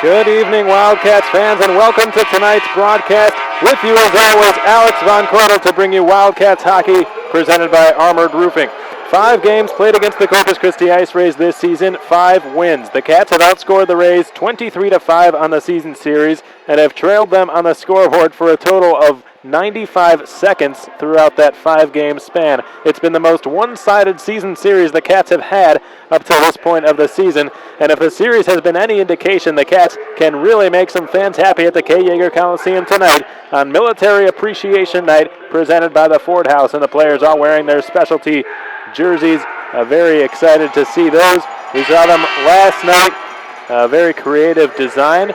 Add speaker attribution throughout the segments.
Speaker 1: Good evening, Wildcats fans, and welcome to tonight's broadcast. With you, as always, Alex Von Cordel to bring you Wildcats hockey, presented by Armored Roofing. 5 games played against the Corpus Christi IceRays this season, 5 wins. The Cats have outscored the Rays 23-5 on the season series and have trailed them on the scoreboard for a total of 95 seconds throughout that 5-game span. It's been the most one-sided season series the Cats have had up to this point of the season, and if the series has been any indication, the Cats can really make some fans happy at the K. Yeager Coliseum tonight on Military Appreciation Night, presented by the Ford House, and the players all wearing their specialty jerseys. Very excited to see those. We saw them last night. Very creative design.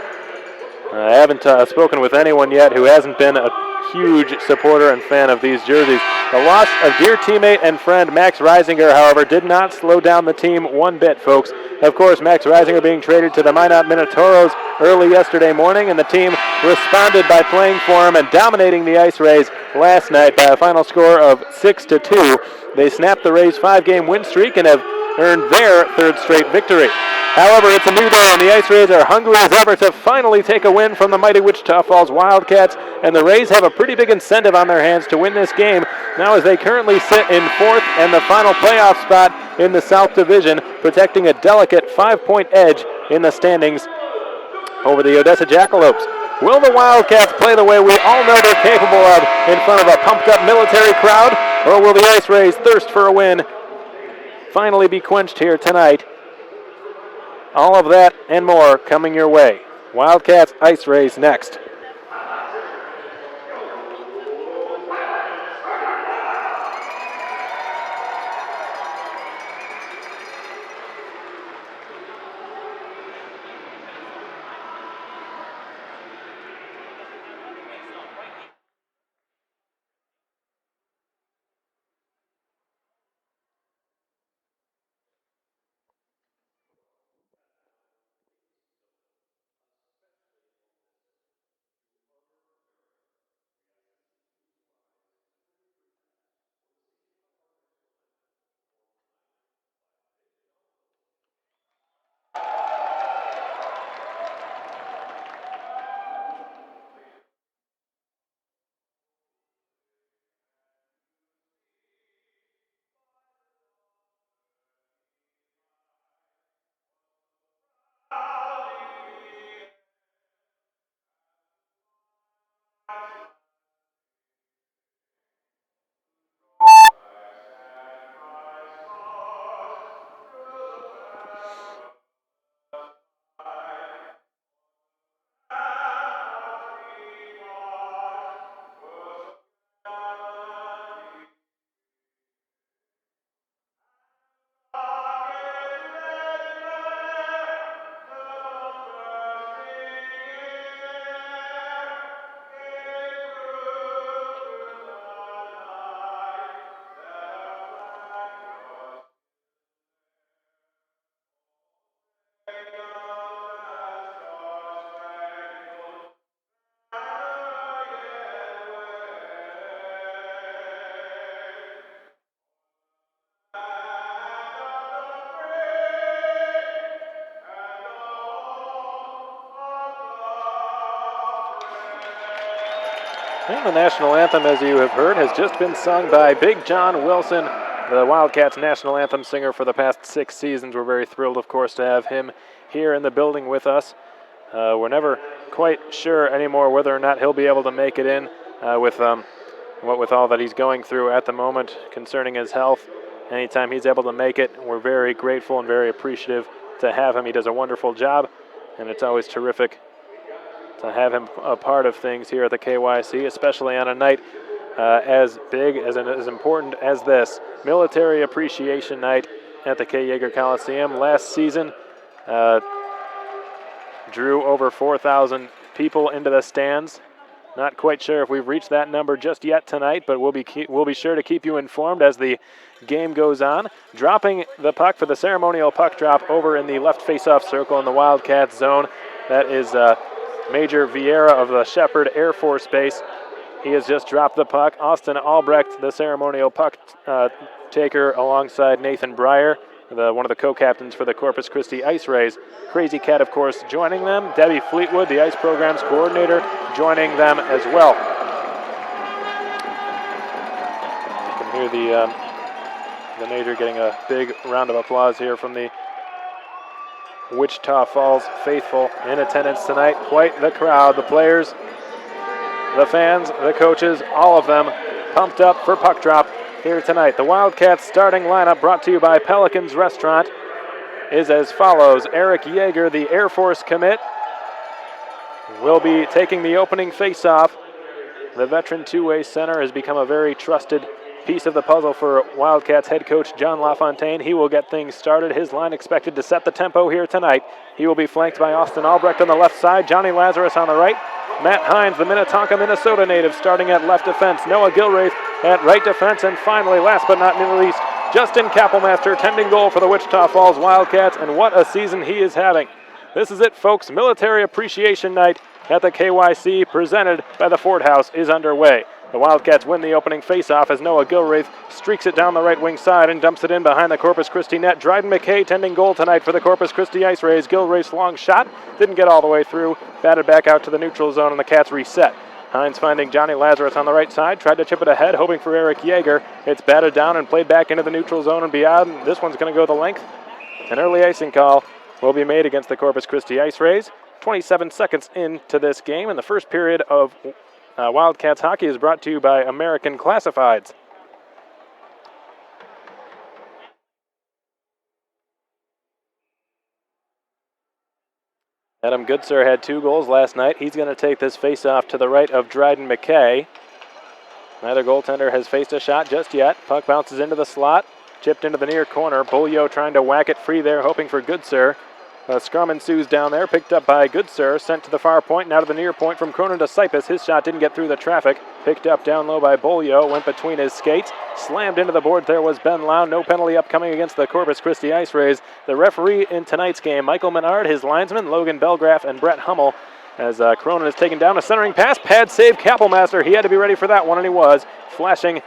Speaker 1: I haven't spoken with anyone yet who hasn't been a huge supporter and fan of these jerseys. The loss of dear teammate and friend Max Reisinger, however, did not slow down the team one bit, folks. Of course, Max Reisinger being traded to the Minot Minotauros early yesterday morning, and the team responded by playing for him and dominating the IceRays last night by a final score of 6-2. They snapped the Rays' 5-game win streak and have earned their 3rd straight victory. However, it's a new day, and the IceRays are hungry as ever to finally take a win from the mighty Wichita Falls Wildcats, and the Rays have a pretty big incentive on their hands to win this game now as they currently sit in 4th and the final playoff spot in the South Division, protecting a delicate 5-point edge in the standings over the Odessa Jackalopes. Will the Wildcats play the way we all know they're capable of in front of a pumped-up military crowd, or will the IceRays' thirst for a win finally be quenched here tonight? All of that and more coming your way. Wildcats IceRays next. And the national anthem, as you have heard, has just been sung by Big John Wilson, the Wildcats national anthem singer for the past 6 seasons. We're very thrilled, of course, to have him here in the building with us. We're never quite sure anymore whether or not he'll be able to make it in with all that he's going through at the moment concerning his health. Anytime he's able to make it, we're very grateful and very appreciative to have him. He does a wonderful job, and it's always terrific to have him a part of things here at the KYC, especially on a night as big as and as important as this. Military Appreciation Night at the K. Yeager Coliseum. Last season drew over 4,000 people into the stands. Not quite sure if we've reached that number just yet tonight, but we'll be sure to keep you informed as the game goes on. Dropping the puck for the ceremonial puck drop over in the left face-off circle in the Wildcats zone. That is Major Vieira of the Shepherd Air Force Base. He has just dropped the puck. Austin Albrecht, the ceremonial puck taker, alongside Nathan Breyer, one of the co-captains for the Corpus Christi IceRays. Crazy Cat, of course, joining them. Debbie Fleetwood, the ice programs coordinator, joining them as well. You can hear the major getting a big round of applause here from the Wichita Falls faithful in attendance tonight. Quite the crowd. The players, the fans, the coaches, all of them pumped up for puck drop here tonight. The Wildcats starting lineup, brought to you by Pelicans Restaurant, is as follows. Eric Yeager, the Air Force commit, will be taking the opening face-off. The veteran two-way center has become a very trusted piece of the puzzle for Wildcats head coach John LaFontaine. He will get things started. His line expected to set the tempo here tonight. He will be flanked by Austin Albrecht on the left side, Johnny Lazarus on the right, Matt Hines, the Minnetonka, Minnesota native, starting at left defense, Noah Gilraith at right defense, and finally, last but not least, Justin Kappelmaster tending goal for the Wichita Falls Wildcats, and what a season he is having. This is it, folks. Military Appreciation Night at the KYC, presented by the Ford House, is underway. The Wildcats win the opening faceoff as Noah Gilraith streaks it down the right wing side and dumps it in behind the Corpus Christi net. Dryden McKay tending goal tonight for the Corpus Christi IceRays. Gilraith's long shot didn't get all the way through, batted back out to the neutral zone, and the Cats reset. Hines finding Johnny Lazarus on the right side, tried to chip it ahead, hoping for Eric Yeager. It's batted down and played back into the neutral zone and beyond. This one's going to go the length. An early icing call will be made against the Corpus Christi IceRays. 27 seconds into this game, and the first period of Wildcats hockey is brought to you by American Classifieds. Adam Goodsir had 2 goals last night. He's going to take this face-off to the right of Dryden McKay. Neither goaltender has faced a shot just yet. Puck bounces into the slot, chipped into the near corner. Bolio trying to whack it free there, hoping for Goodsir. A scrum ensues down there, picked up by Goodsir, sent to the far point, now to the near point from Cronin to Sipus. His shot didn't get through the traffic. Picked up down low by Bolio, went between his skates. Slammed into the board there was Ben Lown. No penalty upcoming against the Corpus Christi IceRays. The referee in tonight's game, Michael Menard, his linesmen, Logan Belgraf and Brett Hummel, as Cronin is taken down. A centering pass, pad save, Kappelmaster. He had to be ready for that one, and he was. Flashing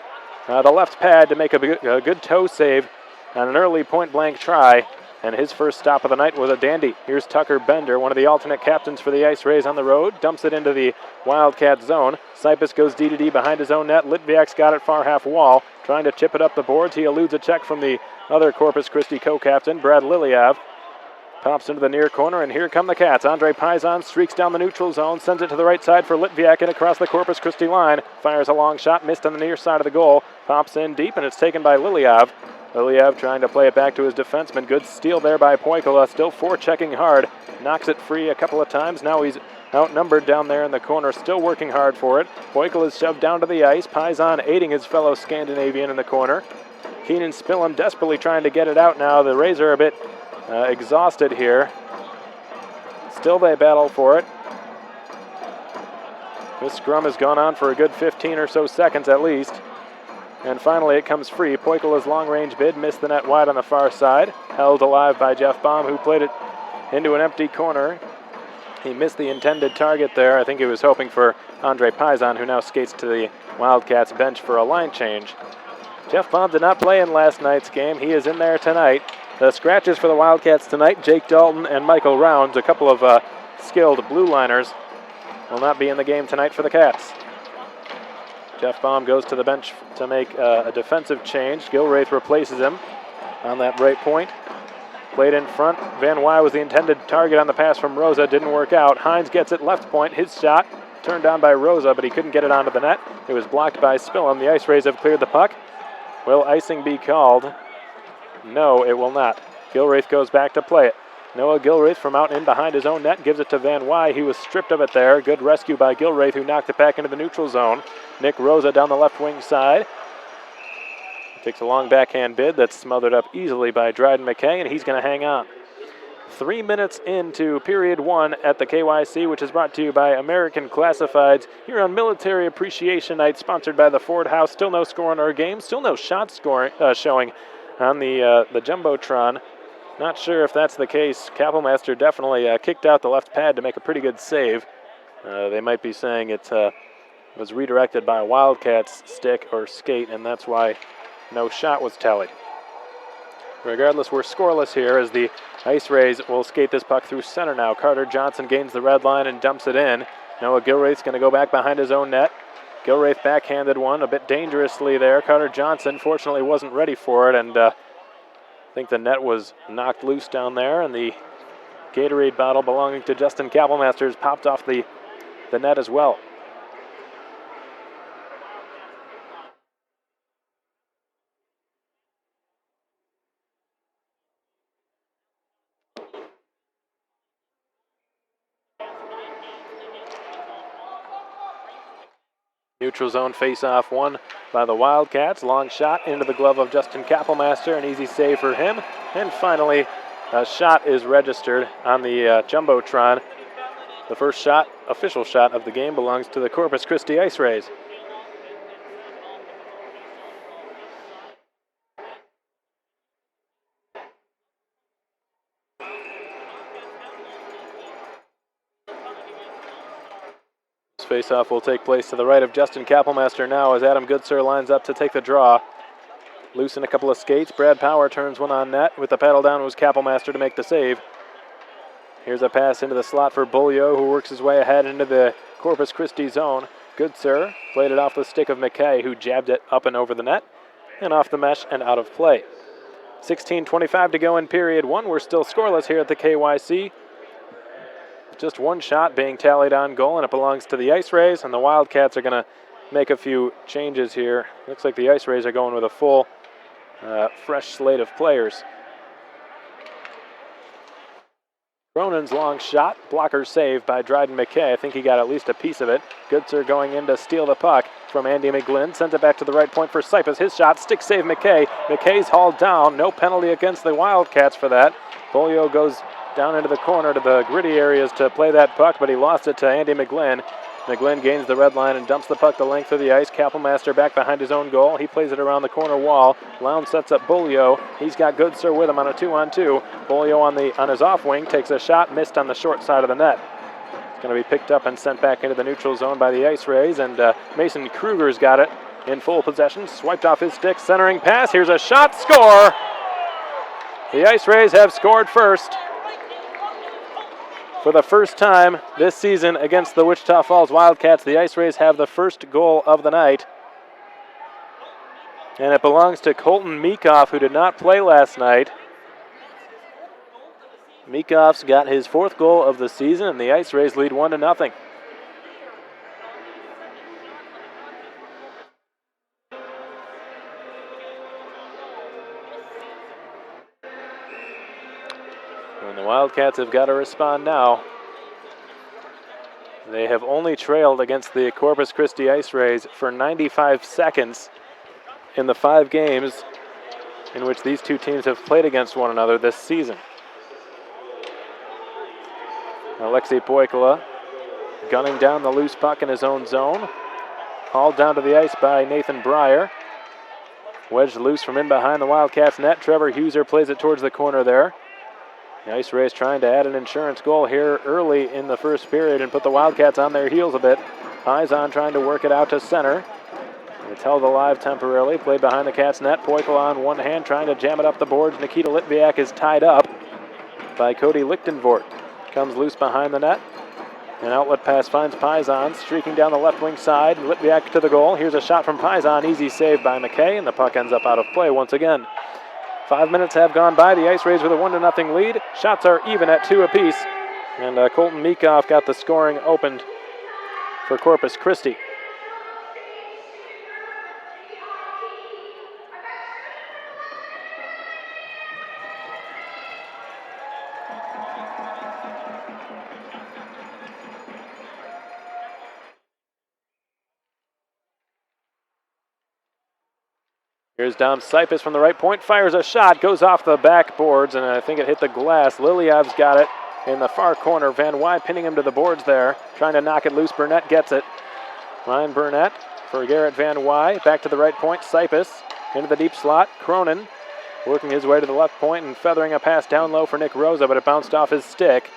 Speaker 1: the left pad to make a good toe save on an early point-blank try. And his first stop of the night was a dandy. Here's Tucker Bender, one of the alternate captains for the IceRays on the road. Dumps it into the Wildcat zone. Sipus goes D-to-D behind his own net. Litviak's got it far half wall, trying to chip it up the boards. He eludes a check from the other Corpus Christi co-captain, Brad Lilyav. Pops into the near corner, and here come the Cats. Andre Paisan streaks down the neutral zone, sends it to the right side for Litviak and across the Corpus Christi line. Fires a long shot, missed on the near side of the goal. Pops in deep, and it's taken by Lilyav. Lilyav trying to play it back to his defenseman. Good steal there by Poikala. Still forechecking hard. Knocks it free a couple of times. Now he's outnumbered down there in the corner. Still working hard for it. Poikala is shoved down to the ice. Paisan aiding his fellow Scandinavian in the corner. Keenan Spillum desperately trying to get it out now. The Rays are a bit exhausted here. Still they battle for it. This scrum has gone on for a good 15 or so seconds at least. And finally it comes free. Poikala's long-range bid missed the net wide on the far side. Held alive by Jeff Baum, who played it into an empty corner. He missed the intended target there. I think he was hoping for Andre Paisan, who now skates to the Wildcats bench for a line change. Jeff Baum did not play in last night's game. He is in there tonight. The scratches for the Wildcats tonight, Jake Dalton and Michael Rounds, a couple of skilled blue liners, will not be in the game tonight for the Cats. Jeff Baum goes to the bench to make a defensive change. Gilraith replaces him on that right point. Played in front. Van Wy was the intended target on the pass from Rosa. Didn't work out. Hines gets it left point. His shot turned down by Rosa, but he couldn't get it onto the net. It was blocked by Spillum. The IceRays have cleared the puck. Will icing be called? No, it will not. Gilraith goes back to play it. Noah Gilraith from out in behind his own net gives it to Van Wy. He was stripped of it there. Good rescue by Gilraith, who knocked it back into the neutral zone. Nick Rosa down the left wing side. Takes a long backhand bid that's smothered up easily by Dryden McKay, and he's going to hang on. 3 minutes into period 1 at the KYC, which is brought to you by American Classifieds here on Military Appreciation Night, sponsored by the Ford House. Still no score in our game. Still no shot showing on the Jumbotron. Not sure if that's the case. Kappelmaster definitely kicked out the left pad to make a pretty good save. They might be saying it was redirected by a Wildcats stick or skate, and that's why no shot was tallied. Regardless, we're scoreless here as the IceRays will skate this puck through center now. Carter Johnson gains the red line and dumps it in. Noah Gilraith's going to go back behind his own net. Gilraith backhanded one a bit dangerously there. Carter Johnson fortunately wasn't ready for it, and I think the net was knocked loose down there, and the Gatorade bottle belonging to Justin Kapelmasters popped off the net as well. Neutral zone face-off won by the Wildcats. Long shot into the glove of Justin Kapelmaster, an easy save for him. And finally, a shot is registered on the Jumbotron. The first shot, official shot of the game, belongs to the Corpus Christi IceRays. Face-off will take place to the right of Justin Kapelmaster now as Adam Goodsir lines up to take the draw. Loosen a couple of skates. Brad Power turns one on net. With the paddle down was Kapelmaster to make the save. Here's a pass into the slot for Beaulieu, who works his way ahead into the Corpus Christi zone. Goodsir played it off the stick of McKay, who jabbed it up and over the net and off the mesh and out of play. 16:25 to go in period one. We're still scoreless here at the KYC. Just one shot being tallied on goal, and it belongs to the IceRays, and the Wildcats are going to make a few changes here. Looks like the IceRays are going with a full, fresh slate of players. Cronin's long shot, blocker save by Dryden McKay. I think he got at least a piece of it. Goodsir going in to steal the puck from Andy McGlynn. Sent it back to the right point for Cypus. His shot, stick save McKay. McKay's hauled down. No penalty against the Wildcats for that. Bolio goes down into the corner to the gritty areas to play that puck, but he lost it to Andy McGlynn. McGlynn gains the red line and dumps the puck the length of the ice. Kapelmaster back behind his own goal. He plays it around the corner wall. Lowndes sets up Bolio. He's got Goodsir with him on a 2-on-2. Bolio on his off wing takes a shot, missed on the short side of the net. It's going to be picked up and sent back into the neutral zone by the IceRays, and Mason Kruger's got it in full possession. Swiped off his stick, centering pass. Here's a shot, score! The IceRays have scored first. For the first time this season against the Wichita Falls Wildcats, the IceRays have the first goal of the night. And it belongs to Colton Meekoff, who did not play last night. Meekoff's got his fourth goal of the season, and the IceRays lead 1-0. And the Wildcats have got to respond now. They have only trailed against the Corpus Christi IceRays for 95 seconds in the 5 games in which these two teams have played against one another this season. Alexei Poikala gunning down the loose puck in his own zone. Hauled down to the ice by Nathan Breyer. Wedged loose from in behind the Wildcats net. Trevor Huser plays it towards the corner there. The IceRays trying to add an insurance goal here early in the first period and put the Wildcats on their heels a bit. Paisan trying to work it out to center. It's held alive temporarily. Played behind the Cats' net. Poikala on one hand trying to jam it up the boards. Nikita Litviak is tied up by Cody Lichtenvoort. Comes loose behind the net. An outlet pass finds Paisan streaking down the left wing side. Litviak to the goal. Here's a shot from Paisan. Easy save by McKay, and the puck ends up out of play once again. 5 minutes have gone by. The IceRays with a 1-0 lead. Shots are even at 2 apiece. And Colton Meekoff got the scoring opened for Corpus Christi. Here's Dom Cypus from the right point, fires a shot, goes off the backboards, and I think it hit the glass. Liliav's got it in the far corner. Van Wy pinning him to the boards there, trying to knock it loose. Burnett gets it. Ryan Burnett for Garrett Van Wy. Back to the right point, Cypus into the deep slot. Cronin working his way to the left point and feathering a pass down low for Nick Rosa, but it bounced off his stick.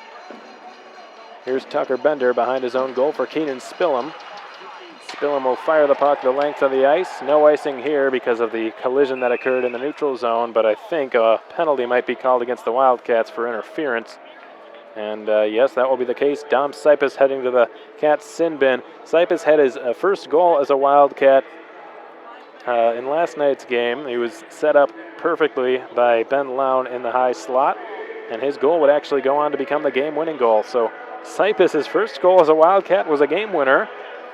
Speaker 1: Here's Tucker Bender behind his own goal for Keenan Spillum. Spillum will fire the puck the length of the ice. No icing here because of the collision that occurred in the neutral zone, but I think a penalty might be called against the Wildcats for interference. And yes, that will be the case. Dom Sipus heading to the Cats sin bin. Sipus had his first goal as a Wildcat in last night's game. He was set up perfectly by Ben Lown in the high slot, and his goal would actually go on to become the game-winning goal. So Sipus' first goal as a Wildcat was a game winner,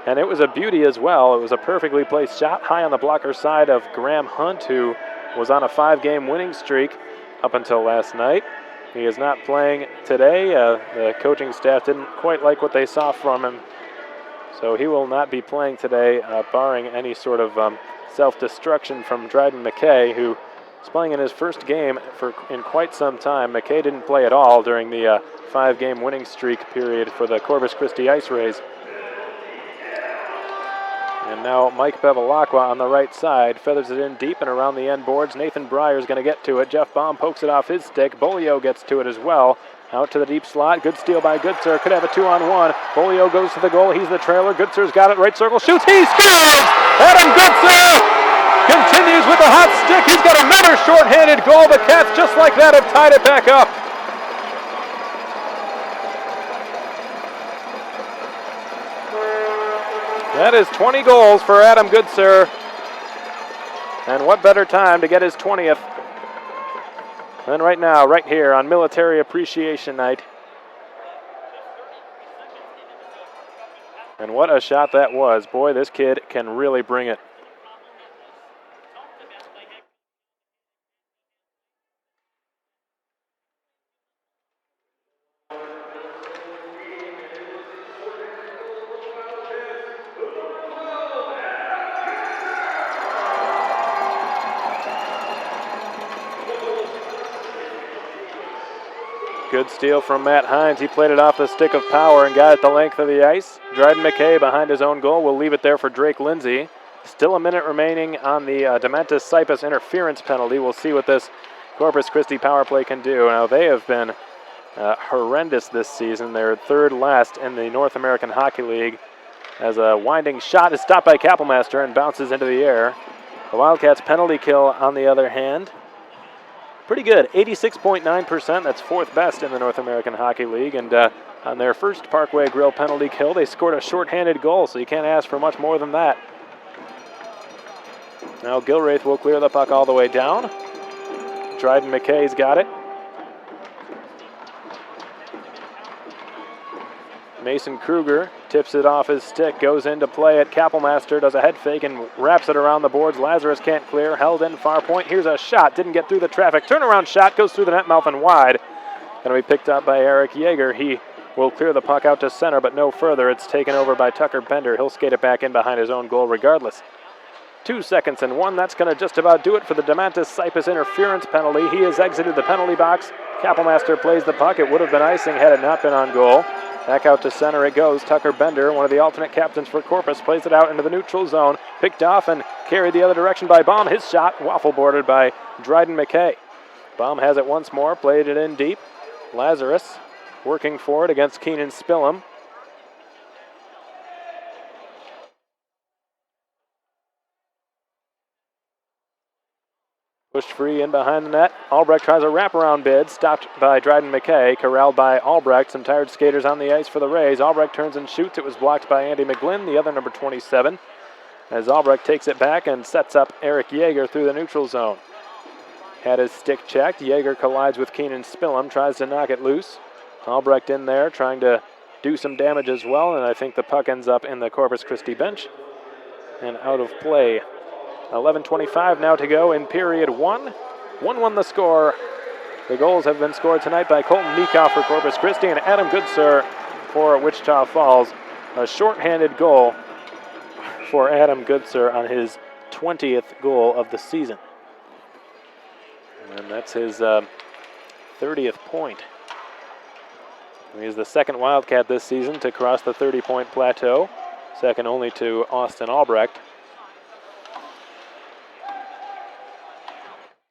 Speaker 1: and it was a beauty as well. It was a perfectly placed shot high on the blocker side of Graham Hunt, who was on a 5-game winning streak up until last night. He is not playing today. The coaching staff didn't quite like what they saw from him, so he will not be playing today, barring any sort of self-destruction from Dryden McKay, who is playing in his first game in quite some time. McKay didn't play at all during the 5-game winning streak period for the Corpus Christi IceRays. And now Mike Bevilacqua on the right side feathers it in deep and around the end boards. Nathan Breyer is going to get to it. Jeff Baum pokes it off his stick. Bolio gets to it as well. Out to the deep slot. Good steal by Goodsir. Could have a 2-on-1. Bolio goes to the goal. He's the trailer. Goodsir's got it. Right circle. Shoots. He scores! Adam Goodsir continues with the hot stick. He's got another shorthanded goal. The Cats, just like that, have tied it back up. That is 20 goals for Adam Goodsir. And what better time to get his 20th than right now, right here on Military Appreciation Night. And what a shot that was. Boy, this kid can really bring it. Good steal from Matt Hines. He played it off the stick of power and got it the length of the ice. Dryden McKay behind his own goal will leave it there for Drake Lindsay. Still a minute remaining on the Dementis Sipus interference penalty. We'll see what this Corpus Christi power play can do. Now, they have been horrendous this season. They're third last in the North American Hockey League, as a winding shot is stopped by Kappelmaster and bounces into the air. The Wildcats' penalty kill, on the other hand, pretty good, 86.9%. That's fourth best in the North American Hockey League. And on their first Parkway Grill penalty kill, they scored a shorthanded goal, so you can't ask for much more than that. Now Gilraith will clear the puck all the way down. Dryden McKay's got it. Mason Kruger tips it off his stick, goes into play at Kappelmaster, does a head fake and wraps it around the boards. Lazarus can't clear, held in far point. Here's a shot, didn't get through the traffic. Turnaround shot, goes through the net mouth and wide. Going to be picked up by Eric Yeager. He will clear the puck out to center, but no further. It's taken over by Tucker Bender. He'll skate it back in behind his own goal regardless. 2 seconds and 1. That's going to just about do it for the Dementis Sipus interference penalty. He has exited the penalty box. Kappelmaster plays the puck. It would have been icing had it not been on goal. Back out to center it goes. Tucker Bender, one of the alternate captains for Corpus, plays it out into the neutral zone. Picked off and carried the other direction by Baum. His shot waffle boarded by Dryden McKay. Baum has it once more, played it in deep. Lazarus working for it against Keenan Spillum. Pushed free in behind the net. Albrecht tries a wraparound bid, stopped by Dryden McKay, corralled by Albrecht. Some tired skaters on the ice for the Rays. Albrecht turns and shoots. It was blocked by Andy McGlynn, the other number 27, as Albrecht takes it back and sets up Eric Yeager through the neutral zone. Had his stick checked. Yeager collides with Keenan Spillum, tries to knock it loose. Albrecht in there trying to do some damage as well, and I think the puck ends up in the Corpus Christi bench and out of play. 11:25 now to go in period 1. 1-1 the score. The goals have been scored tonight by Colton Meekoff for Corpus Christi and Adam Goodsir for Wichita Falls. A shorthanded goal for Adam Goodsir on his 20th goal of the season. And that's his 30th point. He's the second Wildcat this season to cross the 30-point plateau, second only to Austin Albrecht.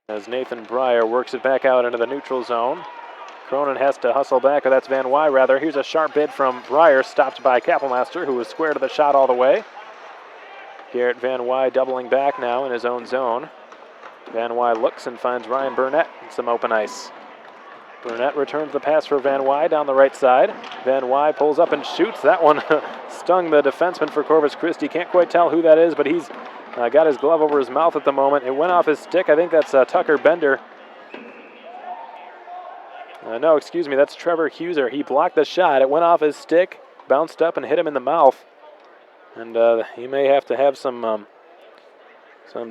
Speaker 1: As Nathan Breyer works it back out into the neutral zone. Cronin has to hustle back, or that's Van Wy rather. Here's a sharp bid from Breyer, stopped by Kappelmaster, who was square to the shot all the way. Garrett Van Wy doubling back now in his own zone. Van Wy looks and finds Ryan Burnett in some open ice. Burnett returns the pass for Van Wy down the right side. Van Wy pulls up and shoots. That one stung the defenseman for Corpus Christi. Can't quite tell who that is, but he's got his glove over his mouth at the moment. It went off his stick. I think that's Tucker Bender. No, excuse me, that's Trevor Huser. He blocked the shot. It went off his stick, bounced up and hit him in the mouth. And he may have to have some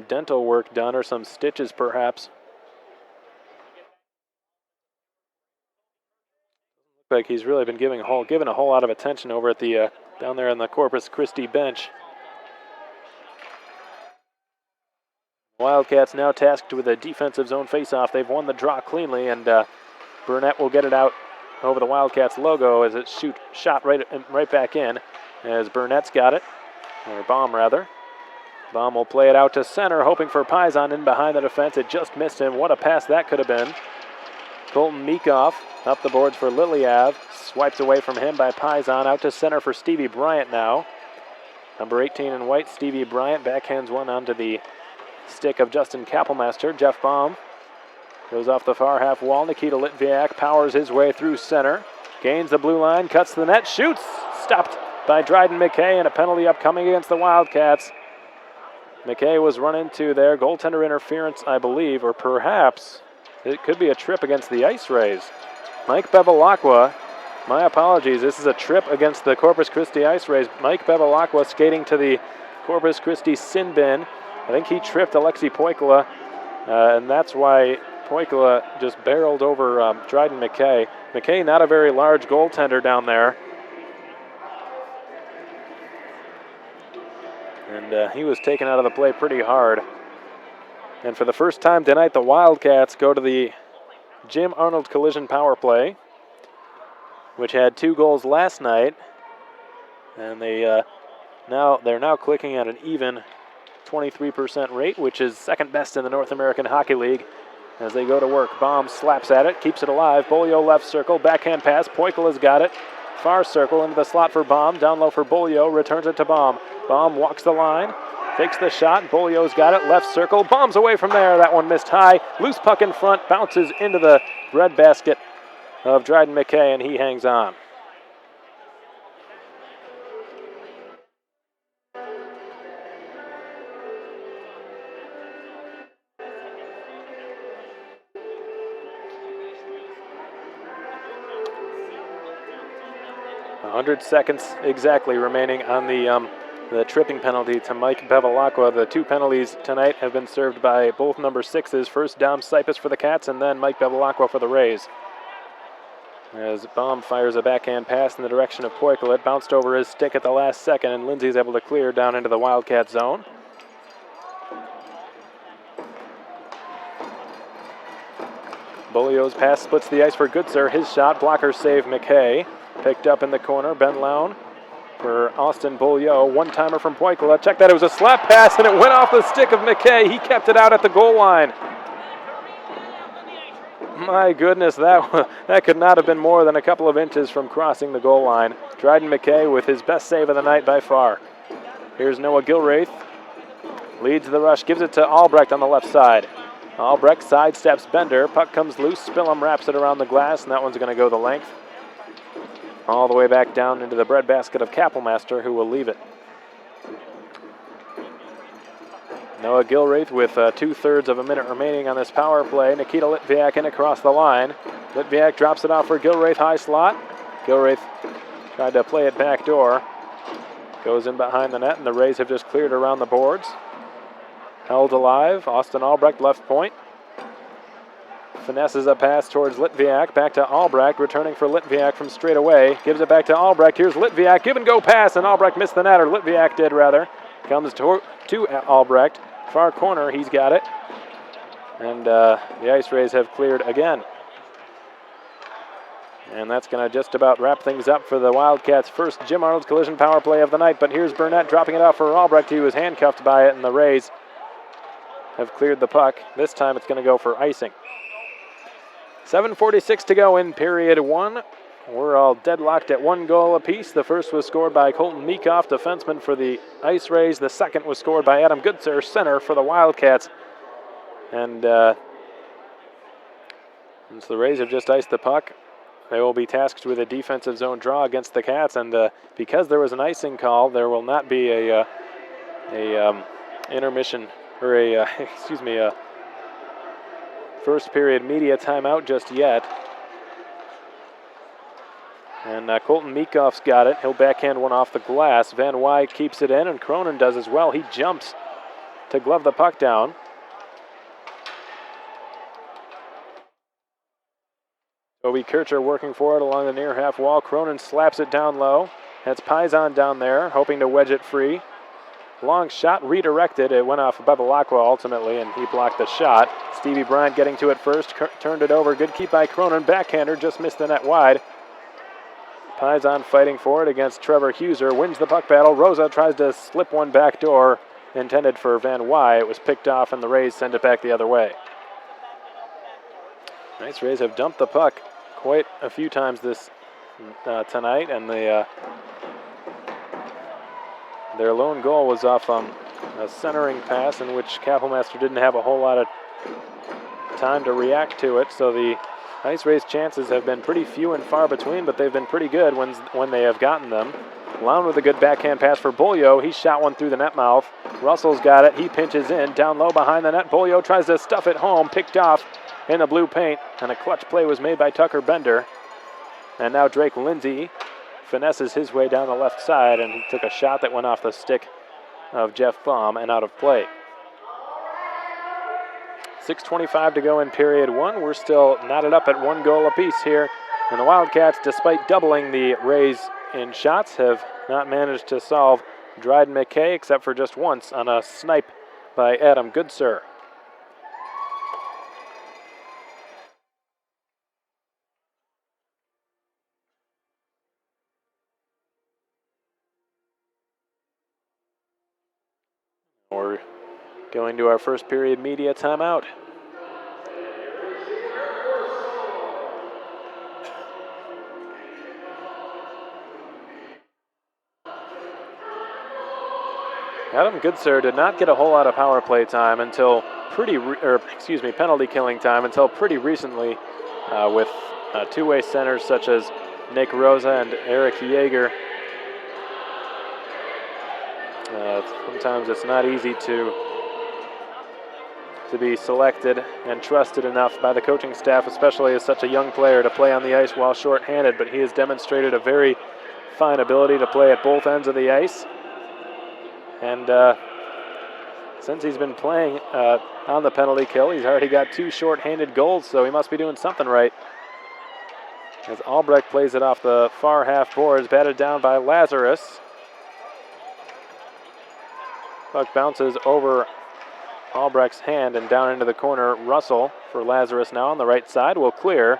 Speaker 1: dental work done or some stitches perhaps. Like he's really been given a whole lot of attention over at the down there on the Corpus Christi bench. Wildcats now tasked with a defensive zone faceoff. They've won the draw cleanly, and Burnett will get it out over the Wildcats logo as it shot right back in. As Burnett's got it, or Baum rather. Baum will play it out to center, hoping for Paisan in behind the defense. It just missed him. What a pass that could have been. Colton Meekoff up the boards for Lilyav. Swiped away from him by Paisan. Out to center for Stevie Bryant now. Number 18 in white, Stevie Bryant backhands one onto the stick of Justin Kappelmaster. Jeff Baum goes off the far half wall. Nikita Litviak powers his way through center. Gains the blue line, cuts the net, shoots. Stopped by Dryden McKay, and a penalty upcoming against the Wildcats. McKay was run into there. Goaltender interference, I believe, or perhaps it could be a trip against the IceRays. Mike Bevilacqua, my apologies, this is a trip against the Corpus Christi IceRays. Mike Bevilacqua skating to the Corpus Christi sin bin. I think he tripped Alexi Poikula, and that's why Poikula just barreled over Dryden McKay. McKay, not a very large goaltender down there. And he was taken out of the play pretty hard. And for the first time tonight, the Wildcats go to the Jim Arnold collision power play, which had 2 goals last night. And they're now clicking at an even 23% rate, which is second best in the North American Hockey League. As they go to work, Baum slaps at it, keeps it alive. Bolio left circle, backhand pass. Poikula's got it. Far circle into the slot for Baum. Down low for Bolio, returns it to Baum. Baum walks the line, fakes the shot. Bolio's got it, left circle. Baum's away from there. That one missed high. Loose puck in front, bounces into the breadbasket of Dryden McKay, and he hangs on. .100 seconds exactly remaining on the tripping penalty to Mike Bevilacqua. The 2 penalties tonight have been served by both number 6s. First Dom Sipus for the Cats, and then Mike Bevilacqua for the Rays. As Baum fires a backhand pass in the direction of Poikula, it bounced over his stick at the last second, and Lindsay's able to clear down into the Wildcat zone. Bolio's pass splits the ice for Goodser. His shot, blocker save McKay. Picked up in the corner, Ben Lown for Austin Bolio. One-timer from Poikula. Check that, it was a slap pass, and it went off the stick of McKay. He kept it out at the goal line. My goodness, that could not have been more than a couple of inches from crossing the goal line. Dryden McKay with his best save of the night by far. Here's Noah Gilraith. Leads the rush, gives it to Albrecht on the left side. Albrecht sidesteps Bender. Puck comes loose. Spillum wraps it around the glass, and that one's going to go the length. All the way back down into the breadbasket of Kappelmaster, who will leave it. Noah Gilraith with 2/3 of a minute remaining on this power play. Nikita Litviak in across the line. Litviak drops it off for Gilraith, high slot. Gilraith tried to play it back door. Goes in behind the net, and the Rays have just cleared around the boards. Held alive. Austin Albrecht, left point. Finesses a pass towards Litviak. Back to Albrecht, returning for Litviak from straight away. Gives it back to Albrecht. Here's Litviak. Give and go pass, and Albrecht missed the net, or Litviak did rather. Comes to Albrecht. Far corner, he's got it. And the IceRays have cleared again. And that's going to just about wrap things up for the Wildcats' first Jim Arnold collision power play of the night. But here's Burnett dropping it off for Albrecht. He was handcuffed by it, and the Rays have cleared the puck. This time it's going to go for icing. 7:46 to go in period 1. We're all deadlocked at 1 goal apiece. The first was scored by Colton Meekoff, defenseman for the IceRays. The second was scored by Adam Goodsir, center for the Wildcats. And since the Rays have just iced the puck, they will be tasked with a defensive zone draw against the Cats. And because there was an icing call, there will not be a intermission or a first period media timeout just yet. And Colton Meekoff's got it. He'll backhand one off the glass. Van Wy keeps it in, and Cronin does as well. He jumps to glove the puck down. Toby Kircher working for it along the near half wall. Cronin slaps it down low. That's Paisan down there, hoping to wedge it free. Long shot redirected. It went off above Alacqua ultimately, and he blocked the shot. Stevie Bryant getting to it first, turned it over. Good keep by Cronin. Backhander just missed the net wide. Paisan fighting for it against Trevor Huser. Wins the puck battle. Rosa tries to slip one back door intended for Van Wy. It was picked off, and the Rays send it back the other way. Nice Rays have dumped the puck quite a few times this tonight, and their lone goal was off a centering pass in which Kapellmaster didn't have a whole lot of time to react to it, so the IceRays' chances have been pretty few and far between, but they've been pretty good when they have gotten them. Lown with a good backhand pass for Bolio. He shot one through the net mouth. Russell's got it. He pinches in. Down low behind the net. Bolio tries to stuff it home. Picked off in the blue paint, and a clutch play was made by Tucker Bender. And now Drake Lindsay finesses his way down the left side, and he took a shot that went off the stick of Jeff Baum and out of play. 6:25 to go in period one. We're still knotted up at 1 goal apiece here. And the Wildcats, despite doubling the Rays in shots, have not managed to solve Dryden McKay except for just once on a snipe by Adam Goodsir. We're going to our first period media timeout. Adam Goodsir did not get a whole lot of power play time until penalty killing time until pretty recently with two-way centers such as Nick Rosa and Eric Yeager. Sometimes it's not easy to be selected and trusted enough by the coaching staff, especially as such a young player, to play on the ice while shorthanded, but he has demonstrated a very fine ability to play at both ends of the ice. And since he's been playing on the penalty kill, he's already got 2 shorthanded goals, so he must be doing something right. As Albrecht plays it off the far half boards, batted down by Lazarus. Puck bounces over Albrecht's hand and down into the corner. Russell for Lazarus now on the right side will clear.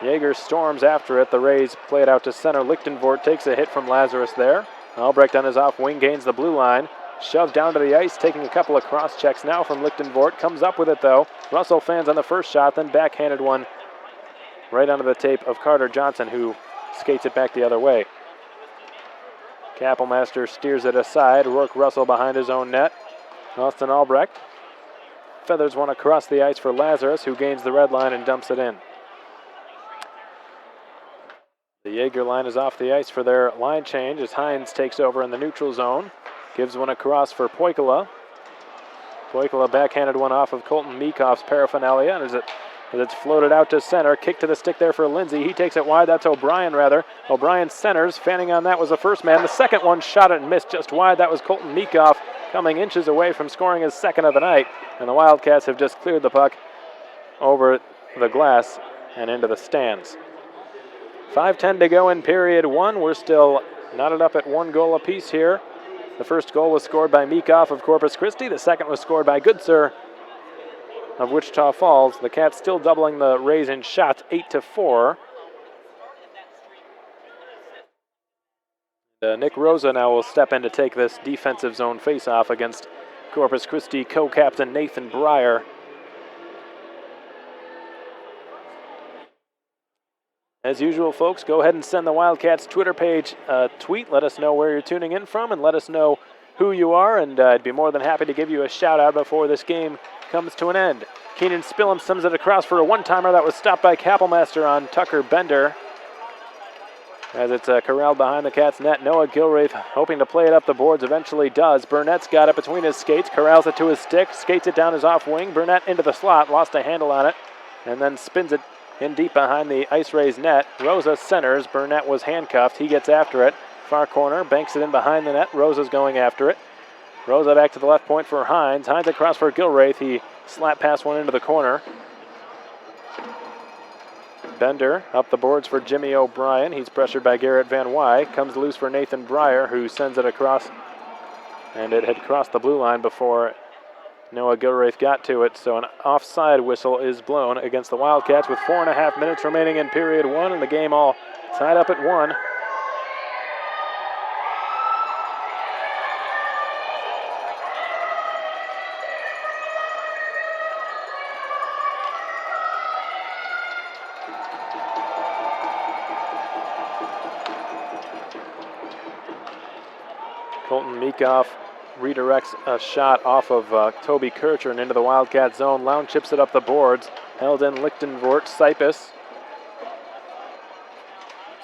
Speaker 1: Yeager storms after it. The Rays play it out to center. Lichtenvoort takes a hit from Lazarus there. Albrecht on his off wing gains the blue line. Shoved down to the ice, taking a couple of cross checks now from Lichtenvoort. Comes up with it though. Russell fans on the first shot, then backhanded one right onto the tape of Carter Johnson, who skates it back the other way. Kapellmaster steers it aside. Rourke Russell behind his own net. Austin Albrecht feathers one across the ice for Lazarus, who gains the red line and dumps it in. The Yeager line is off the ice for their line change as Hines takes over in the neutral zone. Gives one across for Poikila. Poikila backhanded one off of Colton Meekoff's paraphernalia, and as it's floated out to center, kick to the stick there for Lindsay. He takes it wide. That's O'Brien, rather. O'Brien centers. Fanning on that was the first man. The second one shot it and missed just wide. That was Colton Meekoff coming inches away from scoring his second of the night. And the Wildcats have just cleared the puck over the glass and into the stands. 5:10 to go in period one. We're still knotted up at 1 goal apiece here. The first goal was scored by Meekoff of Corpus Christi. The second was scored by Goodsir of Wichita Falls. The Cats still doubling the Rays in shots, 8-4. Nick Rosa now will step in to take this defensive zone faceoff against Corpus Christi co-captain Nathan Breyer. As usual, folks, go ahead and send the Wildcats Twitter page a tweet. Let us know where you're tuning in from and let us know who you are, and I'd be more than happy to give you a shout-out before this game comes to an end. Keenan Spillum sends it across for a one-timer that was stopped by Kappelmaster on Tucker Bender. As it's corralled behind the Cats' net, Noah Gilraith hoping to play it up the boards, eventually does. Burnett's got it between his skates, corrals it to his stick, skates it down his off wing. Burnett into the slot, lost a handle on it, and then spins it in deep behind the IceRays net. Rosa centers, Burnett was handcuffed, he gets after it. Far corner, banks it in behind the net, Rosa's going after it. Rosa back to the left point for Hines. Hines across for Gilraith, he slap past one into the corner. Bender up the boards for Jimmy O'Brien. He's pressured by Garrett Van Wy. Comes loose for Nathan Breyer, who sends it across. And it had crossed the blue line before Noah Gilraith got to it. So an offside whistle is blown against the Wildcats with 4.5 minutes remaining in period one, and the game all tied up at 1. Colton Meekoff redirects a shot off of Toby Kircher and into the Wildcat zone. Lown chips it up the boards. Held in Lichtenvoort, Sipus.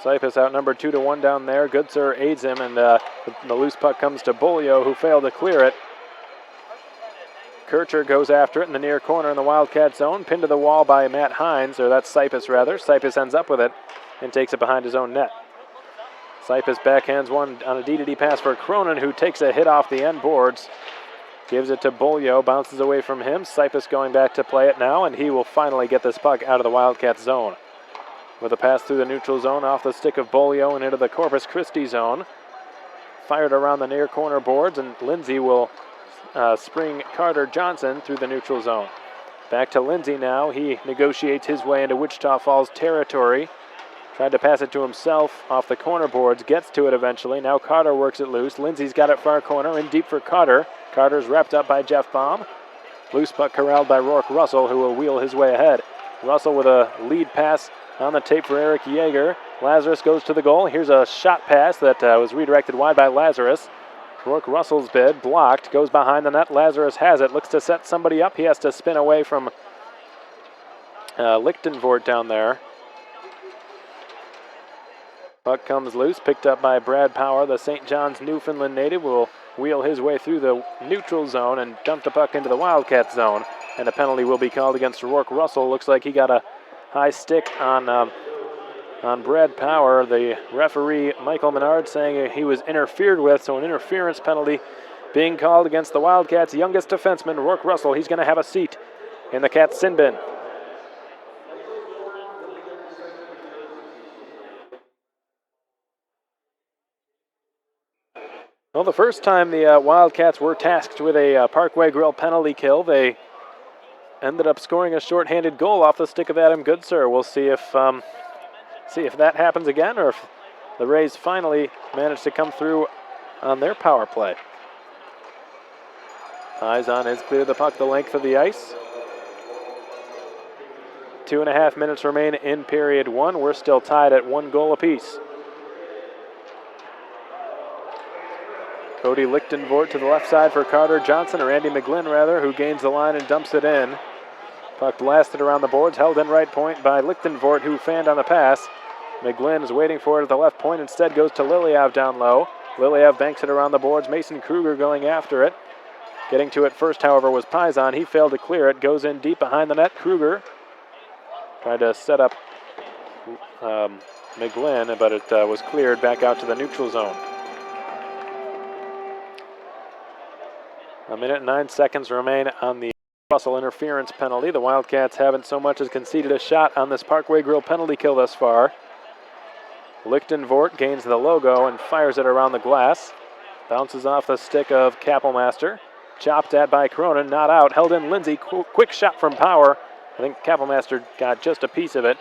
Speaker 1: Sipus outnumbered 2-1 down there. Goodsir aids him, and the loose puck comes to Bolio, who failed to clear it. Kircher goes after it in the near corner in the Wildcat zone. Pinned to the wall by Matt Hines, or that's Sipus rather. Sipus ends up with it and takes it behind his own net. Sipus backhands one on a D-to-D pass for Cronin, who takes a hit off the end boards. Gives it to Bolio, bounces away from him. Sipus going back to play it now, and he will finally get this puck out of the Wildcat zone. With a pass through the neutral zone off the stick of Bolio and into the Corpus Christi zone. Fired around the near corner boards, and Lindsay will spring Carter Johnson through the neutral zone. Back to Lindsay now. He negotiates his way into Wichita Falls territory. Tried to pass it to himself off the corner boards, gets to it eventually. Now Carter works it loose. Lindsay's got it far corner, in deep for Carter. Carter's wrapped up by Jeff Baum. Loose puck corralled by Rourke Russell, who will wheel his way ahead. Russell with a lead pass on the tape for Eric Yeager. Lazarus goes to the goal. Here's a shot pass that was redirected wide by Lazarus. Rourke Russell's bid, blocked, goes behind the net. Lazarus has it, looks to set somebody up. He has to spin away from Lichtenvoort down there. Puck comes loose, picked up by Brad Power. The St. John's, Newfoundland native will wheel his way through the neutral zone and dump the puck into the Wildcat zone. And a penalty will be called against Rourke Russell. Looks like he got a high stick on Brad Power. The referee, Michael Menard, saying he was interfered with, so an interference penalty being called against the Wildcats' youngest defenseman, Rourke Russell. He's going to have a seat in the Cats' sin bin. Well, the first time the Wildcats were tasked with a Parkway Grill penalty kill, they ended up scoring a shorthanded goal off the stick of Adam Goodsir. We'll see if that happens again, or if the Rays finally manage to come through on their power play. Pizon has cleared the puck the length of the ice. 2.5 minutes remain in period one. We're still tied at 1 goal apiece. Cody Lichtenvoort to the left side for Carter Johnson, or Andy McGlynn rather, who gains the line and dumps it in. Puck blasted around the boards, held in right point by Lichtenvoort, who fanned on the pass. McGlynn is waiting for it at the left point, instead goes to Liliev down low. Liliev banks it around the boards, Mason Kruger going after it. Getting to it first, however, was Pizon. He failed to clear it, goes in deep behind the net. Kruger tried to set up McGlynn, but it was cleared back out to the neutral zone. 1 minute and 9 seconds remain on the Russell interference penalty. The Wildcats haven't so much as conceded a shot on this Parkway Grill penalty kill thus far. Lichtenvoort gains the logo and fires it around the glass. Bounces off the stick of Kappelmaster. Chopped at by Cronin, not out. Held in Lindsay, quick shot from Power. I think Kappelmaster got just a piece of it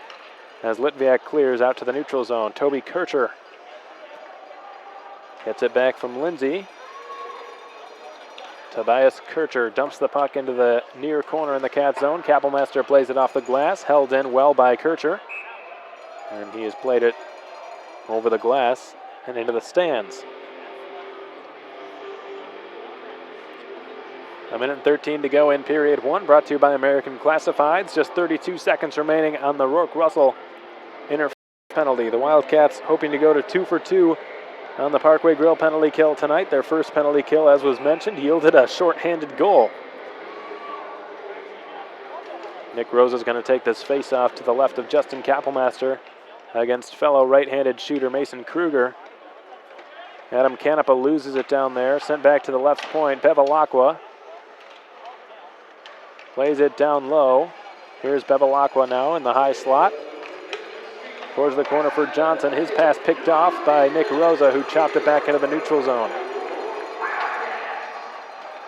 Speaker 1: as Litviak clears out to the neutral zone. Toby Kircher gets it back from Lindsay. Tobias Kircher dumps the puck into the near corner in the Cat zone. Kappelmaster plays it off the glass, held in well by Kircher. And he has played it over the glass and into the stands. A minute and 13 to go in period one, brought to you by American Classifieds. Just 32 seconds remaining on the Rourke-Russell interference penalty. The Wildcats hoping to go to 2 for 2 on the Parkway Grill penalty kill tonight. Their first penalty kill, as was mentioned, yielded a shorthanded goal. Nick Rosa is going to take this face-off to the left of Justin Kappelmaster against fellow right-handed shooter Mason Kruger. Adam Canepa loses it down there, sent back to the left point. Bevilacqua plays it down low. Here's Bevilacqua now in the high slot. Towards the corner for Johnson. His pass picked off by Nick Rosa, who chopped it back into the neutral zone.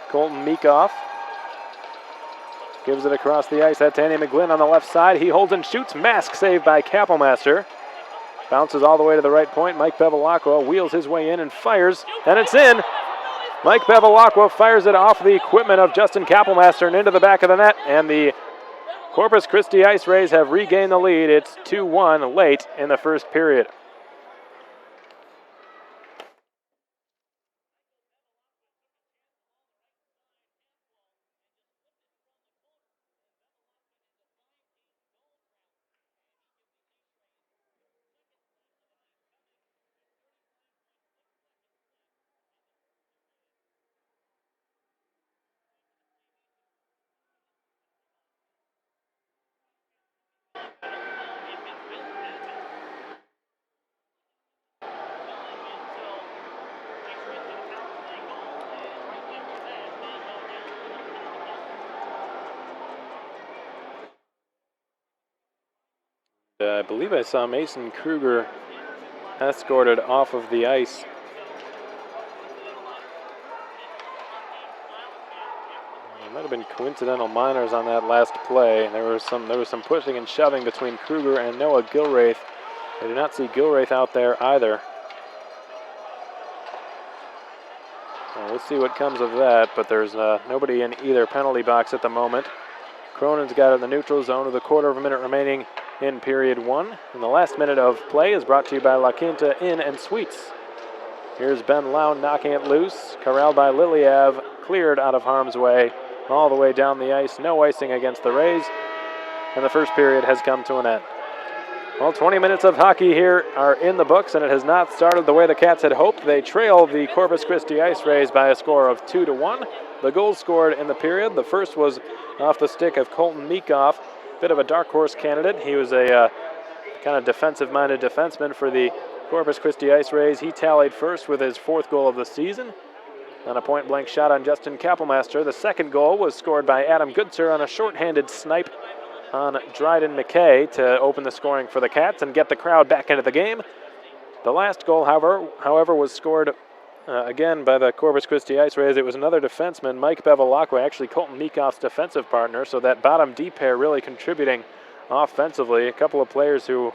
Speaker 1: Colton Meekoff gives it across the ice. That's Andy McGlynn on the left side. He holds and shoots. Mask saved by Kappelmaster. Bounces all the way to the right point. Mike Bevilacqua wheels his way in and fires, and it's in. Mike Bevilacqua fires it off the equipment of Justin Kappelmaster and into the back of the net, and the Corpus Christi IceRays have regained the lead. It's 2-1 late in the first period. I believe I saw Mason Kruger escorted off of the ice. There might have been coincidental minors on that last play. There was some pushing and shoving between Kruger and Noah Gilraith. I do not see Gilraith out there either. We'll see what comes of that, but there's nobody in either penalty box at the moment. Cronin's got it in the neutral zone with a quarter of a minute remaining in period one. And the last minute of play is brought to you by La Quinta Inn and Suites. Here's Ben Lown knocking it loose. Corralled by Liliev, cleared out of harm's way, all the way down the ice. No icing against the Rays. And the first period has come to an end. Well, 20 minutes of hockey here are in the books, and it has not started the way the Cats had hoped. They trail the Corpus Christi IceRays by a score of 2-1. The goals scored in the period. The first was off the stick of Colton Meekoff, bit of a dark horse candidate. He was a kind of defensive-minded defenseman for the Corpus Christi IceRays. He tallied first with his fourth goal of the season on a point-blank shot on Justin Kappelmaster. The second goal was scored by Adam Goodser on a shorthanded snipe on Dryden McKay to open the scoring for the Cats and get the crowd back into the game. The last goal, however, was scored again by the Corpus Christi IceRays. It was another defenseman, Mike Bevilacqua, actually Colton Meekoff's defensive partner, so that bottom D pair really contributing offensively. A couple of players who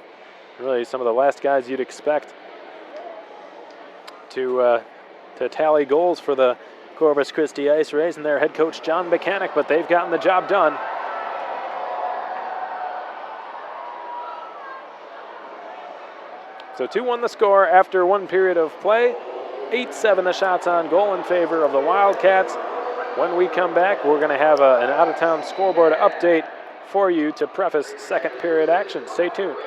Speaker 1: really some of the last guys you'd expect to tally goals for the Corpus Christi IceRays and their head coach John Mechanic, but they've gotten the job done. So 2-1 the score after one period of play. 8-7 the shots on goal in favor of the Wildcats. When we come back, we're going to have an out-of-town scoreboard update for you to preface second period action. Stay tuned.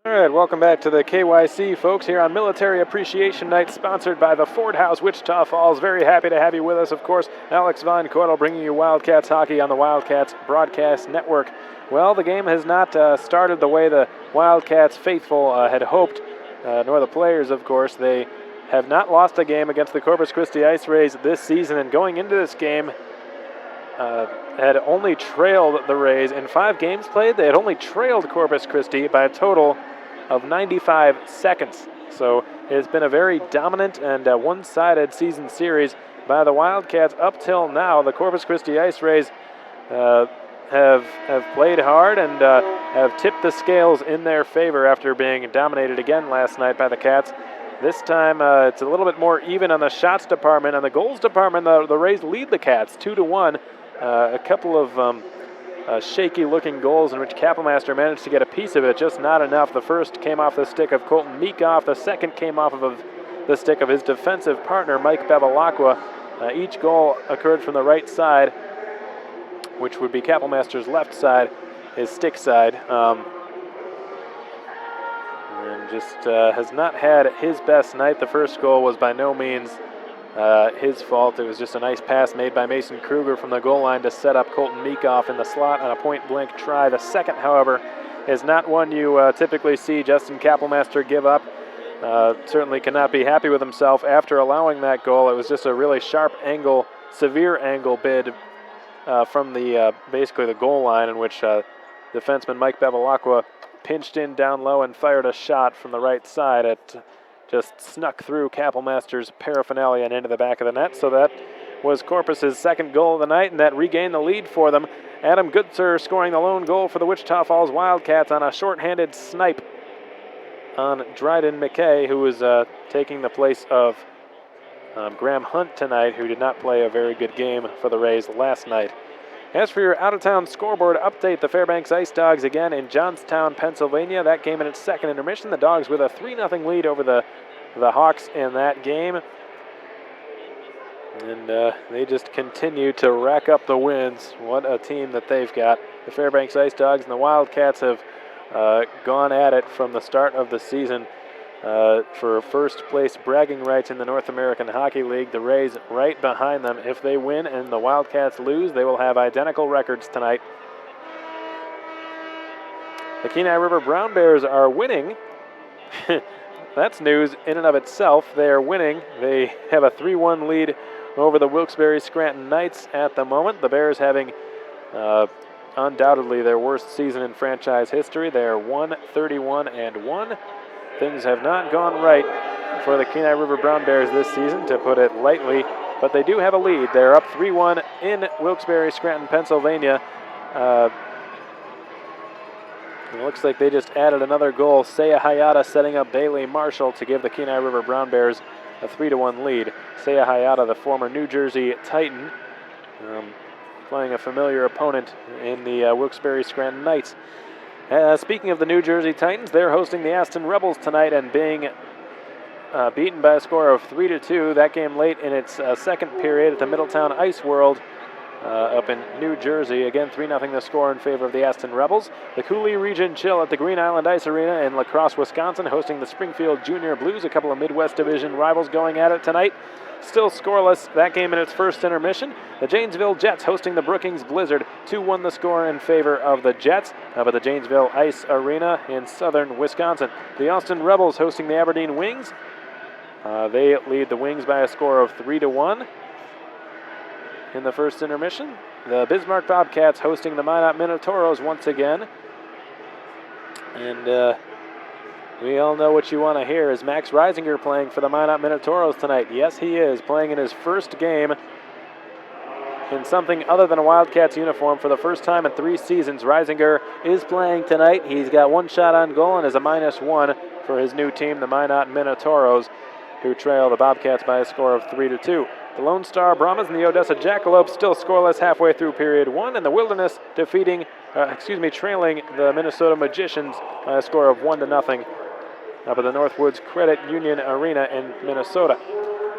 Speaker 1: All right, welcome back to the KYC, folks, here on Military Appreciation Night, sponsored by the Ford House, Wichita Falls. Very happy to have you with us, of course. Alex Von Cordel bringing you Wildcats hockey on the Wildcats Broadcast Network. Well, the game has not started the way the Wildcats faithful had hoped, nor the players, of course. They have not lost a game against the Corpus Christi IceRays this season, and going into this game, had only trailed the Rays. In 5 games played, they had only trailed Corpus Christi by a total of 95 seconds. So it has been a very dominant and one-sided season series by the Wildcats up till now. The Corpus Christi IceRays have played hard and have tipped the scales in their favor after being dominated again last night by the Cats. This time it's a little bit more even on the shots department. On the goals department, the Rays lead the Cats 2-1. A couple of shaky-looking goals in which Kapellmaster managed to get a piece of it, just not enough. The first came off the stick of Colton Meekoff. The second came off of the stick of his defensive partner, Mike Bevilacqua. Each goal occurred from the right side, which would be Kapellmaster's left side, his stick side. And just has not had his best night. The first goal was by no means his fault. It was just a nice pass made by Mason Kruger from the goal line to set up Colton Meekoff in the slot on a point-blank try. The second, however, is not one you typically see Justin Kapellmaster give up. Certainly cannot be happy with himself after allowing that goal. It was just a really sharp angle, severe angle bid from the basically the goal line, in which defenseman Mike Bevilacqua pinched in down low and fired a shot from the right side. It just snuck through Kapellmaster's paraphernalia and into the back of the net. So that was Corpus's second goal of the night, and that regained the lead for them. Adam Goodser scoring the lone goal for the Wichita Falls Wildcats on a shorthanded snipe on Dryden McKay, who was taking the place of Graham Hunt tonight, who did not play a very good game for the Rays last night. As for your out-of-town scoreboard update, the Fairbanks Ice Dogs again in Johnstown, Pennsylvania. That game in its second intermission. The Dogs with a 3-0 lead over the Hawks in that game. And they just continue to rack up the wins. What a team that they've got. The Fairbanks Ice Dogs and the Wildcats have gone at it from the start of the season for first place bragging rights in the North American Hockey League. The Rays right behind them. If they win and the Wildcats lose, they will have identical records tonight. The Kenai River Brown Bears are winning. That's news in and of itself. They are winning. They have a 3-1 lead over the Wilkes-Barre Scranton Knights at the moment. The Bears having undoubtedly their worst season in franchise history. They are 1-31-1. Things have not gone right for the Kenai River Brown Bears this season, to put it lightly, but they do have a lead. They're up 3-1 in Wilkes-Barre, Scranton, Pennsylvania. It looks like they just added another goal. Seiya Hayata setting up Bailey Marshall to give the Kenai River Brown Bears a 3-1 lead. Seiya Hayata, the former New Jersey Titan, playing a familiar opponent in the Wilkes-Barre Scranton Knights. Speaking of the New Jersey Titans, they're hosting the Aston Rebels tonight and being beaten by a score of 3-2. That game late in its second period at the Middletown Ice World up in New Jersey. Again, 3-0 the score in favor of the Aston Rebels. The Cooley Region Chill at the Green Island Ice Arena in La Crosse, Wisconsin, hosting the Springfield Junior Blues. A couple of Midwest Division rivals going at it tonight. Still scoreless, that game in its first intermission. The Janesville Jets hosting the Brookings Blizzard. 2-1 the score in favor of the Jets up at the Janesville Ice Arena in southern Wisconsin. The Austin Rebels hosting the Aberdeen Wings. They lead the Wings by a score of 3-1 in the first intermission. The Bismarck Bobcats hosting the Minot Minotauros once again. And we all know what you want to hear. Is Max Reisinger playing for the Minot Minotauros tonight? Yes, he is, playing in his first game in something other than a Wildcats uniform for the first time in 3 seasons. Reisinger is playing tonight. He's got 1 shot on goal and is a -1 for his new team, the Minot Minotauros, who trail the Bobcats by a score of 3-2. The Lone Star Brahmas and the Odessa Jackalopes still scoreless halfway through period 1, and the Wilderness trailing the Minnesota Magicians by a score of 1-0 up at the Northwoods Credit Union Arena in Minnesota.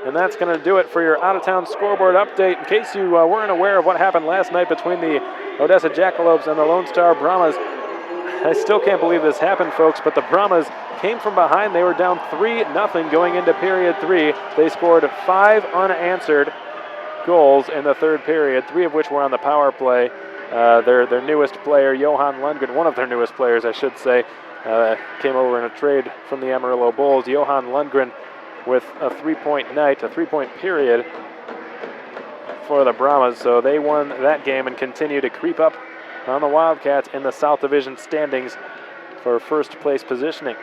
Speaker 1: And that's going to do it for your out-of-town scoreboard update. In case you weren't aware of what happened last night between the Odessa Jackalopes and the Lone Star Brahmas, I still can't believe this happened, folks, but the Brahmas came from behind. They were down 3-0 going into period 3. They scored 5 unanswered goals in the third period, 3 of which were on the power play. Their newest player, Johan Lundgren, one of their newest players, I should say, came over in a trade from the Amarillo Bulls. Johan Lundgren with a 3-point night, a 3-point period for the Brahmas. So they won that game and continue to creep up on the Wildcats in the South Division standings for first place positioning.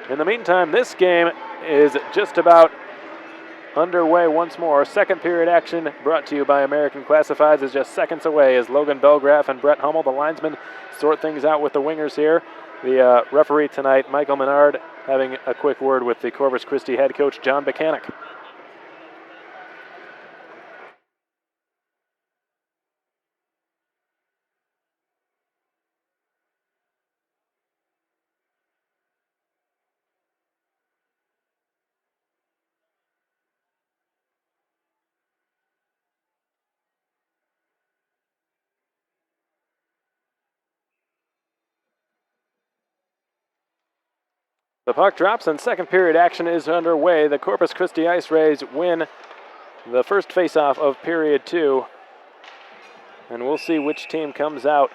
Speaker 1: In the meantime, this game is just about underway once more. Second period action brought to you by American Classifieds is just seconds away as Logan Belgraf and Brett Hummel, the linesmen, sort things out with the wingers here. The referee tonight, Michael Menard, having a quick word with the Corpus Christi head coach, John Buchanan. The puck drops and second period action is underway. The Corpus Christi IceRays win the first faceoff of period 2. And we'll see which team comes out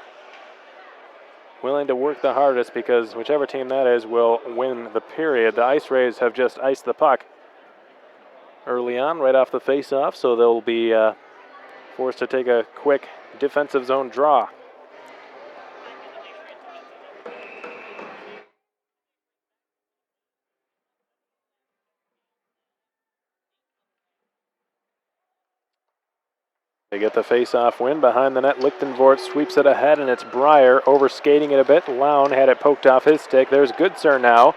Speaker 1: willing to work the hardest, because whichever team that is will win the period. The IceRays have just iced the puck early on right off the faceoff, so they'll be forced to take a quick defensive zone draw. They get the face-off win. Behind the net, Lichtenvoort sweeps it ahead, and it's Breyer overskating it a bit. Lown had it poked off his stick. There's Goodsir now,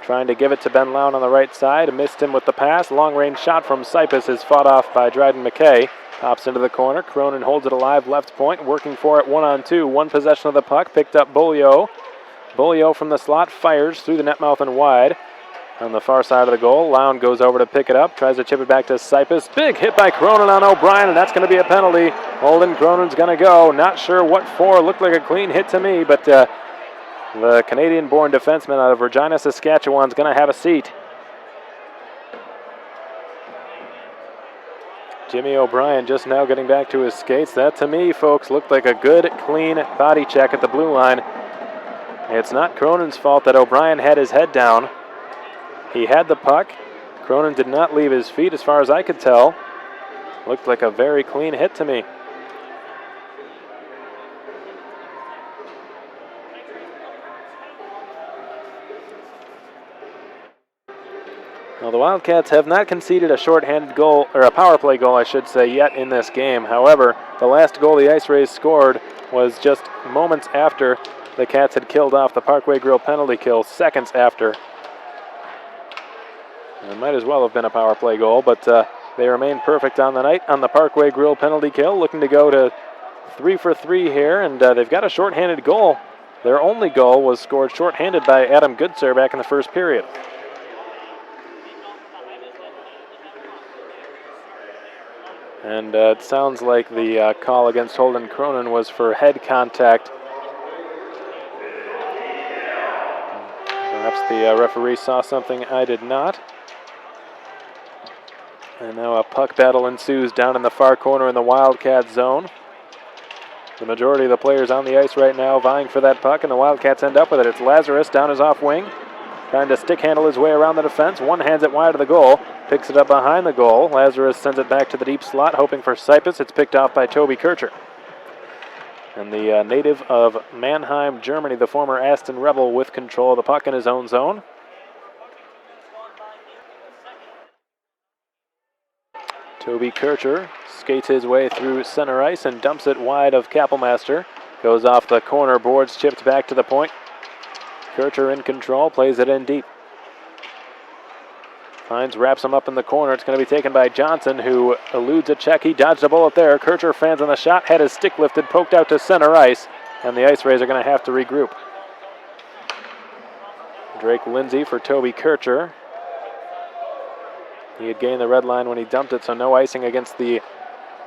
Speaker 1: trying to give it to Ben Lown on the right side. Missed him with the pass. Long-range shot from Cypus is fought off by Dryden McKay. Pops into the corner. Cronin holds it alive, left point, working for it 1-on-2. One possession of the puck, picked up Beaulieu. Beaulieu from the slot fires through the net mouth and wide. On the far side of the goal, Lown goes over to pick it up, tries to chip it back to Cypus. Big hit by Cronin on O'Brien, and that's going to be a penalty. Holden Cronin's going to go. Not sure what for. Looked like a clean hit to me, but the Canadian-born defenseman out of Regina, Saskatchewan is going to have a seat. Jimmy O'Brien just now getting back to his skates. That, to me, folks, looked like a good, clean body check at the blue line. It's not Cronin's fault that O'Brien had his head down. He had the puck. Cronin did not leave his feet as far as I could tell. Looked like a very clean hit to me. Well, the Wildcats have not conceded a shorthanded goal, or a power play goal, I should say, yet in this game. However, the last goal the IceRays scored was just moments after the Cats had killed off the Parkway Grill penalty kill, seconds after. It might as well have been a power play goal, but they remain perfect on the night on the Parkway Grill penalty kill, looking to go to 3 for 3 here, and they've got a shorthanded goal. Their only goal was scored shorthanded by Adam Goodsir back in the first period. And it sounds like the call against Holden Cronin was for head contact. Perhaps the referee saw something I did not. And now a puck battle ensues down in the far corner in the Wildcat zone. The majority of the players on the ice right now vying for that puck, and the Wildcats end up with it. It's Lazarus down his off wing, trying to stick handle his way around the defense. One hands it wide of the goal, picks it up behind the goal. Lazarus sends it back to the deep slot, hoping for Cypus. It's picked off by Toby Kircher. And the native of Mannheim, Germany, the former Aston Rebel, with control of the puck in his own zone. Toby Kircher skates his way through center ice and dumps it wide of Kappelmaster. Goes off the corner, boards chipped back to the point. Kircher in control, plays it in deep. Hines wraps him up in the corner. It's going to be taken by Johnson, who eludes a check. He dodged a bullet there. Kircher fans on the shot, had his stick lifted, poked out to center ice, and the IceRays are going to have to regroup. Drake Lindsay for Toby Kircher. He had gained the red line when he dumped it, so no icing against the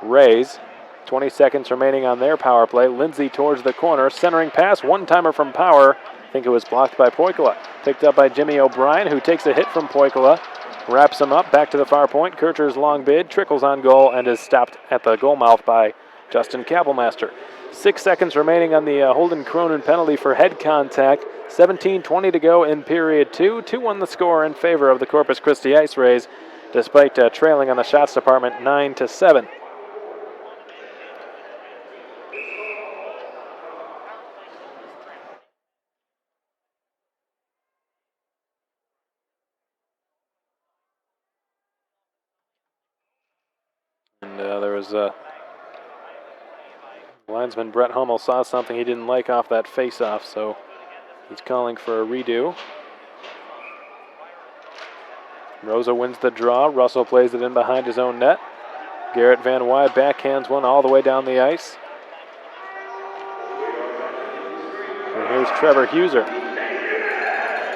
Speaker 1: Rays. 20 seconds remaining on their power play. Lindsay towards the corner. Centering pass. One-timer from Power. I think it was blocked by Poikala. Picked up by Jimmy O'Brien, who takes a hit from Poikala. Wraps him up. Back to the far point. Kircher's long bid. Trickles on goal and is stopped at the goal mouth by Justin Kapelmaster. 6 seconds remaining on the Holden Cronin penalty for head contact. 17:20 to go in period 2. 2-1 the score in favor of the Corpus Christi IceRays, despite trailing on the shots department 9-7. And there was linesman Brett Hummel saw something he didn't like off that face-off, so he's calling for a redo. Rosa wins the draw. Russell plays it in behind his own net. Garrett Van Wy backhands one all the way down the ice. And here's Trevor Huser.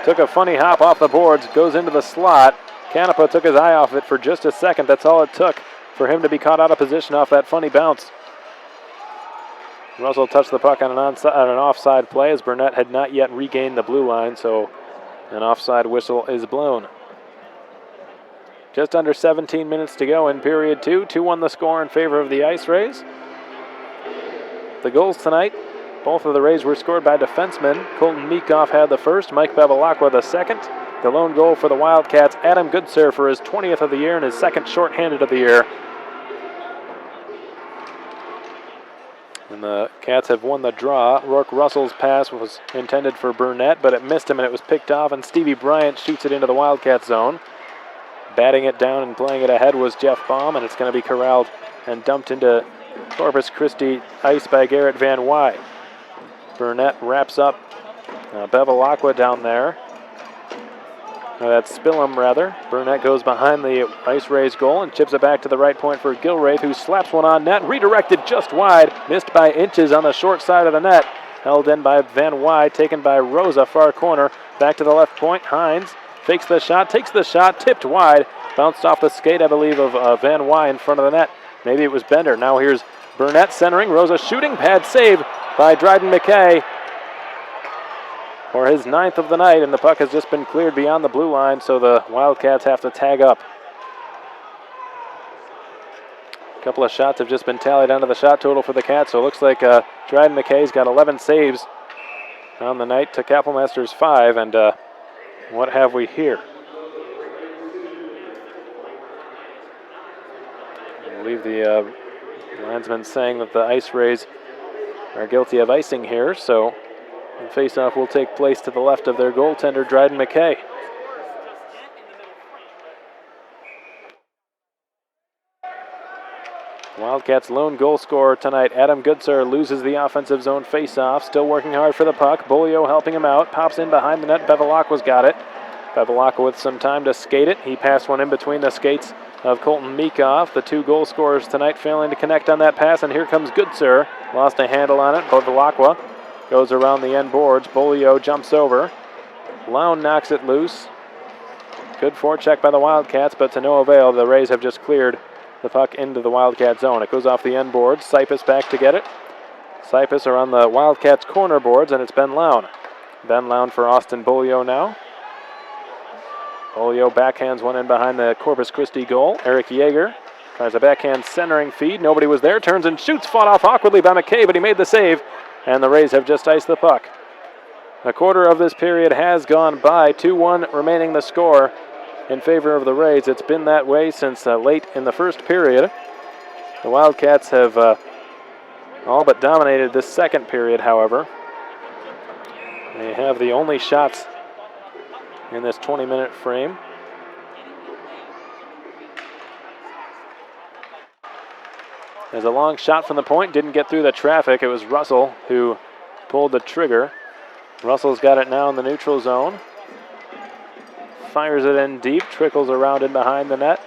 Speaker 1: Took a funny hop off the boards, goes into the slot. Canepa took his eye off it for just a second. That's all it took for him to be caught out of position off that funny bounce. Russell touched the puck on an offside play as Burnett had not yet regained the blue line, so an offside whistle is blown. Just under 17 minutes to go in period 2. 2-1 the score in favor of the IceRays. The goals tonight, both of the Rays were scored by defensemen. Colton Meekoff had the first, Mike Bevilacqua the second. The lone goal for the Wildcats, Adam Goodsir for his 20th of the year and his second shorthanded of the year. And the Cats have won the draw. Rourke Russell's pass was intended for Burnett, but it missed him and it was picked off, and Stevie Bryant shoots it into the Wildcat zone. Batting it down and playing it ahead was Jeff Baum, and it's going to be corralled and dumped into Corpus Christi ice by Garrett Van Wy. Burnett wraps up Bevilacqua down there. That's Spillum, rather. Burnett goes behind the IceRays goal and chips it back to the right point for Gilraith, who slaps one on net. Redirected just wide. Missed by inches on the short side of the net. Held in by Van Wy, taken by Rosa, far corner. Back to the left point. Hines fakes the shot, takes the shot, tipped wide. Bounced off the skate, I believe, of Van Wy in front of the net. Maybe it was Bender. Now here's Burnett centering. Rosa shooting. Pad save by Dryden McKay for his 9th of the night, and the puck has just been cleared beyond the blue line, so the Wildcats have to tag up. A couple of shots have just been tallied onto the shot total for the Cats, so it looks like Dryden McKay's got 11 saves on the night to Kapelmaster's 5, and what have we here? I believe the linesman saying that the IceRays are guilty of icing here, so the face-off will take place to the left of their goaltender, Dryden McKay. Wildcats' lone goal scorer tonight, Adam Goodsir, loses the offensive zone face-off. Still working hard for the puck. Bolio helping him out. Pops in behind the net. Bevilacqua's got it. Bevilacqua with some time to skate it. He passed one in between the skates of Colton Meekoff. The two goal scorers tonight failing to connect on that pass, and here comes Goodsir. Lost a handle on it. Bevilacqua goes around the end boards. Bolio jumps over. Lown knocks it loose. Good forecheck by the Wildcats, but to no avail. The Rays have just cleared the puck into the Wildcat zone. It goes off the end boards. Sipus back to get it. Sipus are on the Wildcats corner boards, and it's Ben Lown. Ben Lown for Austin Bolio now. Bolio backhands one in behind the Corpus Christi goal. Eric Yeager tries a backhand centering feed. Nobody was there. Turns and shoots. Fought off awkwardly by McKay, but he made the save. And the Rays have just iced the puck. A quarter of this period has gone by. 2-1 remaining the score in favor of the Rays. It's been that way since late in the first period. The Wildcats have all but dominated this second period, however. They have the only shots in this 20-minute frame. There's a long shot from the point, didn't get through the traffic. It was Russell who pulled the trigger. Russell's got it now in the neutral zone. Fires it in deep, trickles around in behind the net.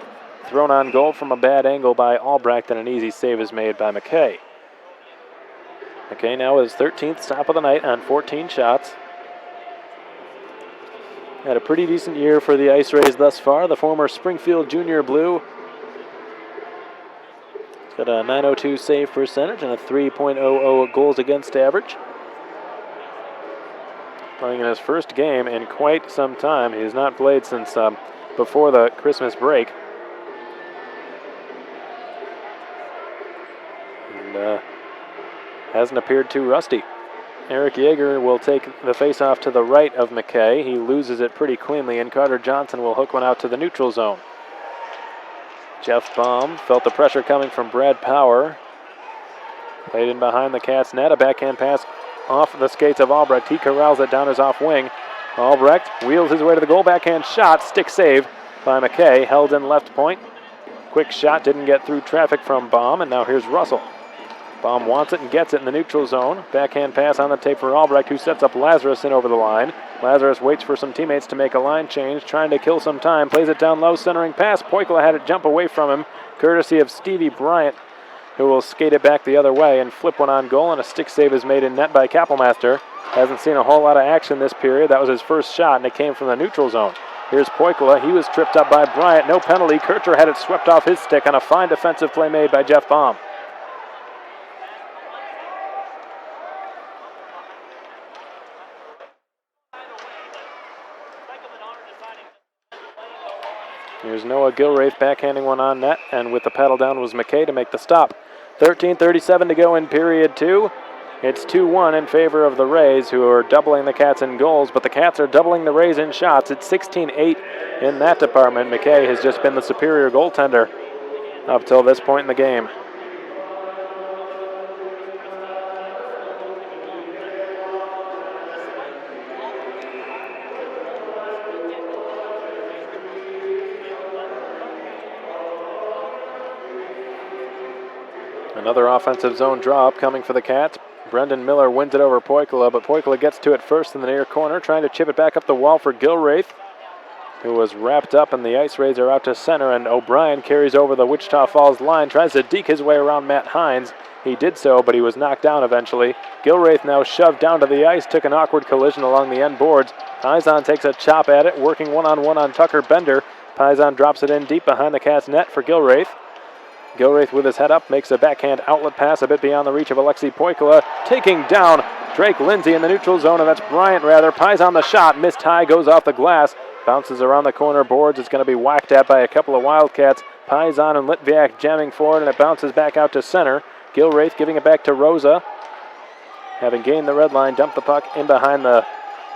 Speaker 1: Thrown on goal from a bad angle by Albrecht, and an easy save is made by McKay. McKay now with his 13th stop of the night on 14 shots. Had a pretty decent year for the IceRays thus far. The former Springfield Junior Blue Got a .902 save percentage and a 3.00 goals against average. Playing in his first game in quite some time. He's not played since before the Christmas break. And hasn't appeared too rusty. Eric Yeager will take the faceoff to the right of McKay. He loses it pretty cleanly, and Carter Johnson will hook one out to the neutral zone. Jeff Baum felt the pressure coming from Brad Power. Played in behind the Cats net. A backhand pass off the skates of Albrecht. He corrals it down his off wing. Albrecht wheels his way to the goal. Backhand shot. Stick save by McKay. Held in left point. Quick shot. Didn't get through traffic from Baum. And now here's Russell. Baum wants it and gets it in the neutral zone. Backhand pass on the tape for Albrecht, who sets up Lazarus in over the line. Lazarus waits for some teammates to make a line change, trying to kill some time. Plays it down low, centering pass. Poikla had it jump away from him, courtesy of Stevie Bryant, who will skate it back the other way and flip one on goal, and a stick save is made in net by Kappelmaster. Hasn't seen a whole lot of action this period. That was his first shot, and it came from the neutral zone. Here's Poikla. He was tripped up by Bryant. No penalty. Kircher had it swept off his stick on a fine defensive play made by Jeff Baum. Here's Noah Gilraith backhanding one on net, and with the paddle down was McKay to make the stop. 13:37 to go in period 2. It's 2-1 in favor of the Rays, who are doubling the Cats in goals, but the Cats are doubling the Rays in shots. It's 16-8 in that department. McKay has just been the superior goaltender up till this point in the game. Another offensive zone draw up coming for the Cats. Brendan Miller wins it over Poikla, but Poikla gets to it first in the near corner, trying to chip it back up the wall for Gilraith, who was wrapped up, and the IceRays are out to center, and O'Brien carries over the Wichita Falls line, tries to deke his way around Matt Hines. He did so, but he was knocked down eventually. Gilraith now shoved down to the ice, took an awkward collision along the end boards. Paisan takes a chop at it, working one-on-one on Tucker Bender. Paisan drops it in deep behind the Cats net for Gilraith. Gilraith with his head up makes a backhand outlet pass a bit beyond the reach of Alexei Poikla, taking down Drake Lindsay in the neutral zone, and that's Bryant rather. Paisan the shot, missed high, goes off the glass, bounces around the corner boards. It's going to be whacked at by a couple of Wildcats. Paisan and Litviak jamming forward, and it bounces back out to center. Gilraith giving it back to Rosa. Having gained the red line, dumped the puck in behind the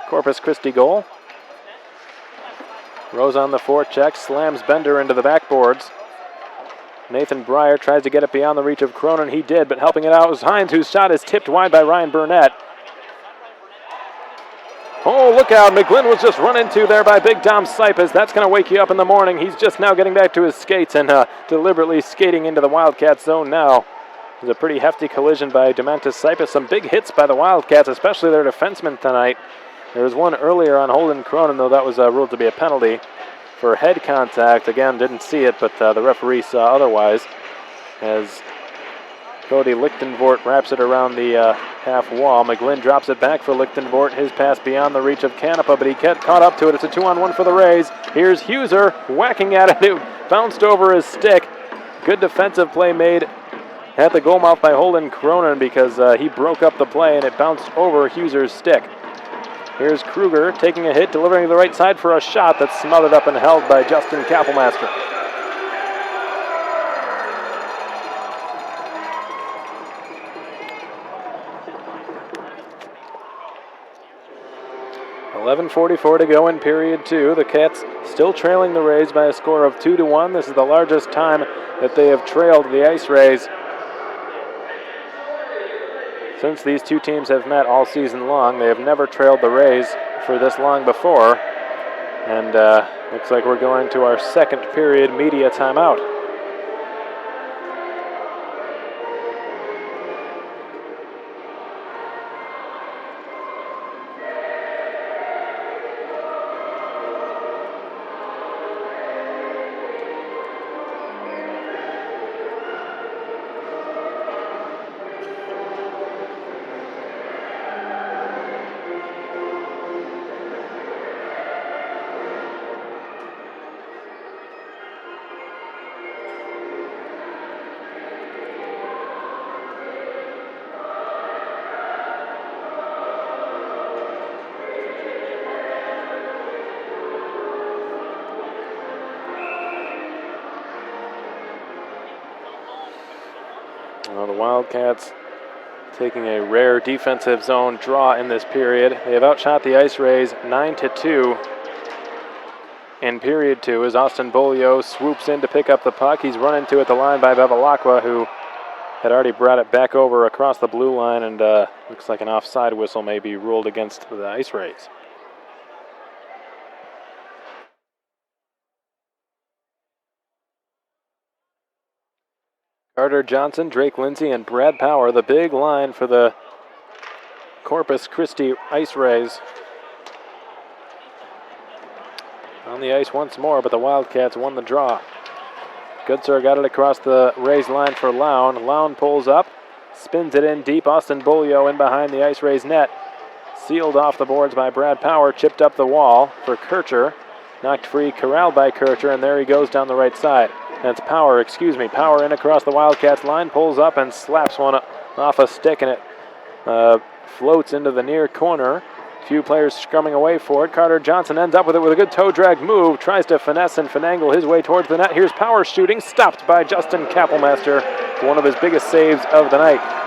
Speaker 1: Corpus Christi goal. Rosa on the forecheck, slams Bender into the backboards. Nathan Breyer tries to get it beyond the reach of Cronin. He did, but helping it out was Hines, whose shot is tipped wide by Ryan Burnett. Oh, look out. McGlynn was just run into there by Big Dom Sipes. That's going to wake you up in the morning. He's just now getting back to his skates and deliberately skating into the Wildcats zone now. It was a pretty hefty collision by Demantis Sipes. Some big hits by the Wildcats, especially their defensemen tonight. There was one earlier on Holden Cronin, though that was ruled to be a penalty for head contact. Again, didn't see it, but the referee saw otherwise, as Cody Lichtenvoort wraps it around the half wall. McGlynn drops it back for Lichtenvoort. His pass beyond the reach of Canepa, but he caught up to it. It's a 2-on-1 for the Rays. Here's Huser whacking at it. It bounced over his stick. Good defensive play made at the goal mouth by Holden Cronin, because he broke up the play and it bounced over Huser's stick. Here's Kruger taking a hit, delivering to the right side for a shot that's smothered up and held by Justin Kappelmaster. .11:44 to go in period 2. The Cats still trailing the Rays by a score of 2-1. This is the largest time that they have trailed the IceRays since these two teams have met all season long. They have never trailed the Rays for this long before. And looks like we're going to our second period media timeout. Well, the Wildcats taking a rare defensive zone draw in this period. They have outshot the IceRays 9-2 in period 2 as Austin Bolio swoops in to pick up the puck. He's run into at the line by Bevilacqua, who had already brought it back over across the blue line, and looks like an offside whistle may be ruled against the IceRays. Carter Johnson, Drake Lindsay, and Brad Power, the big line for the Corpus Christi IceRays. On the ice once more, but the Wildcats won the draw. Goodsir got it across the Rays line for Lown. Lown pulls up, spins it in deep. Austin Bolio in behind the IceRays net. Sealed off the boards by Brad Power, chipped up the wall for Kircher. Knocked free, corralled by Kircher, and there he goes down the right side. That's Power in across the Wildcats line, pulls up and slaps one off a stick, and it floats into the near corner. Few players scrumming away for it. Carter Johnson ends up with it with a good toe drag move, tries to finesse and finagle his way towards the net. Here's Power shooting, stopped by Justin Kappelmaster for one of his biggest saves of the night.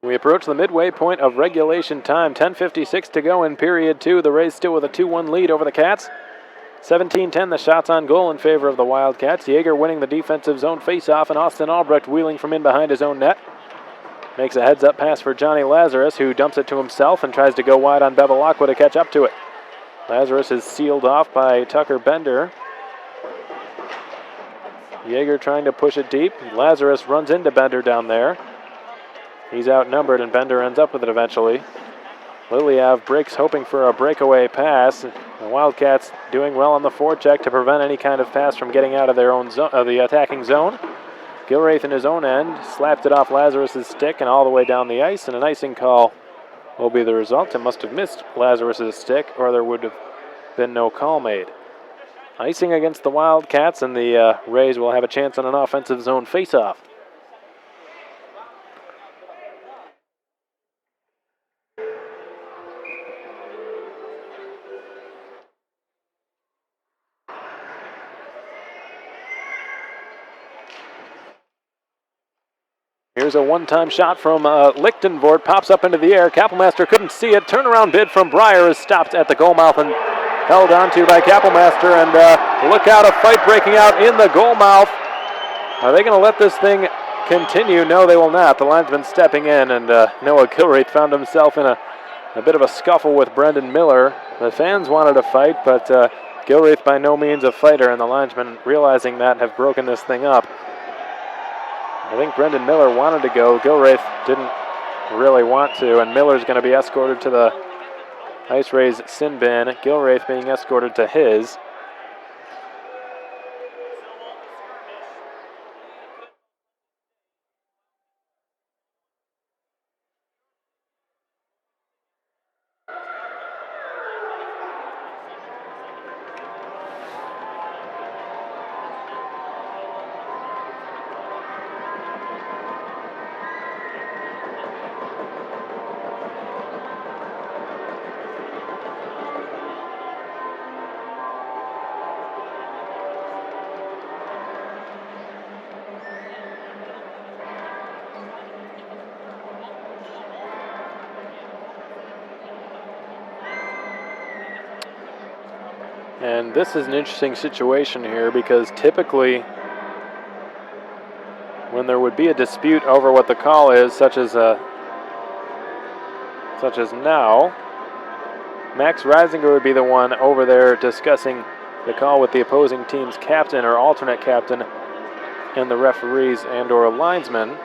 Speaker 1: We approach the midway point of regulation time. 10:56 to go in period 2. The Rays still with a 2-1 lead over the Cats. 17-10 the shots on goal in favor of the Wildcats. Yeager winning the defensive zone faceoff, and Austin Albrecht wheeling from in behind his own net. Makes a heads-up pass for Johnny Lazarus, who dumps it to himself and tries to go wide on Bevilacqua to catch up to it. Lazarus is sealed off by Tucker Bender. Yeager trying to push it deep. Lazarus runs into Bender down there. He's outnumbered, and Bender ends up with it eventually. Liliev breaks, hoping for a breakaway pass. The Wildcats doing well on the forecheck to prevent any kind of pass from getting out of their own zone, the attacking zone. Gilraith in his own end slapped it off Lazarus' stick and all the way down the ice, and an icing call will be the result. It must have missed Lazarus' stick, or there would have been no call made. Icing against the Wildcats, and the Rays will have a chance on an offensive zone faceoff. Here's a one-time shot from Lichtenvoort, pops up into the air. Kappelmaster couldn't see it. Turnaround bid from Breyer is stopped at the goal mouth and held onto by Kappelmaster. And look out, a fight breaking out in the goal mouth. Are they going to let this thing continue? No, they will not. The linesman stepping in, and Noah Gilraith found himself in a bit of a scuffle with Brendan Miller. The fans wanted to fight, but Gilraith by no means a fighter, and the linesmen, realizing that, have broken this thing up. I think Brendan Miller wanted to go. Gilraith didn't really want to, and Miller's going to be escorted to the IceRays sin bin. Gilraith being escorted to his. And this is an interesting situation here, because typically when there would be a dispute over what the call is, such as now, Max Reisinger would be the one over there discussing the call with the opposing team's captain or alternate captain and the referees and or linesmen.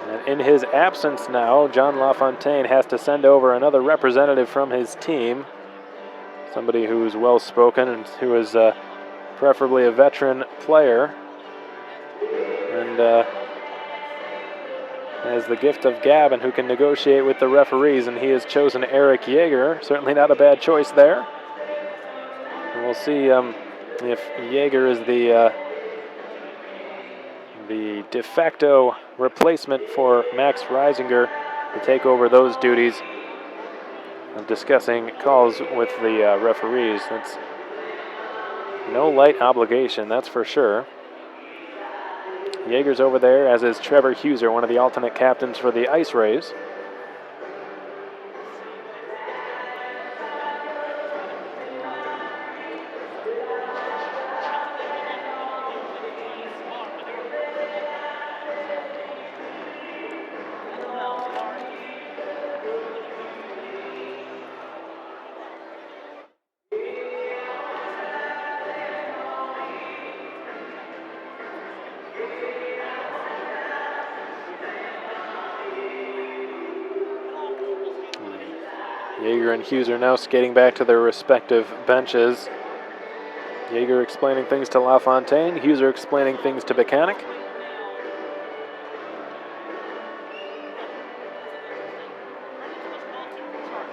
Speaker 1: And in his absence now, John LaFontaine has to send over another representative from his team. Somebody who's well-spoken and who is preferably a veteran player. And has the gift of gab and who can negotiate with the referees, and he has chosen Eric Yeager. Certainly not a bad choice there. we'll see if Jaeger is the de facto replacement for Max Reisinger to take over those duties of discussing calls with the referees. That's no light obligation, that's for sure. Jaeger's over there, as is Trevor Huser, one of the alternate captains for the IceRays. Jaeger and Huser now skating back to their respective benches. Jaeger explaining things to LaFontaine, Huser explaining things to Bacanic.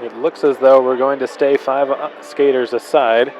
Speaker 1: It looks as though we're going to stay 5 skaters aside.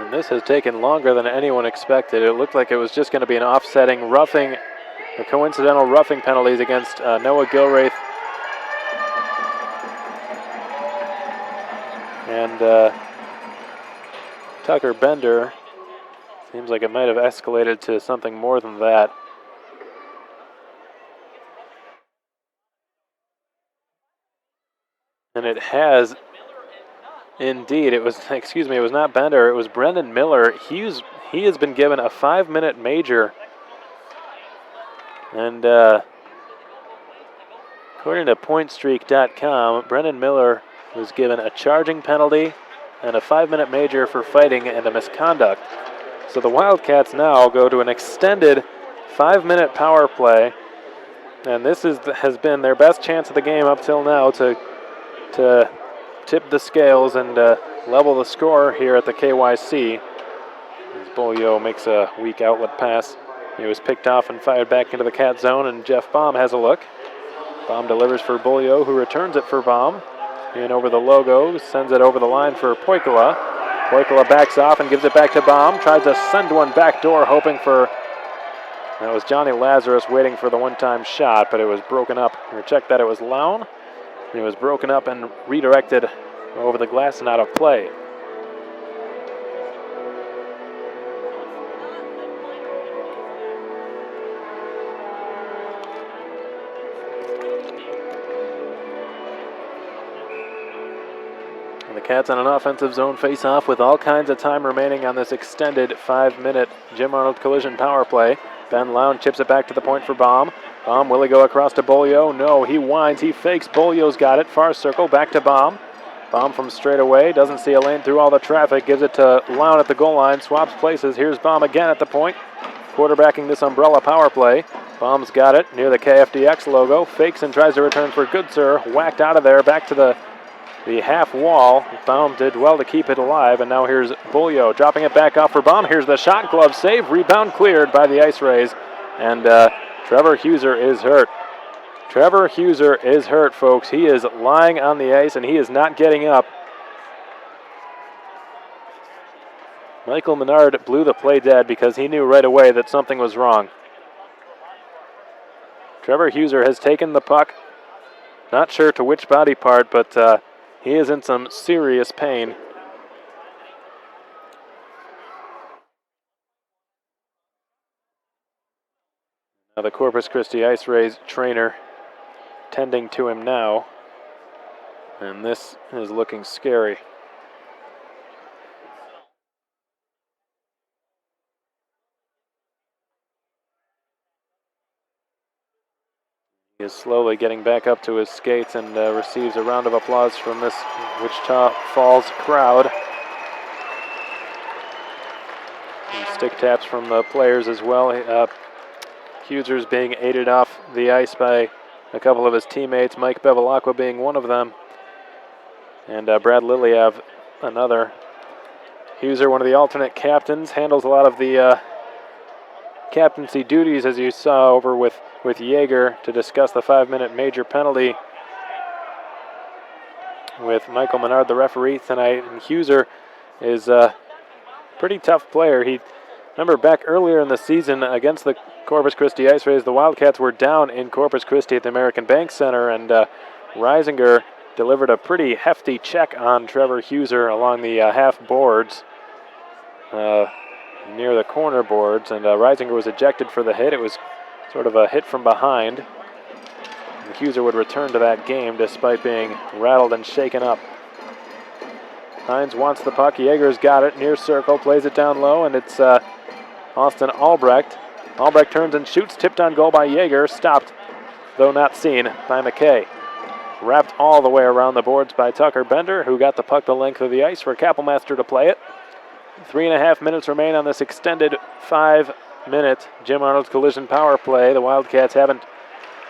Speaker 1: And this has taken longer than anyone expected. It looked like it was just going to be an offsetting roughing, a coincidental roughing penalties against Noah Gilraith and Tucker Bender. Seems like it might have escalated to something more than that. And it has indeed. It was, excuse me, it was not Bender, it was Brendan Miller. He has been given a 5-minute major. And according to PointStreak.com, Brendan Miller was given a charging penalty and a 5-minute major for fighting and a misconduct. So the Wildcats now go to an extended 5-minute power play. And this has been their best chance of the game up till now to tip the scales and level the score here at the KYC. As Beaulieu makes a weak outlet pass. He was picked off and fired back into the Cat zone, and Jeff Baum has a look. Baum delivers for Beaulieu, who returns it for Baum. In over the logo, sends it over the line for Poikala. Poikala backs off and gives it back to Baum. Tries to send one back door, hoping for... That was Johnny Lazarus waiting for the one-time shot, but it was broken up. We checked that it was Lown. It was broken up and redirected over the glass and out of play. And the Cats on an offensive zone face-off with all kinds of time remaining on this extended 5-minute Jim Arnold collision power play. Ben Lown chips it back to the point for Baum. Baum, will he go across to Beaulieu? No, he winds, he fakes. Beaulieu's got it. Far circle, back to Baum. Baum from straight away, doesn't see a lane through all the traffic, gives it to Lown at the goal line, swaps places. Here's Baum again at the point, quarterbacking this umbrella power play. Baum's got it near the KFDX logo, fakes and tries to return for Goodsir, whacked out of there, back to the half wall. Baum did well to keep it alive, and now here's Beaulieu dropping it back off for Baum. Here's the shot, glove save, rebound cleared by the IceRays, and Trevor Huser is hurt. Trevor Huser is hurt, folks. He is lying on the ice, and he is not getting up. Michael Menard blew the play dead because he knew right away that something was wrong. Trevor Huser has taken the puck. Not sure to which body part, but he is in some serious pain. The Corpus Christi IceRays trainer tending to him now. And this is looking scary. He is slowly getting back up to his skates and receives a round of applause from this Wichita Falls crowd. And stick taps from the players as well. Huser's being aided off the ice by a couple of his teammates, Mike Bevilacqua being one of them, and Brad Liliev another. Huser, one of the alternate captains, handles a lot of the captaincy duties, as you saw over with Yeager to discuss the 5-minute major penalty with Michael Menard, the referee tonight. And Huser is a pretty tough player. Remember back earlier in the season against the Corpus Christi IceRays, the Wildcats were down in Corpus Christi at the American Bank Center, and Reisinger delivered a pretty hefty check on Trevor Huser along the half boards near the corner boards, and Reisinger was ejected for the hit. It was sort of a hit from behind. And Huser would return to that game despite being rattled and shaken up. Hines wants the puck. Yeager's got it near circle, plays it down low, and it's Austin Albrecht. Albrecht turns and shoots, tipped on goal by Yeager, stopped, though not seen, by McKay. Wrapped all the way around the boards by Tucker Bender, who got the puck the length of the ice for Kappelmaster to play it. 3.5 minutes remain on this extended 5-minute Jim Arnold's collision power play. The Wildcats haven't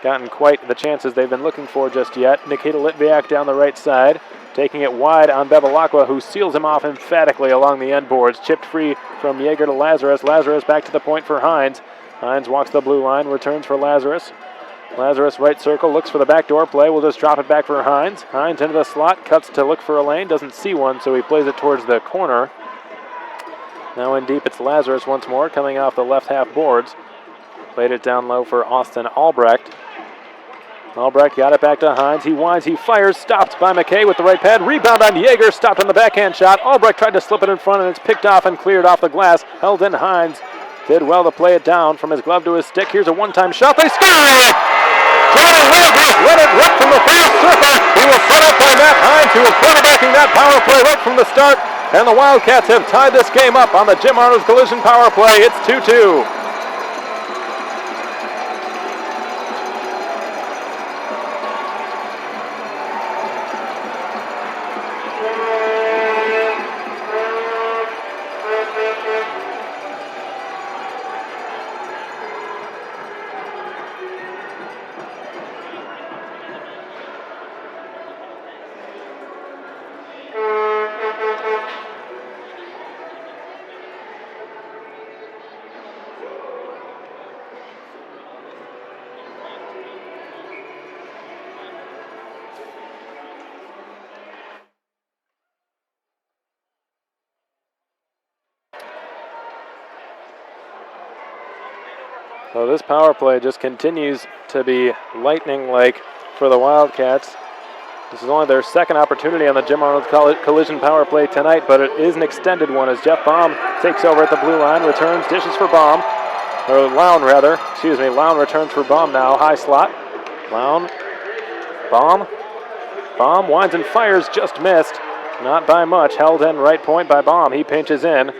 Speaker 1: gotten quite the chances they've been looking for just yet. Nikita Litviak down the right side, taking it wide on Bevilacqua, who seals him off emphatically along the end boards. Chipped free from Yeager to Lazarus. Lazarus back to the point for Hines. Hines walks the blue line, returns for Lazarus. Lazarus right circle, looks for the backdoor play. We'll just drop it back for Hines. Hines into the slot, cuts to look for a lane, doesn't see one, so he plays it towards the corner. Now in deep, it's Lazarus once more, coming off the left half boards. Played it down low for Austin Albrecht. Albrecht got it back to Hines. He winds, he fires, stopped by McKay with the right pad. Rebound on Yeager, stopped on the backhand shot. Albrecht tried to slip it in front, and it's picked off and cleared off the glass. Held in Hines. Did well to play it down from his glove to his stick. Here's a one-time shot. They score! Johnny Wilbur let it rip from the far circle. He was set up by Matt Hines, who was quarterbacking that power play right from the start. And the Wildcats have tied this game up on the Jim Arnold's collision power play. It's 2-2. So this power play just continues to be lightning-like for the Wildcats. This is only their second opportunity on the Jim Arnold collision power play tonight, but it is an extended one as Jeff Baum takes over at the blue line, returns, dishes for Baum, or Lown rather, excuse me, Lown returns for Baum now, high slot. Lown, Baum winds and fires, just missed, not by much, held in right point by Baum. He pinches in,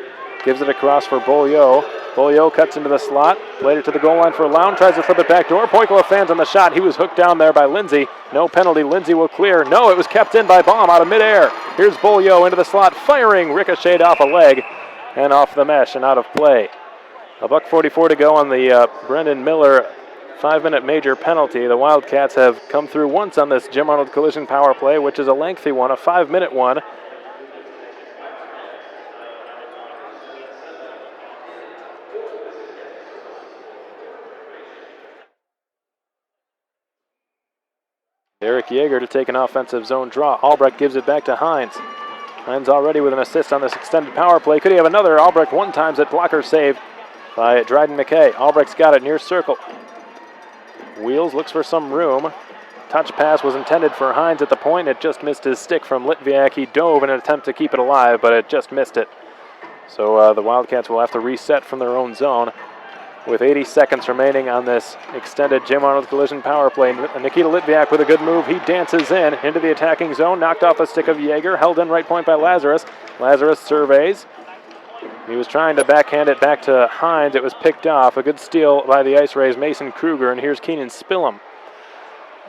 Speaker 1: gives it across for Beaulieu. Beaulieu cuts into the slot, played it to the goal line for Lown, tries to slip it back door. Poikala fans on the shot. He was hooked down there by Lindsay. No penalty. Lindsay will clear. No, it was kept in by Baum out of midair. Here's Beaulieu into the slot, firing, ricocheted off a leg and off the mesh and out of play. $1:44 to go on the Brendan Miller 5-minute major penalty. The Wildcats have come through once on this Jim Arnold collision power play, which is a lengthy one, a 5-minute one. Eric Yeager to take an offensive zone draw. Albrecht gives it back to Hines. Hines already with an assist on this extended power play. Could he have another? Albrecht one times at blocker save by Dryden McKay. Albrecht's got it near circle. Wheels, looks for some room. Touch pass was intended for Hines at the point. It just missed his stick from Litviak. He dove in an attempt to keep it alive, but it just missed it. So the Wildcats will have to reset from their own zone. with 80 seconds remaining on this extended Jim Arnold collision power play. Nikita Litviak with a good move. He dances in into the attacking zone, knocked off a stick of Yeager, held in right point by Lazarus. Lazarus surveys. He was trying to backhand it back to Hines. It was picked off. A good steal by the IceRays, Mason Kruger, and here's Keenan Spillum.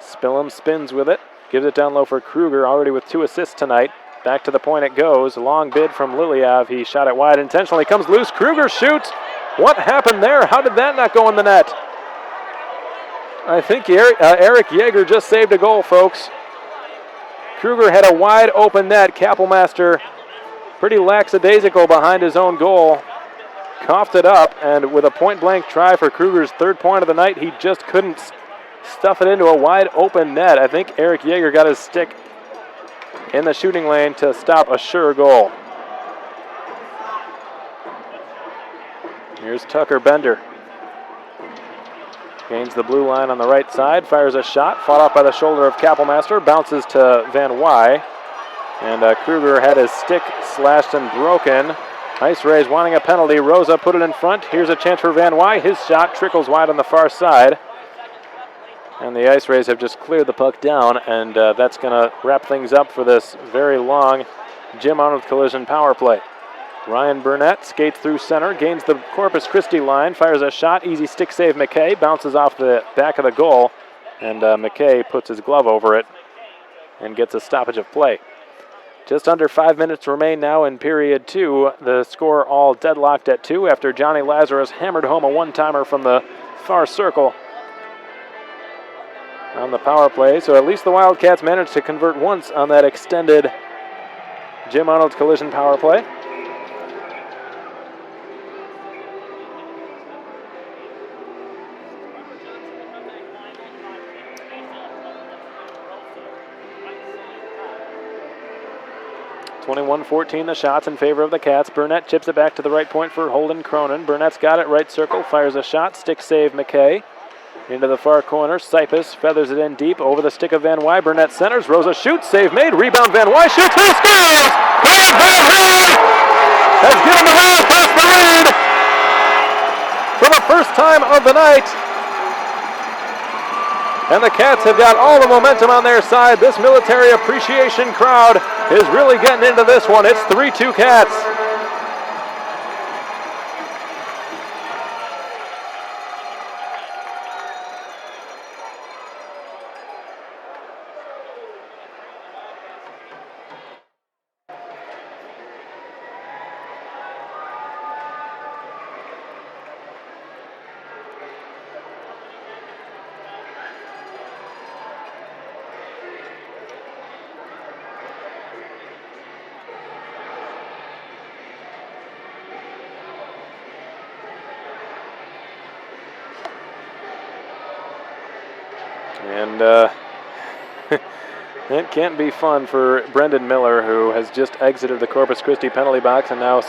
Speaker 1: Spillum spins with it, gives it down low for Kruger, already with 2 assists tonight. Back to the point it goes. A long bid from Lilyav. He shot it wide intentionally. Comes loose. Kruger shoots. What happened there? How did that not go in the net? I think Eric Yeager just saved a goal, folks. Kruger had a wide open net. Kappelmaster pretty lackadaisical behind his own goal. Coughed it up, and with a point-blank try for Kruger's 3rd point of the night, he just couldn't stuff it into a wide open net. I think Eric Yeager got his stick in the shooting lane to stop a sure goal. Here's Tucker Bender. Gains the blue line on the right side, fires a shot, fought off by the shoulder of Kappelmaster, bounces to Van Wy, and Kruger had his stick slashed and broken. IceRays wanting a penalty. Rosa put it in front. Here's a chance for Van Wy. His shot trickles wide on the far side. And the IceRays have just cleared the puck down, and that's going to wrap things up for this very long Jim Arnold collision power play. Ryan Burnett skates through center, gains the Corpus Christi line, fires a shot, easy stick save McKay, bounces off the back of the goal, and McKay puts his glove over it and gets a stoppage of play. Just under 5 minutes remain now in period 2. The score all deadlocked at 2 after Johnny Lazarus hammered home a one-timer from the far circle on the power play. So at least the Wildcats managed to convert once on that extended Jim Arnold collision power play. (21-14) the shots in favor of the Cats. Burnett chips it back to the right point for Holden Cronin. Burnett's got it, right circle, fires a shot, stick save McKay. Into the far corner, Sipus feathers it in deep over the stick of Van Wy. Burnett centers, Rosa shoots, save made, rebound Van Wy, shoots, who scores? Grant Van Wy has given the Wildcats the lead for the first time of the night. And the Cats have got all the momentum on their side. This military appreciation crowd is really getting into this one. It's 3-2 Cats. And it can't be fun for Brendan Miller, who has just exited the Corpus Christi penalty box and now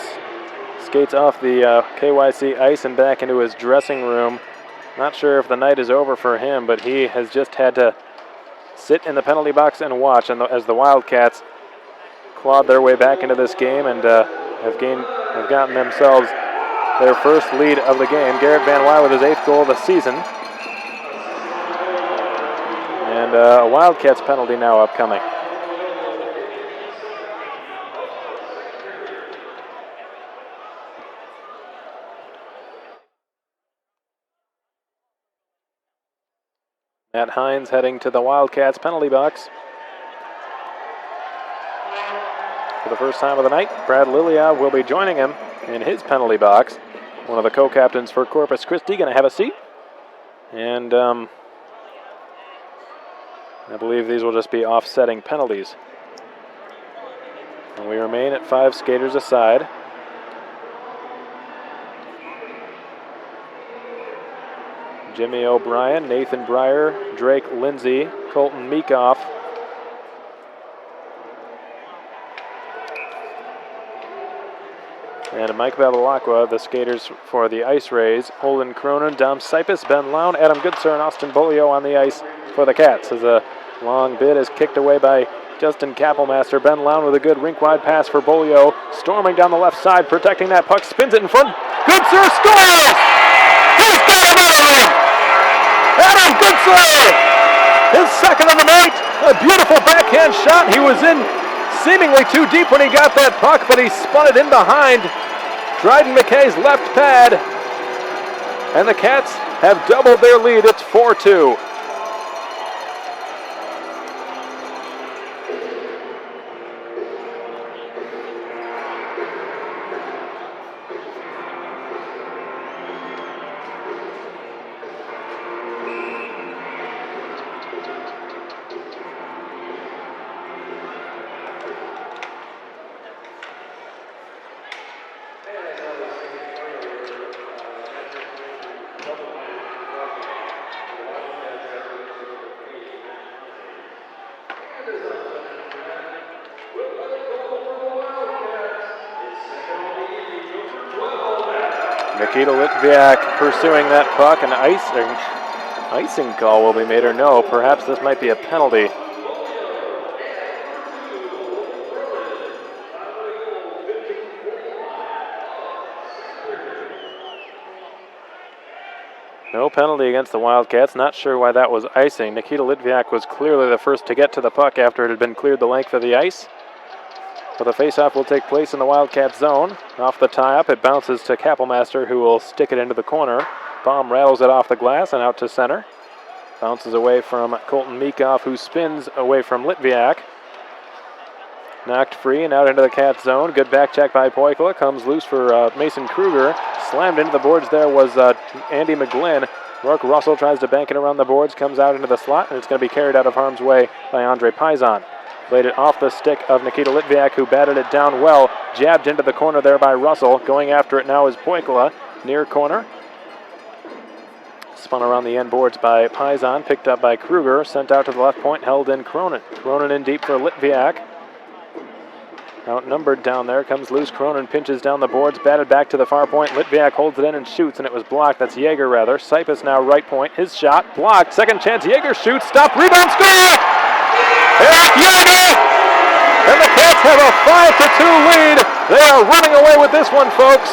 Speaker 1: skates off the KYC ice and back into his dressing room. Not sure if the night is over for him, but he has just had to sit in the penalty box and watch as the Wildcats clawed their way back into this game and have gotten themselves their first lead of the game. Garrett Van Wy with his 8th goal of the season. And a Wildcats penalty now upcoming. Matt Hines heading to the Wildcats penalty box. For the first time of the night, Brad Lilyav will be joining him in his penalty box. One of the co-captains for Corpus Christi going to have a seat. And I believe these will just be offsetting penalties. And we remain at 5 skaters aside. Jimmy O'Brien, Nathan Breyer, Drake Lindsay, Colton Meekoff. And Mike Bevilacqua, the skaters for the IceRays. Holden Cronin, Dom Sipus, Ben Lown, Adam Goodser, and Austin Bolio on the ice for the Cats. As a long bid is kicked away by Justin Kappelmaster. Ben Lown with a good rink-wide pass for Bolio. Storming down the left side, protecting that puck, spins it in front. Goodser scores! His answer! His second of the night. A beautiful backhand shot. He was in seemingly too deep when he got that puck, but he spun it in behind Dryden McKay's left pad. And the Cats have doubled their lead. It's 4-2. Nikita Litviak pursuing that puck, and icing call will be made, or no, perhaps this might be a penalty. No penalty against the Wildcats. Not sure why that was icing. Nikita Litviak was clearly the first to get to the puck after it had been cleared the length of the ice. But the faceoff will take place in the Wildcat zone. Off the tie-up, it bounces to Kappelmaster, who will stick it into the corner. Baum rattles it off the glass and out to center. Bounces away from Colton Meekoff, who spins away from Litviak. Knocked free and out into the Cat zone. Good back check by Poikla. Comes loose for Mason Kruger. Slammed into the boards there was Andy McGlynn. Rourke Russell tries to bank it around the boards, comes out into the slot, and it's going to be carried out of harm's way by Andre Paisan. Played it off the stick of Nikita Litviak, who batted it down well. Jabbed into the corner there by Russell. Going after it now is Poikla, near corner. Spun around the end boards by Paisan, picked up by Kruger, sent out to the left point, held in Cronin. Cronin in deep for Litviak. Outnumbered down there, comes loose. Cronin pinches down the boards, batted back to the far point. Litviak holds it in and shoots, and it was blocked. That's Yeager, rather. Sipus now right point. His shot blocked. Second chance. Yeager shoots. Stop. Rebound. Score! Eric Yeager! And the Cats have a 5-2 lead. They are running away with this one, folks.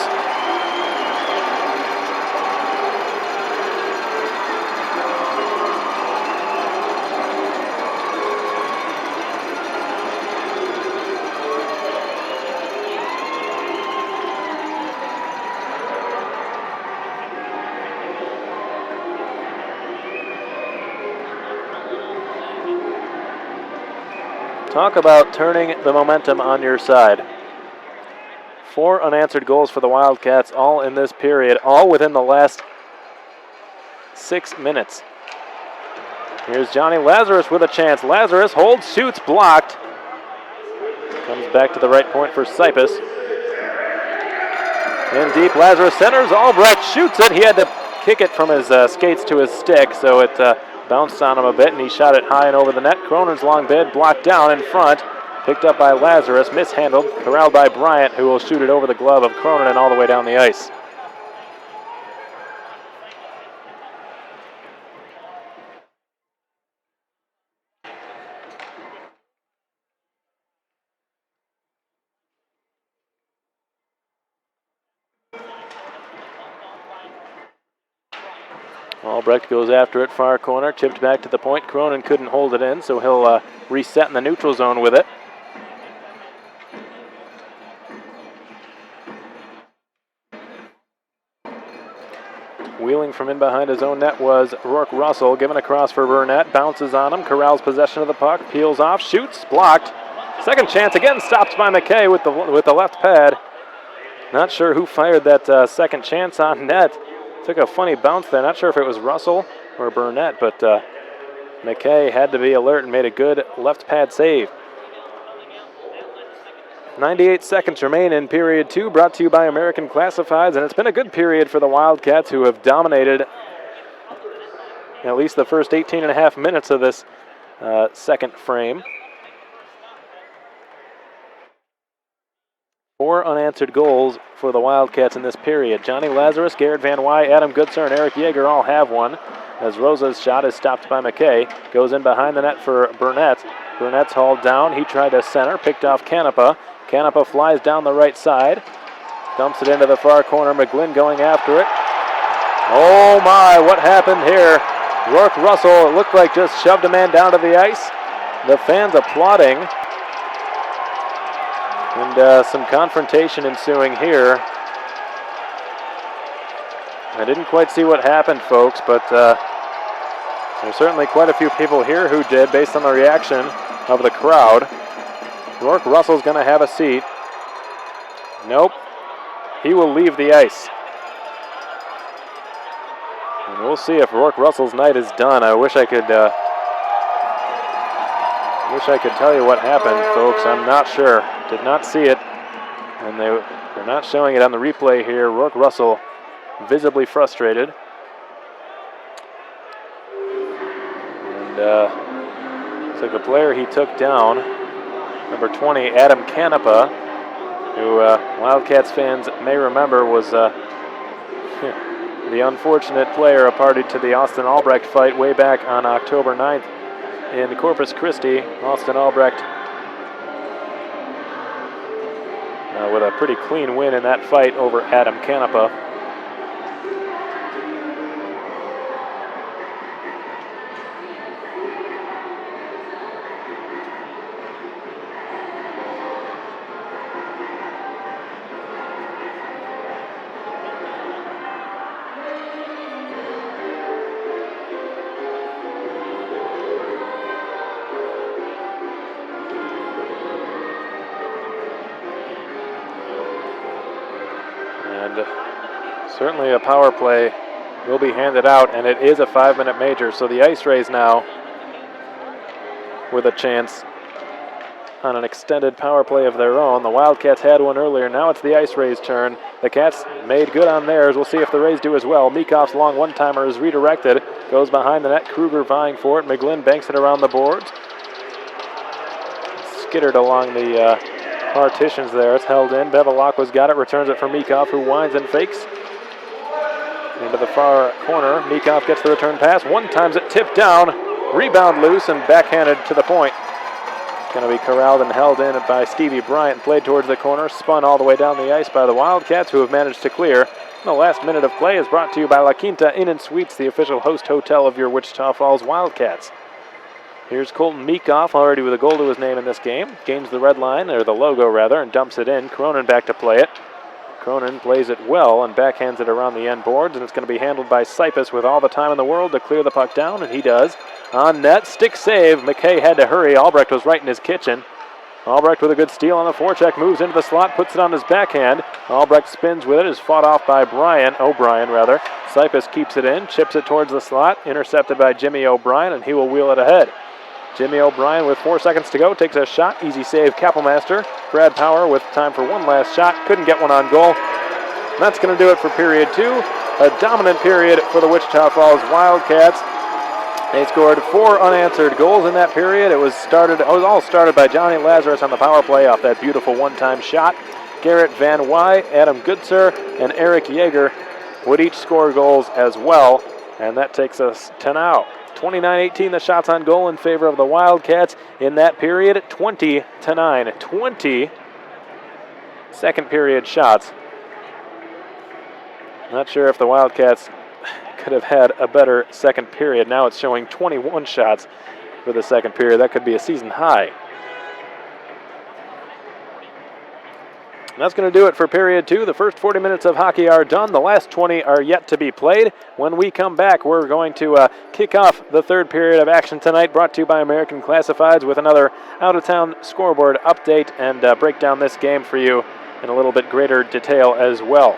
Speaker 1: Talk about turning the momentum on your side. 4 unanswered goals for the Wildcats, all in this period, all within the last 6 minutes. Here's Johnny Lazarus with a chance. Lazarus holds, shoots, blocked. Comes back to the right point for Sipus. In deep, Lazarus centers. Albrecht shoots it. He had to kick it from his skates to his stick, so it bounced on him a bit, and he shot it high and over the net. Cronin's long bid blocked down in front. Picked up by Lazarus, mishandled, corralled by Bryant, who will shoot it over the glove of Cronin and all the way down the ice. Albrecht goes after it, far corner, chipped back to the point. Cronin couldn't hold it in, so he'll reset in the neutral zone with it. Wheeling from in behind his own net was Rourke Russell, given across for Burnett, bounces on him, corrals possession of the puck, peels off, shoots, blocked. Second chance again, stopped by McKay with the left pad. Not sure who fired that second chance on net. Took a funny bounce there. Not sure if it was Russell or Burnett, but McKay had to be alert and made a good left pad save. 98 seconds remain in period 2, brought to you by American Classifieds, and it's been a good period for the Wildcats, who have dominated at least the first 18 and a half minutes of this second frame. 4 unanswered goals for the Wildcats in this period. Johnny Lazarus, Garrett Van Wy, Adam Goodser, and Eric Yeager all have one, as Rosa's shot is stopped by McKay. Goes in behind the net for Burnett. Burnett's hauled down. He tried to center, picked off Canepa. Canepa flies down the right side. Dumps it into the far corner. McGlynn going after it. Oh my, what happened here? Rourke Russell, it looked like, just shoved a man down to the ice. The fans applauding. And some confrontation ensuing here. I didn't quite see what happened, folks, but there's certainly quite a few people here who did, based on the reaction of the crowd. Rourke Russell's going to have a seat. Nope. He will leave the ice. And we'll see if Rourke Russell's night is done. I wish I could tell you what happened, folks. I'm not sure. Did not see it. And they're not showing it on the replay here. Rourke Russell visibly frustrated. And looks like the player he took down, number 20, Adam Canepa, who Wildcats fans may remember was the unfortunate player a party to the Austin Albrecht fight way back on October 9th in Corpus Christi. Austin Albrecht with a pretty clean win in that fight over Adam Canepa. Certainly a power play will be handed out, and it is a 5-minute major. So the IceRays now with a chance on an extended power play of their own. The Wildcats had one earlier. Now it's the IceRays' turn. The Cats made good on theirs. We'll see if the Rays do as well. Meekoff's long one-timer is redirected. Goes behind the net. Kruger vying for it. McGlynn banks it around the boards. Skittered along the partitions there. It's held in. Bevilacqua's got it. Returns it for Meekoff, who winds and fakes. Into the far corner. Meekoff gets the return pass. One times it tipped down. Rebound loose and backhanded to the point. It's going to be corralled and held in by Stevie Bryant. Played towards the corner. Spun all the way down the ice by the Wildcats, who have managed to clear. The last minute of play is brought to you by La Quinta Inn and Suites, the official host hotel of your Wichita Falls Wildcats. Here's Colton Meekoff, already with a goal to his name in this game. Gains the red line, or the logo rather, and dumps it in. Cronin back to play it. Cronin plays it well and backhands it around the end boards, and it's going to be handled by Sipus with all the time in the world to clear the puck down, and he does. On net, stick save. McKay had to hurry. Albrecht was right in his kitchen. Albrecht with a good steal on the forecheck, moves into the slot, puts it on his backhand. Albrecht spins with it, is fought off by O'Brien. Sipus keeps it in, chips it towards the slot, intercepted by Jimmy O'Brien, and he will wheel it ahead. Jimmy O'Brien with 4 seconds to go takes a shot. Easy save, Kappelmaster. Brad Power with time for one last shot. Couldn't get one on goal. And that's going to do it for period 2. A dominant period for the Wichita Falls Wildcats. They scored 4 unanswered goals in that period. It was all started by Johnny Lazarus on the power play off that beautiful one-time shot. Garrett Van Wy, Adam Goodser, and Eric Yeager would each score goals as well. And that takes us to now. 29-18 the shots on goal in favor of the Wildcats in that period. 20-9. 20 second period shots. Not sure if the Wildcats could have had a better second period. Now it's showing 21 shots for the second period. That could be a season high. And that's going to do it for period 2. The first 40 minutes of hockey are done. The last 20 are yet to be played. When we come back, we're going to kick off the third period of action tonight, brought to you by American Classifieds, with another out-of-town scoreboard update and break down this game for you in a little bit greater detail as well.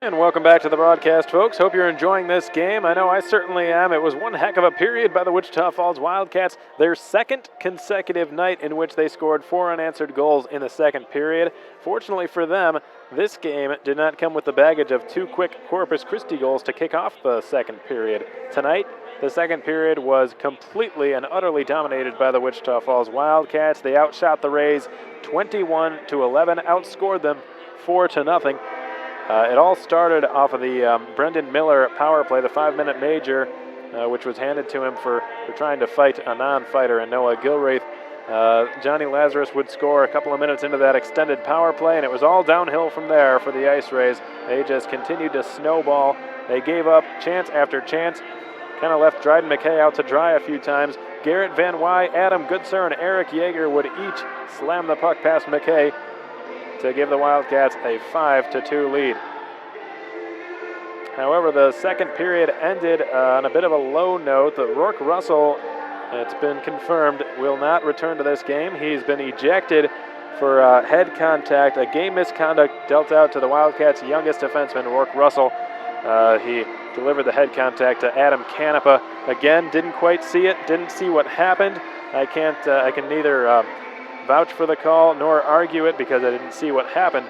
Speaker 1: And welcome back to the broadcast, folks. Hope you're enjoying this game. I know I certainly am. It was one heck of a period by the Wichita Falls Wildcats. Their second consecutive night in which they scored 4 unanswered goals in the second period. Fortunately for them, this game did not come with the baggage of 2 quick Corpus Christi goals to kick off the second period. Tonight, the second period was completely and utterly dominated by the Wichita Falls Wildcats. They outshot the Rays 21-11, outscored them 4-0. It all started off of the Brendan Miller power play, the 5-minute major, which was handed to him for trying to fight a non-fighter, and Noah Gilraith. Johnny Lazarus would score a couple of minutes into that extended power play, and it was all downhill from there for the IceRays. They just continued to snowball. They gave up chance after chance, kind of left Dryden McKay out to dry a few times. Garrett Van Wy, Adam Goodsir, and Eric Yeager would each slam the puck past McKay to give the Wildcats a 5-2 lead. However, the second period ended on a bit of a low note. Rourke Russell, it's been confirmed, will not return to this game. He's been ejected for head contact, a game misconduct dealt out to the Wildcats' youngest defenseman, Rourke Russell. He delivered the head contact to Adam Canepa. Again, didn't quite see it, didn't see what happened. I can neither vouch for the call nor argue it because I didn't see what happened.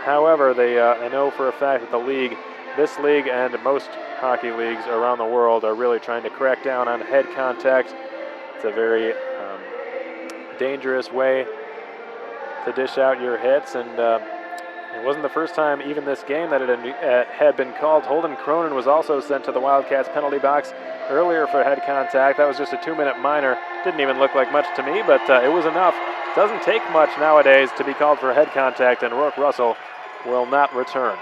Speaker 1: However, I know for a fact that this league and most hockey leagues around the world are really trying to crack down on head contact. It's a very dangerous way to dish out your hits, and it wasn't the first time even this game that it had been called. Holden Cronin was also sent to the Wildcats penalty box earlier for head contact. That was just a 2-minute minor. Didn't even look like much to me, but it was enough. Doesn't take much nowadays to be called for head contact, and Rourke Russell will not return.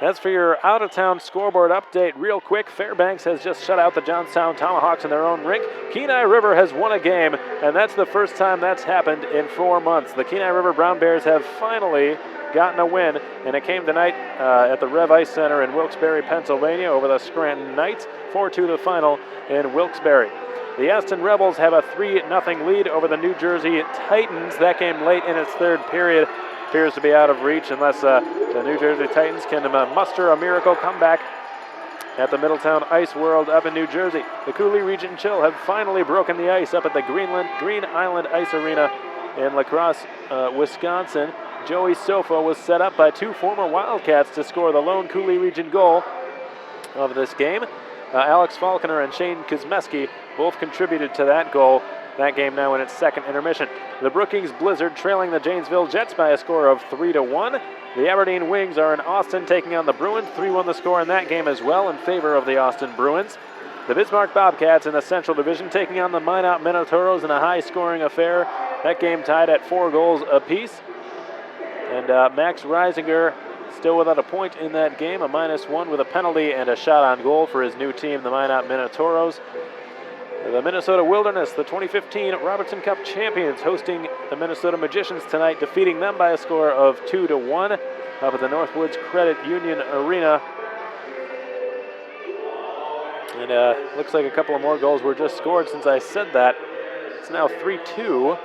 Speaker 1: As for your out-of-town scoreboard update, real quick, Fairbanks has just shut out the Johnstown Tomahawks in their own rink. Kenai River has won a game, and that's the first time that's happened in 4 months. The Kenai River Brown Bears have finally gotten a win, and it came tonight at the Rev Ice Center in Wilkes-Barre, Pennsylvania, over the Scranton Knights, 4-2 the final in Wilkes-Barre. The Aston Rebels have a 3-0 lead over the New Jersey Titans. That game late in its third period appears to be out of reach unless the New Jersey Titans can muster a miracle comeback at the Middletown Ice World up in New Jersey. The Cooley Region Chill have finally broken the ice up at the Green Island Ice Arena in La Crosse, Wisconsin. Joey Sofa was set up by 2 former Wildcats to score the lone Cooley Region goal of this game. Alex Falconer and Shane Kuzmeski both contributed to that goal. That game now in its second intermission. The Brookings Blizzard trailing the Janesville Jets by a score of 3-1. The Aberdeen Wings are in Austin taking on the Bruins. 3-1 the score in that game as well in favor of the Austin Bruins. The Bismarck Bobcats in the Central Division taking on the Minot Minotauros in a high-scoring affair. That game tied at 4 goals apiece. And Max Reisinger still without a point in that game, a -1 with a penalty and a shot on goal for his new team, the Minot Minotauros. The Minnesota Wilderness, the 2015 Robertson Cup champions, hosting the Minnesota Magicians tonight, defeating them by a score of 2-1 up at the Northwoods Credit Union Arena. And looks like a couple of more goals were just scored since I said that. It's now 3-2.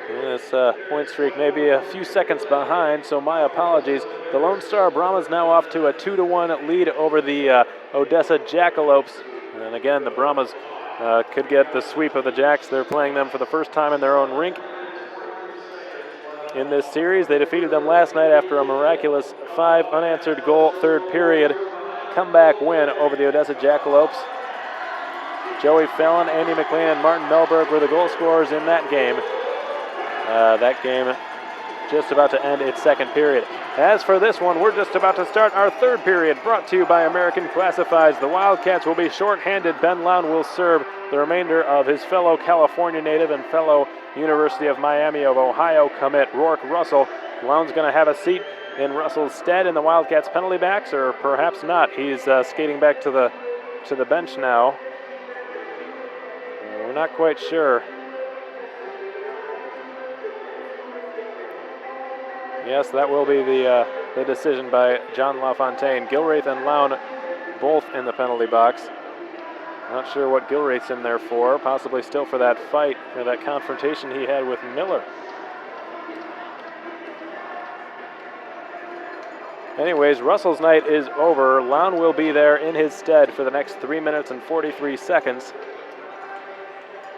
Speaker 1: And this point streak may be a few seconds behind, so my apologies. The Lone Star Brahmas now off to a 2-1 lead over the Odessa Jackalopes. And again, the Brahmas could get the sweep of the Jacks. They're playing them for the first time in their own rink in this series. They defeated them last night after a miraculous 5 unanswered goal third period comeback win over the Odessa Jackalopes. Joey Fallon, Andy McLean, and Martin Melberg were the goal scorers in that game. That game just about to end its second period. As for this one, we're just about to start our third period, brought to you by American Classifieds. The Wildcats will be shorthanded. Ben Lown will serve the remainder of his fellow California native and fellow University of Miami of Ohio commit, Rourke Russell. Lown's going to have a seat in Russell's stead in the Wildcats penalty box, or perhaps not. He's skating back to the bench now. We're not quite sure. Yes, that will be the decision by John LaFontaine. Gilraith and Lown both in the penalty box. Not sure what Gilraith's in there for, possibly still for that fight, or that confrontation he had with Miller. Anyways, Russell's night is over. Lown will be there in his stead for the next 3 minutes and 43 seconds.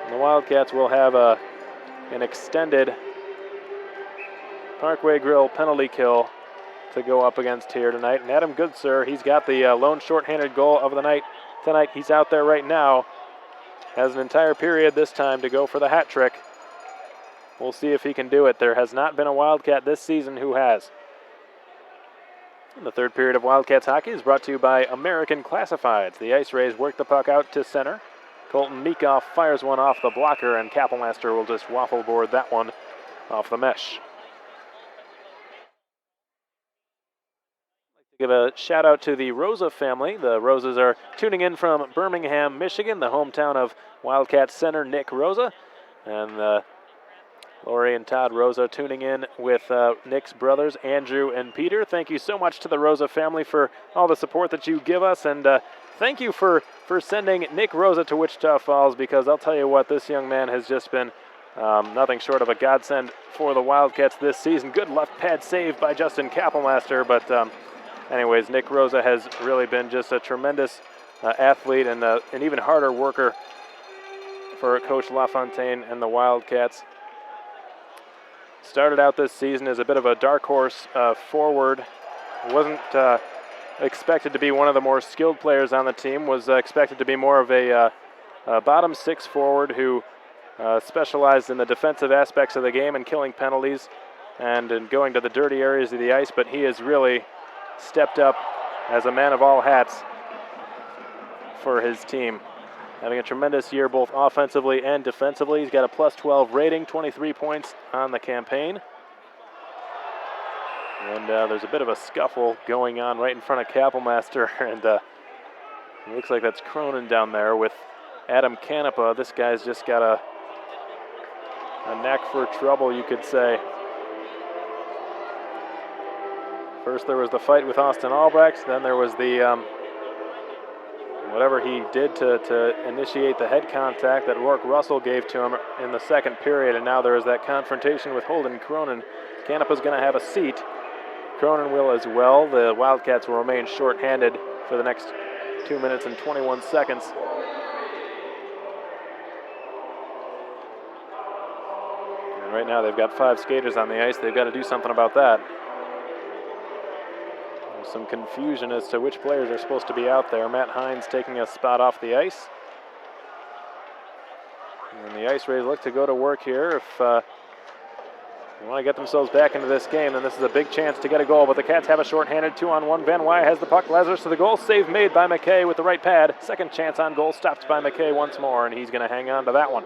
Speaker 1: And the Wildcats will have an extended Parkway Grill penalty kill to go up against here tonight. And Adam Goodsir, he's got the lone shorthanded goal of the night tonight. He's out there right now. Has an entire period this time to go for the hat trick. We'll see if he can do it. There has not been a Wildcat this season who has. And the third period of Wildcats hockey is brought to you by American Classifieds. The IceRays work the puck out to center. Colton Meekoff fires one off the blocker, and Kapellmaster will just waffle board that one off the mesh. Give a shout out to the Rosa family. The Rosas are tuning in from Birmingham, Michigan, the hometown of Wildcat center Nick Rosa. And Lori and Todd Rosa tuning in with Nick's brothers, Andrew and Peter. Thank you so much to the Rosa family for all the support that you give us. And thank you for sending Nick Rosa to Wichita Falls, because I'll tell you what, this young man has just been nothing short of a godsend for the Wildcats this season. Good left pad save by Justin Kapellmaster, but anyways, Nick Rosa has really been just a tremendous athlete and an even harder worker for Coach LaFontaine and the Wildcats. Started out this season as a bit of a dark horse forward. Wasn't expected to be one of the more skilled players on the team. Was expected to be more of a bottom six forward who specialized in the defensive aspects of the game and killing penalties and in going to the dirty areas of the ice. But he has really stepped up as a man of all hats for his team. Having a tremendous year both offensively and defensively. He's got a plus 12 rating, 23 points on the campaign. And there's a bit of a scuffle going on right in front of Kapellmaster, and it looks like that's Cronin down there with Adam Canepa. This guy's just got a knack for trouble, you could say. First there was the fight with Austin Albrecht, then there was the whatever he did to initiate the head contact that Rourke Russell gave to him in the second period, and now there is that confrontation with Holden Cronin. Canepa's going to have a seat. Cronin will as well. The Wildcats will remain shorthanded for the next 2 minutes and 21 seconds. And right now they've got 5 skaters on the ice. They've got to do something about that. There's some confusion as to which players are supposed to be out there. Matt Hines taking a spot off the ice. And the IceRays look to go to work here. If they want to get themselves back into this game, then this is a big chance to get a goal. But the Cats have a shorthanded 2-on-1. Van Wye has the puck. Lazarus to the goal. Save made by McKay with the right pad. Second chance on goal stopped by McKay once more, and he's going to hang on to that one.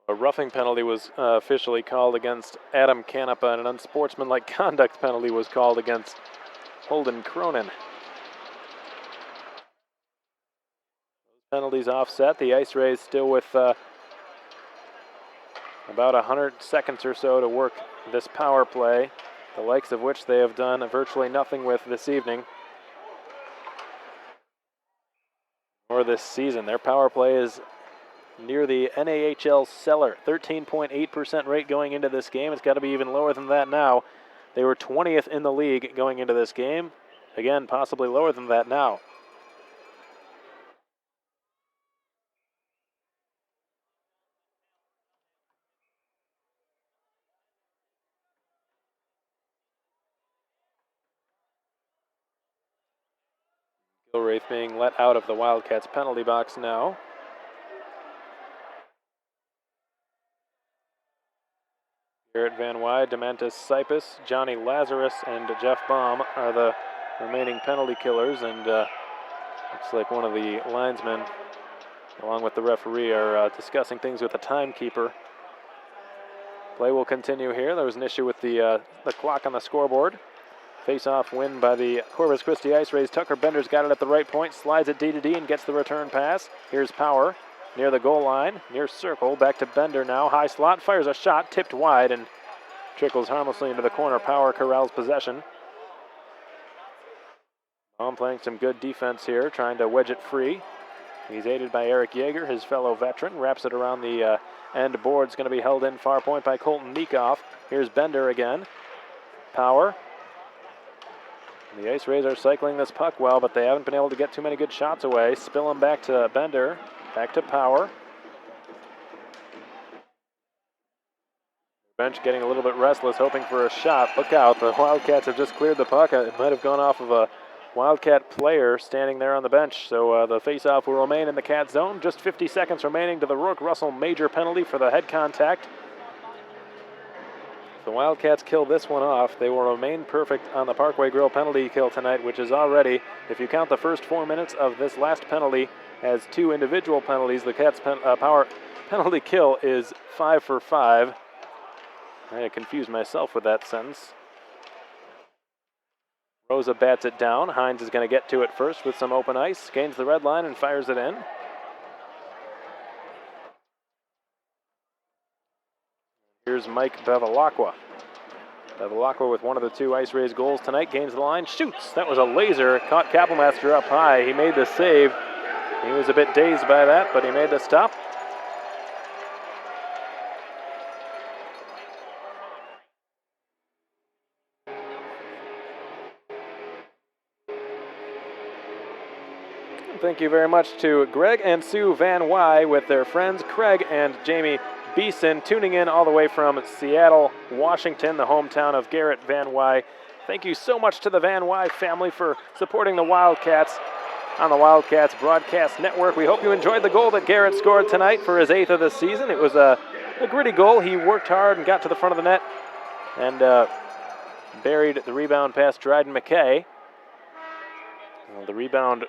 Speaker 1: A roughing penalty was officially called against Adam Canepa, and an unsportsmanlike conduct penalty was called against Holden Cronin. Penalties offset. The IceRays still with about 100 seconds or so to work this power play, the likes of which they have done virtually nothing with this evening or this season. Their power play is near the NAHL cellar, 13.8% rate going into this game. It's got to be even lower than that now. They were 20th in the league going into this game. Again, possibly lower than that now. Gilraith being let out of the Wildcats penalty box now. Garrett Van Wye, Dementis Sipus, Johnny Lazarus, and Jeff Baum are the remaining penalty killers, and looks like one of the linesmen, along with the referee, are discussing things with the timekeeper. Play will continue here. There was an issue with the clock on the scoreboard. Face-off win by the Corpus Christi IceRays. Tucker Bender's got it at the right point, slides it D-to-D and gets the return pass. Here's Power near the goal line, near circle, back to Bender now. High slot, fires a shot, tipped wide, and trickles harmlessly into the corner. Power corrals possession. Baum playing some good defense here, trying to wedge it free. He's aided by Eric Yeager, his fellow veteran. Wraps it around the end board. It's going to be held in far point by Colton Meekoff. Here's Bender again. Power. The IceRays are cycling this puck well, but they haven't been able to get too many good shots away. Spill him back to Bender. Back to Power. Bench getting a little bit restless, hoping for a shot. Look out, the Wildcats have just cleared the puck. It might have gone off of a Wildcat player standing there on the bench. So the faceoff will remain in the Cat zone. Just 50 seconds remaining to the Rourke-Russell major penalty for the head contact. If the Wildcats kill this one off, they will remain perfect on the Parkway Grill penalty kill tonight, which is already, if you count the first 4 minutes of this last penalty as 2 individual penalties, the Cats' power penalty kill is 5 for 5. I confused myself with that sentence. Rosa bats it down. Hines is going to get to it first with some open ice. Gains the red line and fires it in. Here's Mike Bevilacqua. Bevilacqua with one of the 2 IceRays goals tonight. Gains the line, shoots. That was a laser. Caught Kappelmaster up high. He made the save. He was a bit dazed by that, but he made the stop. Thank you very much to Greg and Sue Van Wy with their friends Craig and Jamie Beeson, tuning in all the way from Seattle, Washington, the hometown of Garrett Van Wy. Thank you so much to the Van Wy family for supporting the Wildcats on the Wildcats Broadcast Network. We hope you enjoyed the goal that Garrett scored tonight for his 8th of the season. It was a gritty goal. He worked hard and got to the front of the net and buried the rebound past Dryden McKay. Well, the rebound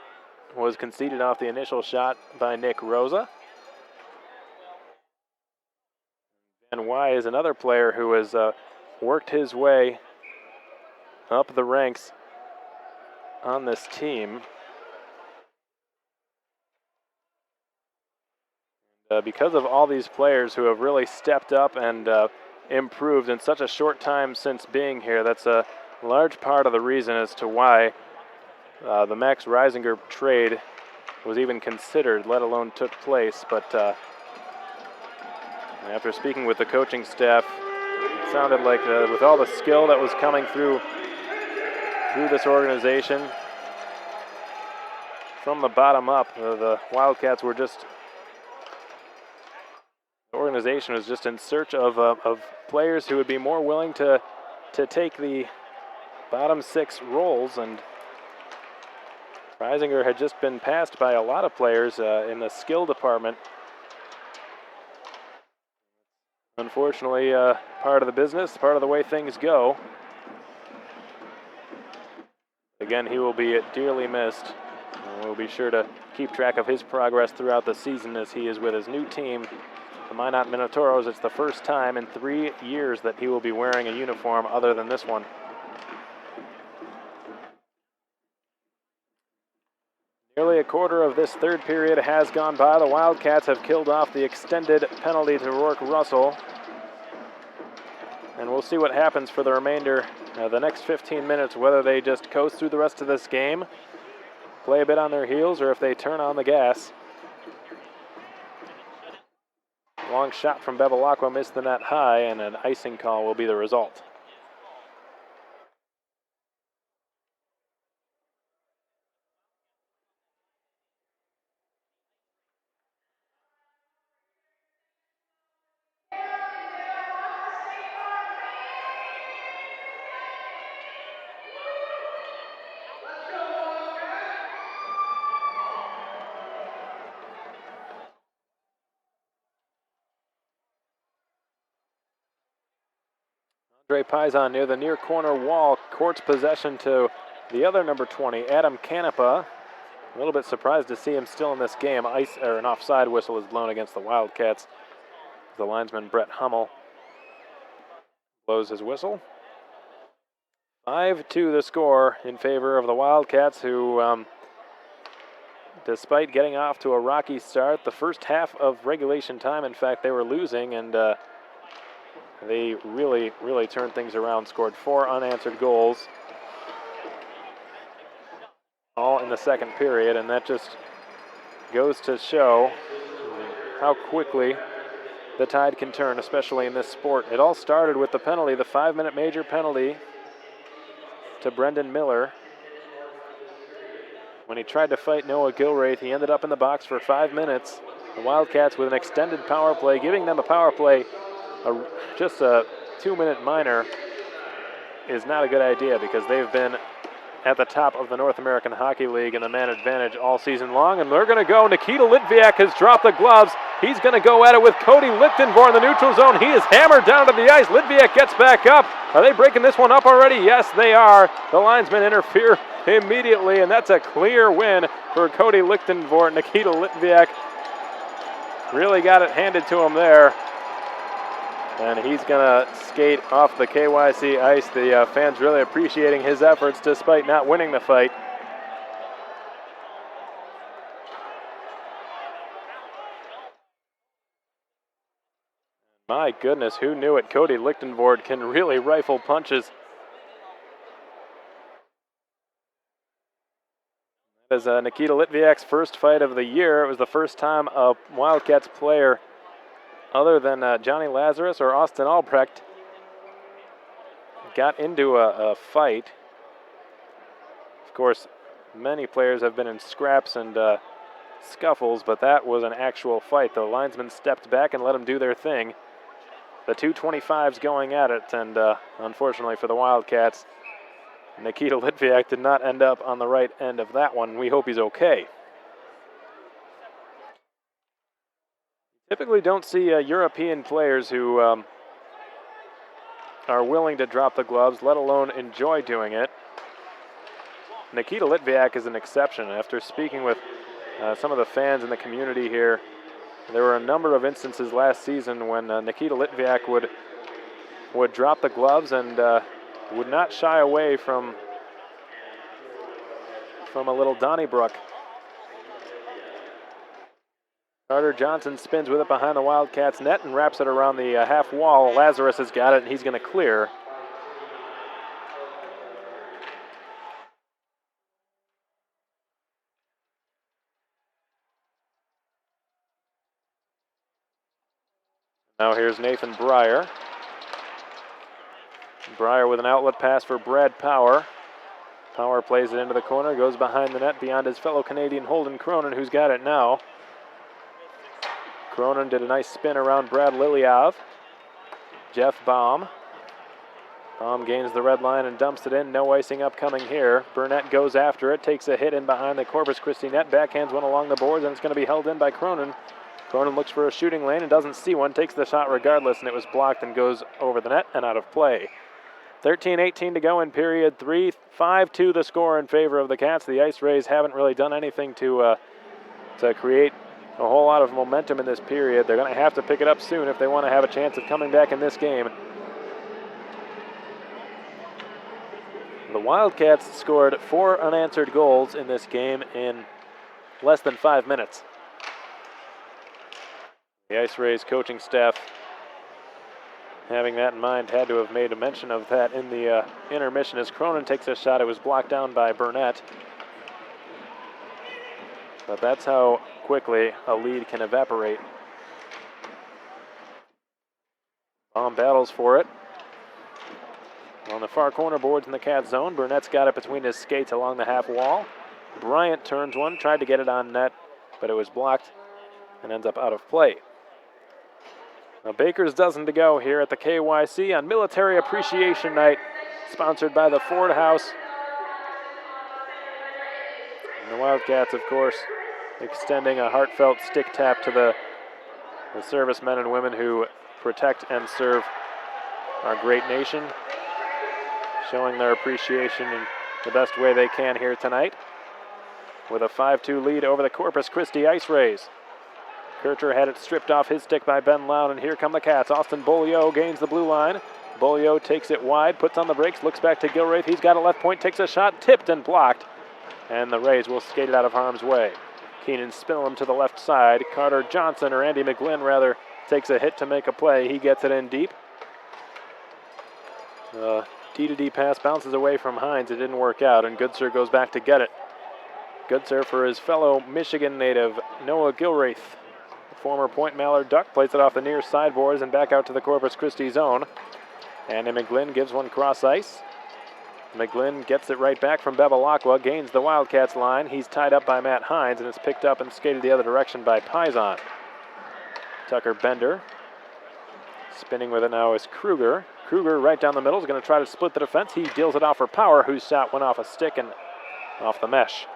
Speaker 1: was conceded off the initial shot by Nick Rosa. And Wy is another player who has worked his way up the ranks on this team. Because of all these players who have really stepped up and improved in such a short time since being here, that's a large part of the reason as to why the Max Reisinger trade was even considered, let alone took place. But after speaking with the coaching staff, it sounded like with all the skill that was coming through this organization, from the bottom up, the Wildcats were just, the organization was just in search of players who would be more willing to take the bottom 6 roles, and Reisinger had just been passed by a lot of players in the skill department. Unfortunately, part of the business, part of the way things go. Again, he will be dearly missed. And we'll be sure to keep track of his progress throughout the season as he is with his new team, the Minot Minotauros. It's the first time in 3 years that he will be wearing a uniform other than this one. Nearly a quarter of this third period has gone by. The Wildcats have killed off the extended penalty to Rourke-Russell. And we'll see what happens for the remainder, the next 15 minutes, whether they just coast through the rest of this game, play a bit on their heels, or if they turn on the gas. Long shot from Bevilacqua missed the net high, and an icing call will be the result. Andre Pizon near the near corner wall, courts possession to the other number 20, Adam Canepa. A little bit surprised to see him still in this game. An offside whistle is blown against the Wildcats. The linesman Brett Hummel blows his whistle. 5-2 the score in favor of the Wildcats, who, despite getting off to a rocky start, the first half of regulation time, in fact, they were losing, and they really, really turned things around, scored 4 unanswered goals, all in the second period, and that just goes to show how quickly the tide can turn, especially in this sport. It all started with the penalty, the 5-minute major penalty to Brendan Miller. When he tried to fight Noah Gilraith, he ended up in the box for 5 minutes. The Wildcats with an extended power play, giving them a power play, just a 2-minute minor, is not a good idea because they've been at the top of the North American Hockey League in the man advantage all season long, and they're going to go. Nikita Litviak has dropped the gloves. He's going to go at it with Cody Lichtenvoort in the neutral zone. He is hammered down to the ice. Litviak gets back up. Are they breaking this one up already? Yes, they are. The linesmen interfere immediately, and that's a clear win for Cody Lichtenvoort. Nikita Litviak really got it handed to him there. And he's going to skate off the KYC ice. The fans really appreciating his efforts despite not winning the fight. My goodness, who knew it? Cody Lichtenvoort can really rifle punches. That is Nikita Litviak's first fight of the year. It was the first time a Wildcats player other than Johnny Lazarus or Austin Albrecht got into a fight. Of course, many players have been in scraps and scuffles, but that was an actual fight. The linesmen stepped back and let them do their thing. The 225s going at it, and unfortunately for the Wildcats, Nikita Litviak did not end up on the right end of that one. We hope he's okay. Typically don't see European players who are willing to drop the gloves, let alone enjoy doing it. Nikita Litviak is an exception. After speaking with some of the fans in the community here, there were a number of instances last season when Nikita Litviak would drop the gloves and would not shy away from a little Donnybrook. Carter Johnson spins with it behind the Wildcats net and wraps it around the half wall. Lazarus has got it, and he's going to clear. Now here's Nathan Breyer. Breyer with an outlet pass for Brad Power. Power plays it into the corner, goes behind the net beyond his fellow Canadian Holden Cronin, who's got it now. Cronin did a nice spin around Brad Lilyav. Jeff Baum. Baum gains the red line and dumps it in. No icing upcoming here. Burnett goes after it, takes a hit in behind the Corpus Christi net, backhands one along the boards, and it's going to be held in by Cronin. Cronin looks for a shooting lane and doesn't see one, takes the shot regardless, and it was blocked and goes over the net and out of play. 13-18 to go in period 3. 5-2 the score in favor of the Cats. The IceRays haven't really done anything to create a whole lot of momentum in this period. They're going to have to pick it up soon if they want to have a chance of coming back in this game. The Wildcats scored 4 unanswered goals in this game in less than 5 minutes. The IceRays coaching staff, having that in mind, had to have made a mention of that in the intermission as Cronin takes a shot. It was blocked down by Burnett. But that's how quickly a lead can evaporate. Baum battles for it. On the far corner boards in the Cat zone, Burnett's got it between his skates along the half wall. Bryant turns one, tried to get it on net, but it was blocked and ends up out of play. Now Baker's dozen to go here at the KYC on Military Appreciation Night, sponsored by the Ford House. And the Wildcats, of course, extending a heartfelt stick tap to the servicemen and women who protect and serve our great nation, showing their appreciation in the best way they can here tonight with a 5-2 lead over the Corpus Christi IceRays. Kircher had it stripped off his stick by Ben Loud, and here come the Cats. Austin Beaulieu gains the blue line. Beaulieu takes it wide, puts on the brakes, looks back to Gilraith. He's got a left point, takes a shot, tipped and blocked, and the Rays will skate it out of harm's way. Keenan Spillum to the left side. Carter Johnson, or Andy McGlynn rather, takes a hit to make a play. He gets it in deep. D-to-D pass bounces away from Hines. It didn't work out, and Goodser goes back to get it. Goodser for his fellow Michigan native, Noah Gilraith. Former Point Mallard Duck plays it off the near sideboards and back out to the Corpus Christi zone. Andy McGlynn gives one cross ice. McGlynn gets it right back from Bevilacqua, gains the Wildcats line. He's tied up by Matt Hines, and it's picked up and skated the other direction by Paisan. Tucker Bender. Spinning with it now is Kruger. Kruger right down the middle is going to try to split the defense. He deals it off for Power, whose shot went off a stick and off the mesh.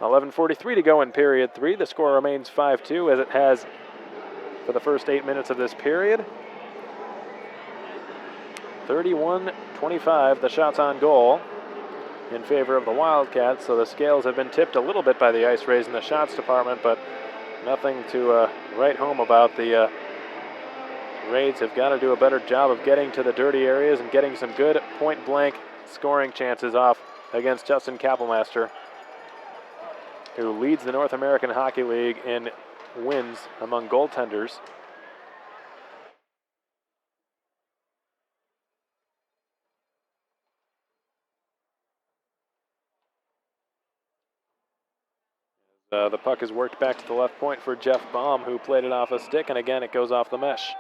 Speaker 1: 11:43 to go in period 3. The score remains 5-2 as it has for the first 8 minutes of this period. 31-25, the shots on goal in favor of the Wildcats. So the scales have been tipped a little bit by the IceRays in the shots department, but nothing to write home about. The Raids have got to do a better job of getting to the dirty areas and getting some good point-blank scoring chances off against Justin Kapelmaster, who leads the North American Hockey League in wins among goaltenders. The puck is worked back to the left point for Jeff Baum, who played it off a stick, and again it goes off the mesh.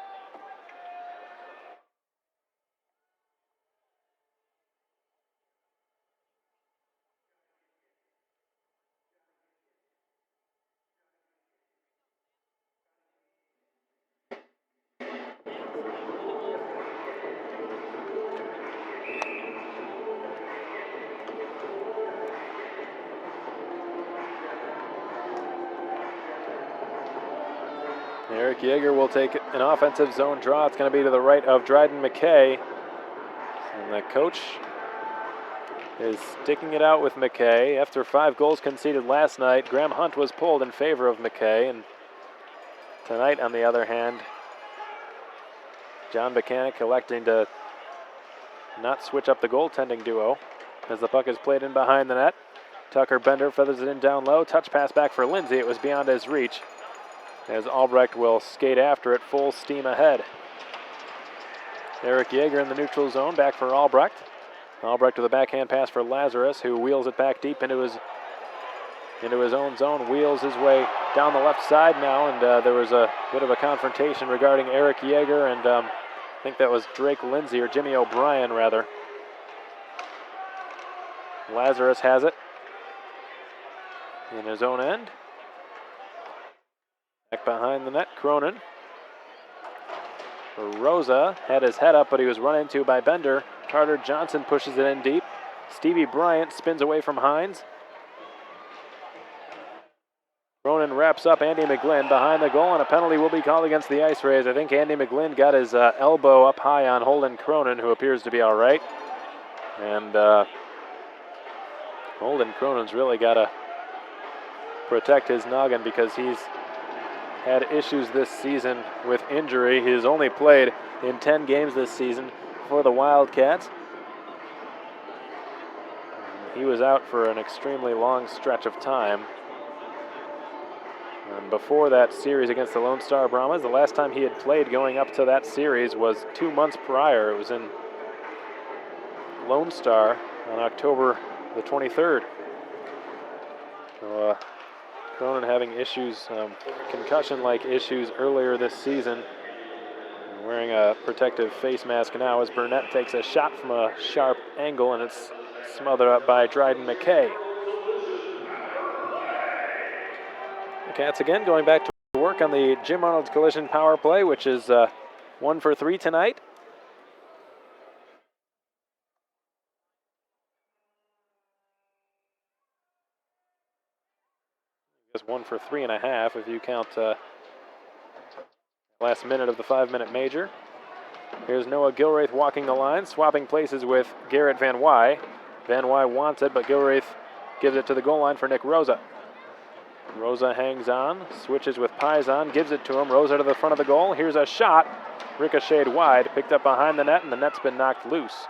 Speaker 1: Eric Yeager will take an offensive zone draw. It's going to be to the right of Dryden McKay. And the coach is sticking it out with McKay. After 5 goals conceded last night, Graham Hunt was pulled in favor of McKay. And tonight, on the other hand, John Buchanan electing to not switch up the goaltending duo as the puck is played in behind the net. Tucker Bender feathers it in down low. Touch pass back for Lindsay. It was beyond his reach, as Albrecht will skate after it full steam ahead. Eric Yeager in the neutral zone, back for Albrecht. Albrecht with a backhand pass for Lazarus, who wheels it back deep into his own zone, wheels his way down the left side now, and there was a bit of a confrontation regarding Eric Yeager and I think that was Drake Lindsay, or Jimmy O'Brien rather. Lazarus has it in his own end. Back behind the net, Cronin. Rosa had his head up, but he was run into by Bender. Carter Johnson pushes it in deep. Stevie Bryant spins away from Hines. Cronin wraps up Andy McGlynn behind the goal, and a penalty will be called against the IceRays. I think Andy McGlynn got his elbow up high on Holden Cronin, who appears to be all right. And Holden Cronin's really got to protect his noggin because he's had issues this season with injury. He's only played in 10 games this season for the Wildcats. He was out for an extremely long stretch of time. And before that series against the Lone Star Brahmas, the last time he had played going up to that series was 2 months prior. It was in Lone Star on October the 23rd. So, Cronin having issues, concussion-like issues earlier this season. And wearing a protective face mask now as Burnett takes a shot from a sharp angle, and it's smothered up by Dryden McKay. The Cats again going back to work on the Jim Arnold's Collision power play, which is 1 for 3 tonight. Just 1 for 3.5 if you count last minute of the 5-minute major. Here's Noah Gilraith walking the line, swapping places with Garrett Van Wy. Van Wy wants it, but Gilraith gives it to the goal line for Nick Rosa. Rosa hangs on, switches with Paisan, gives it to him. Rosa to the front of the goal. Here's a shot, ricocheted wide, picked up behind the net, and the net's been knocked loose.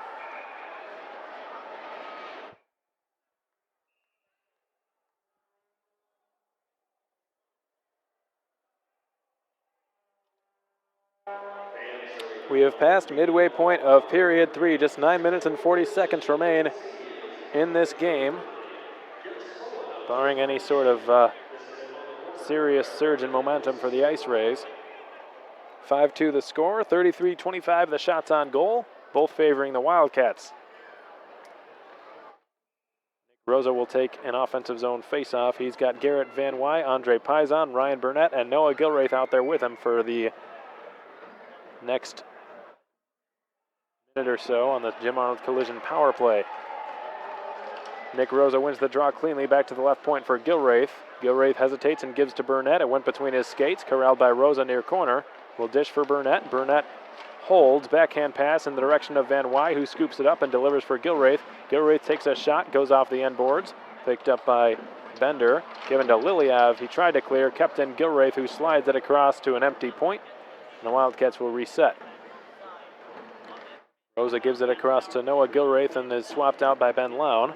Speaker 1: We have passed midway point of period 3. Just 9 minutes and 40 seconds remain in this game. Barring any sort of serious surge in momentum for the IceRays. 5-2 the score, 33-25 the shots on goal, both favoring the Wildcats. Rosa will take an offensive zone face-off. He's got Garrett Van Wy, Andre Pizon, Ryan Burnett, and Noah Gilraith out there with him for the next minute or so on the Jim Arnold Collision power play. Nick Rosa wins the draw cleanly back to the left point for Gilraith. Gilraith hesitates and gives to Burnett. It went between his skates, corralled by Rosa near corner. Will dish for Burnett. Burnett holds, backhand pass in the direction of Van Wy, who scoops it up and delivers for Gilraith. Gilraith takes a shot, goes off the end boards, picked up by Bender, given to Liliev. He tried to clear, kept in Gilraith, who slides it across to an empty point, and the Wildcats will reset. Rosa gives it across to Noah Gilraith and is swapped out by Ben Lown.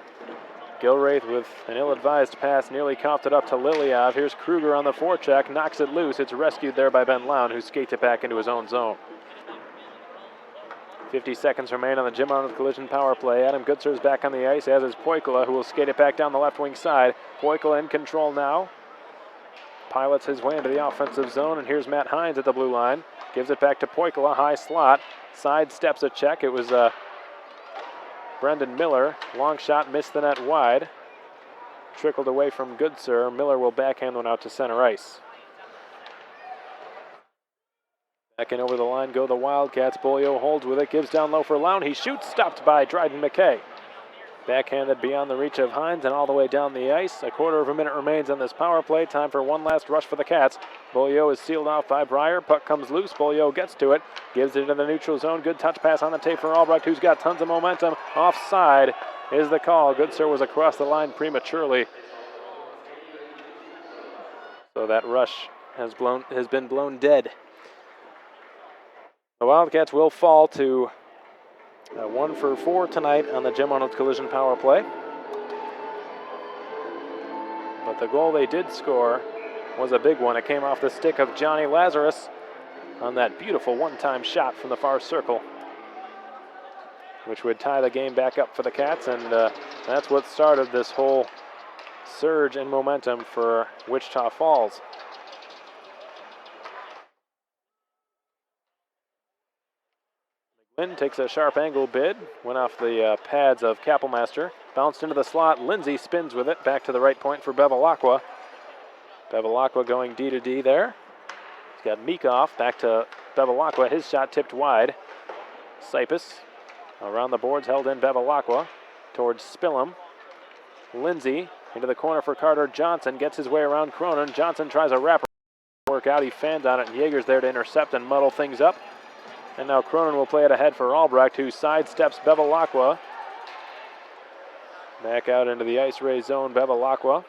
Speaker 1: Gilraith with an ill-advised pass nearly coughed it up to Liliev. Here's Kruger on the forecheck, knocks it loose. It's rescued there by Ben Lown, who skates it back into his own zone. 50 seconds remain on the Jim Arnold Collision power play. Adam Goodsir's back on the ice, as is Poikula, who will skate it back down the left wing side. Poikula in control now. Pilots his way into the offensive zone, and here's Matt Hines at the blue line. Gives it back to Poikula, high slot. Side steps a check. It was Brendan Miller. Long shot, missed the net wide. Trickled away from Goodsir. Miller will backhand one out to center ice. Back in over the line go the Wildcats. Beaulieu holds with it, gives down low for Lown. He shoots, stopped by Dryden McKay. Backhanded beyond the reach of Hines and all the way down the ice. A quarter of a minute remains on this power play. Time for one last rush for the Cats. Beaulieu is sealed off by Breyer. Puck comes loose. Beaulieu gets to it. Gives it into the neutral zone. Good touch pass on the tape for Albrecht, who's got tons of momentum. Offside is the call. Goodsir was across the line prematurely. So that rush has been blown dead. The Wildcats will fall to 1 for 4 tonight on the Jim Arnold Collision power play. But the goal they did score was a big one. It came off the stick of Johnny Lazarus on that beautiful one-time shot from the far circle, which would tie the game back up for the Cats, and that's what started this whole surge in momentum for Wichita Falls. Lynn takes a sharp angle bid, went off the pads of Kapelmaster, bounced into the slot. Lindsay spins with it, back to the right point for Bevilacqua. Bevilacqua going D to D there. He's got Meekoff, back to Bevilacqua, his shot tipped wide. Sipus around the boards, held in Bevilacqua towards Spillum. Lindsay into the corner for Carter Johnson, gets his way around Cronin. Johnson tries a wrapper, work out, he fans on it, and Yeager's there to intercept and muddle things up. And now Cronin will play it ahead for Albrecht, who sidesteps Bevilacqua. Back out into the IceRays zone, Bevilacqua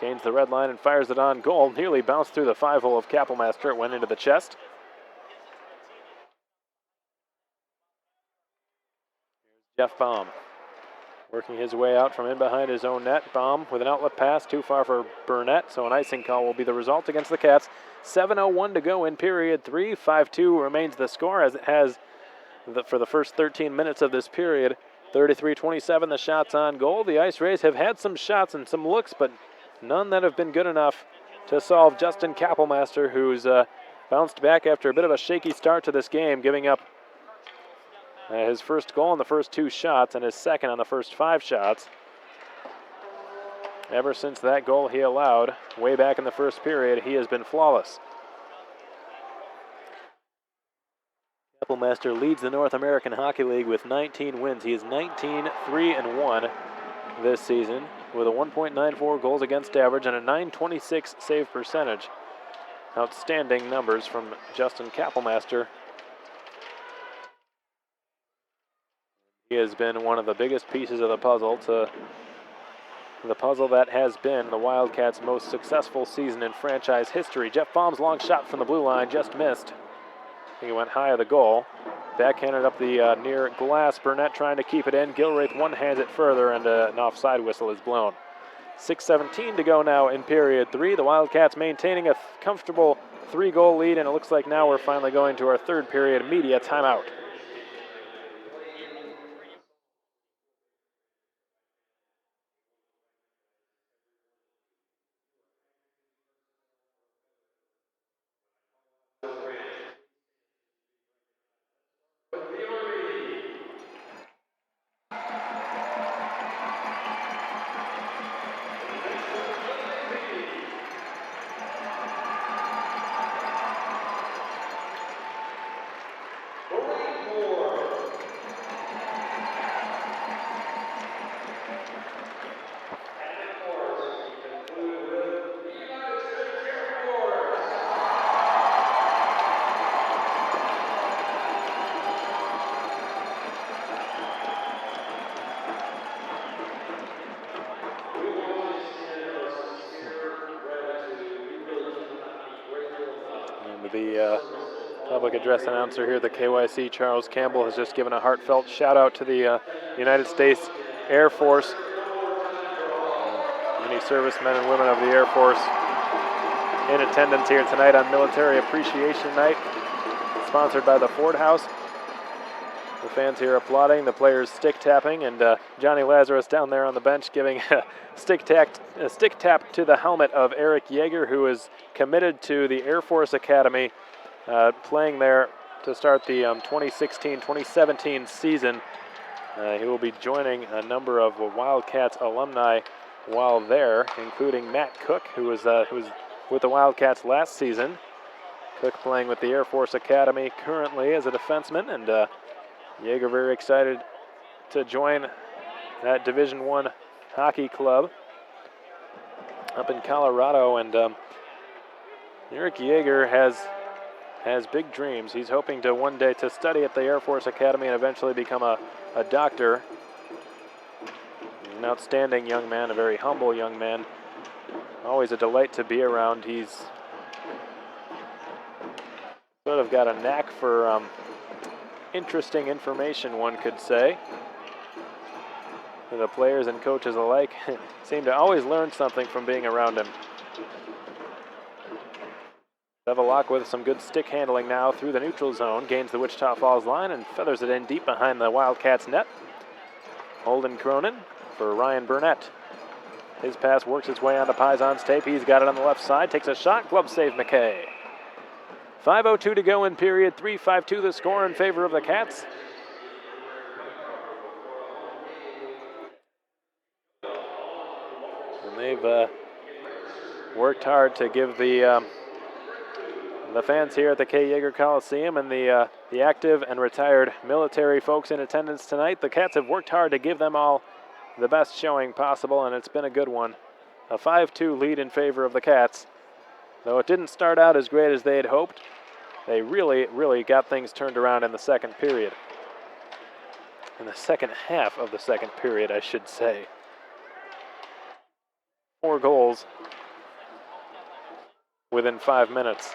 Speaker 1: gains the red line and fires it on goal. Nearly bounced through the 5-hole of Kapelmaster. It went into the chest. Here's Jeff Baum working his way out from in behind his own net. Baum with an outlet pass, too far for Burnett, so an icing call will be the result against the Cats. 7:01 to go in period 3. 5-2 remains the score, as it has for the first 13 minutes of this period. 33-27 the shots on goal. The IceRays have had some shots and some looks, but none that have been good enough to solve Justin Kapelmaster, who's bounced back after a bit of a shaky start to this game, giving up his first goal on the first 2 shots and his second on the first 5 shots. Ever since that goal he allowed way back in the first period, he has been flawless. Kapelmaster leads the North American Hockey League with 19 wins. He is 19-3-1 this season with a 1.94 goals against average and a .926 save percentage. Outstanding numbers from Justin Kapelmaster. He has been one of the biggest pieces of the puzzle to the puzzle that has been the Wildcats' most successful season in franchise history. Jeff Baum's long shot from the blue line just missed. He went high of the goal. Backhanded up the near glass. Burnett trying to keep it in. Gilraith one-hands it further, and an offside whistle is blown. 6:17 to go now in period 3. The Wildcats maintaining a comfortable 3-goal lead, and it looks like now we're finally going to our third period media timeout. The public address announcer here, the KYC, Charles Campbell, has just given a heartfelt shout out to the United States Air Force. Many servicemen and women of the Air Force in attendance here tonight on Military Appreciation Night, sponsored by the Ford House. The fans here applauding, the players stick tapping, and Johnny Lazarus down there on the bench giving a stick tap to the helmet of Eric Yeager, who is committed to the Air Force Academy, playing there to start the 2016-2017 season. He will be joining a number of Wildcats alumni while there, including Matt Cook, who was with the Wildcats last season. Cook playing with the Air Force Academy currently as a defenseman, and Yeager very excited to join that Division I hockey club up in Colorado. And Eric Yeager has big dreams. He's hoping to one day to study at the Air Force Academy and eventually become a doctor. An outstanding young man, a very humble young man. Always a delight to be around. He's sort of got a knack for interesting information, one could say. The players and coaches alike seem to always learn something from being around him. Bevelak with some good stick handling now through the neutral zone, gains the Wichita Falls line and feathers it in deep behind the Wildcats net. Holden Cronin for Ryan Burnett. His pass works its way onto Paisan's tape. He's got it on the left side, takes a shot, glove save McKay. 5:02 to go in period 3, 5-2 the score in favor of the Cats. And they've worked hard to give the fans here at the K. Yeager Coliseum and the active and retired military folks in attendance tonight, the Cats have worked hard to give them all the best showing possible, and it's been a good one. A 5-2 lead in favor of the Cats. Though it didn't start out as great as they had hoped, they really got things turned around in the second period. In the second half of the second period, I should say. 4 goals within 5 minutes.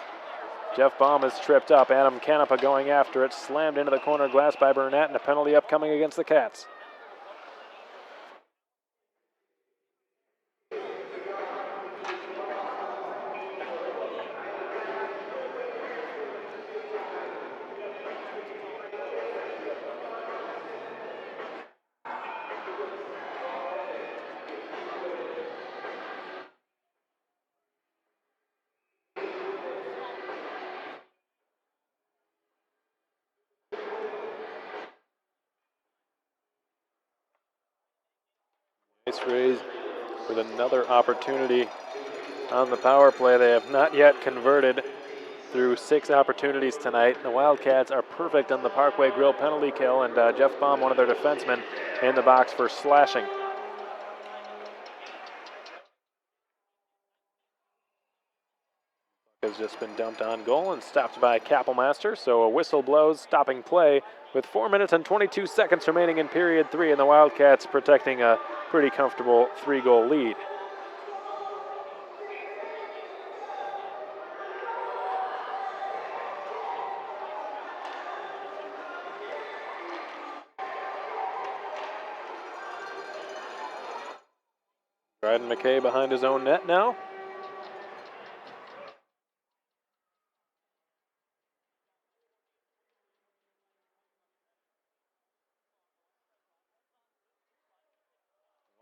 Speaker 1: Jeff Baum is tripped up. Adam Canepa going after it. Slammed into the corner glass by Burnett, and a penalty upcoming against the Cats. IceRays with another opportunity on the power play. They have not yet converted through 6 opportunities tonight. The Wildcats are perfect on the Parkway Grill penalty kill, and Jeff Baum, one of their defensemen, in the box for slashing. Has just been dumped on goal and stopped by Kappelmaster, so a whistle blows, stopping play with 4 minutes and 22 seconds remaining in period 3, and the Wildcats protecting a pretty comfortable 3-goal lead. Dryden McKay behind his own net now.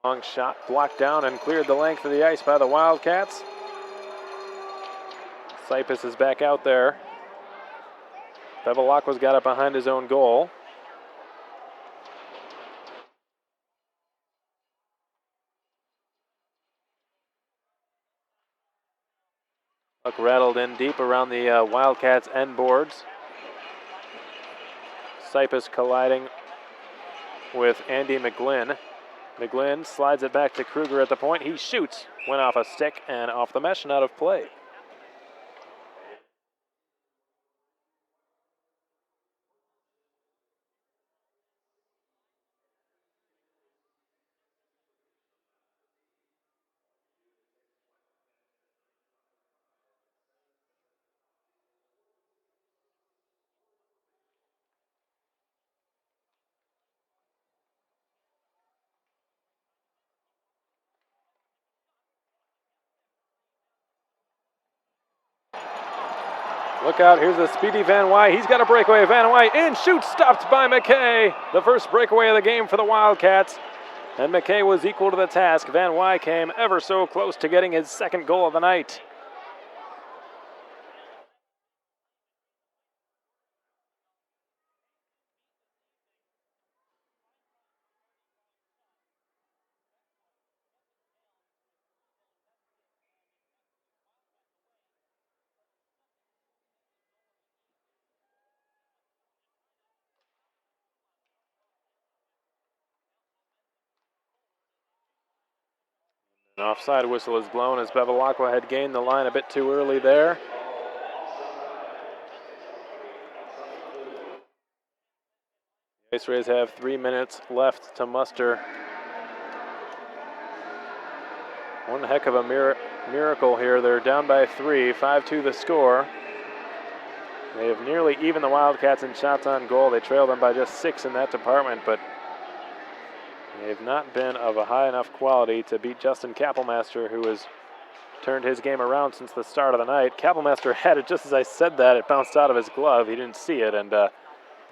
Speaker 1: Long shot blocked down and cleared the length of the ice by the Wildcats. Cypus is back out there. Bevilacqua's got it behind his own goal. Puck rattled in deep around the Wildcats' end boards. Cypus colliding with Andy McGlynn. McGlynn slides it back to Kruger at the point. He shoots. Went off a stick and off the mesh and out of play. Look out, here's the speedy Van Wy. He's got a breakaway. Van Wy in, shoots, stopped by McKay. The first breakaway of the game for the Wildcats. And McKay was equal to the task. Van Wy came ever so close to getting his second goal of the night. An offside whistle is blown as Bevilacqua had gained the line a bit too early there. The IceRays have 3 minutes left to muster. One heck of a miracle here. They're down by 3, 5-2 the score. They have nearly evened the Wildcats in shots on goal. They trail them by just 6 in that department, but they've not been of a high enough quality to beat Justin Kapellmaster, who has turned his game around since the start of the night. Kapellmaster had it just as I said that. It bounced out of his glove. He didn't see it, and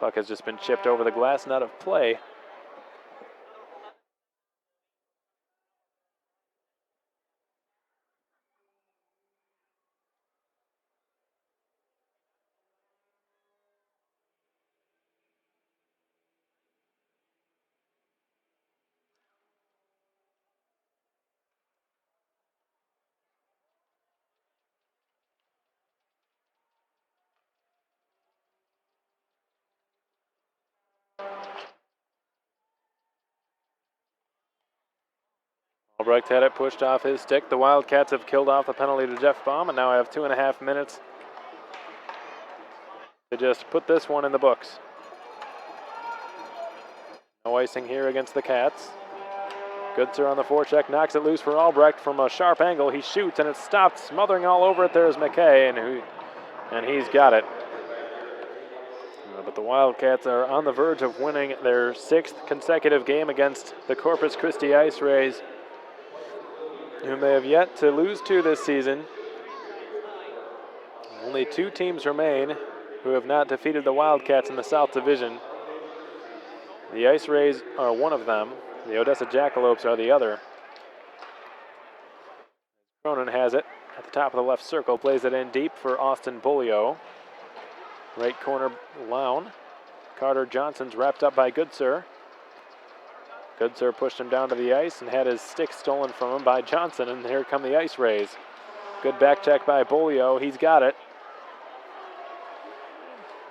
Speaker 1: puck has just been chipped over the glass and out of play. Albrecht had it pushed off his stick. The Wildcats have killed off the penalty to Jeff Baum, and now I have 2.5 minutes to just put this one in the books. No icing here against the Cats. Goodser on the forecheck, knocks it loose for Albrecht from a sharp angle. He shoots, and it's stopped, smothering all over it. There's McKay, and he's got it. But the Wildcats are on the verge of winning their 6th consecutive game against the Corpus Christi IceRays, whom they have yet to lose to this season. Only 2 teams remain who have not defeated the Wildcats in the South Division. The IceRays are one of them. The Odessa Jackalopes are the other. Cronin has it at the top of the left circle, plays it in deep for Austin Bolio. Right corner, Lown. Carter Johnson's wrapped up by Goodser. Goodser pushed him down to the ice and had his stick stolen from him by Johnson, and here come the IceRays. Good back check by Bolio. He's got it.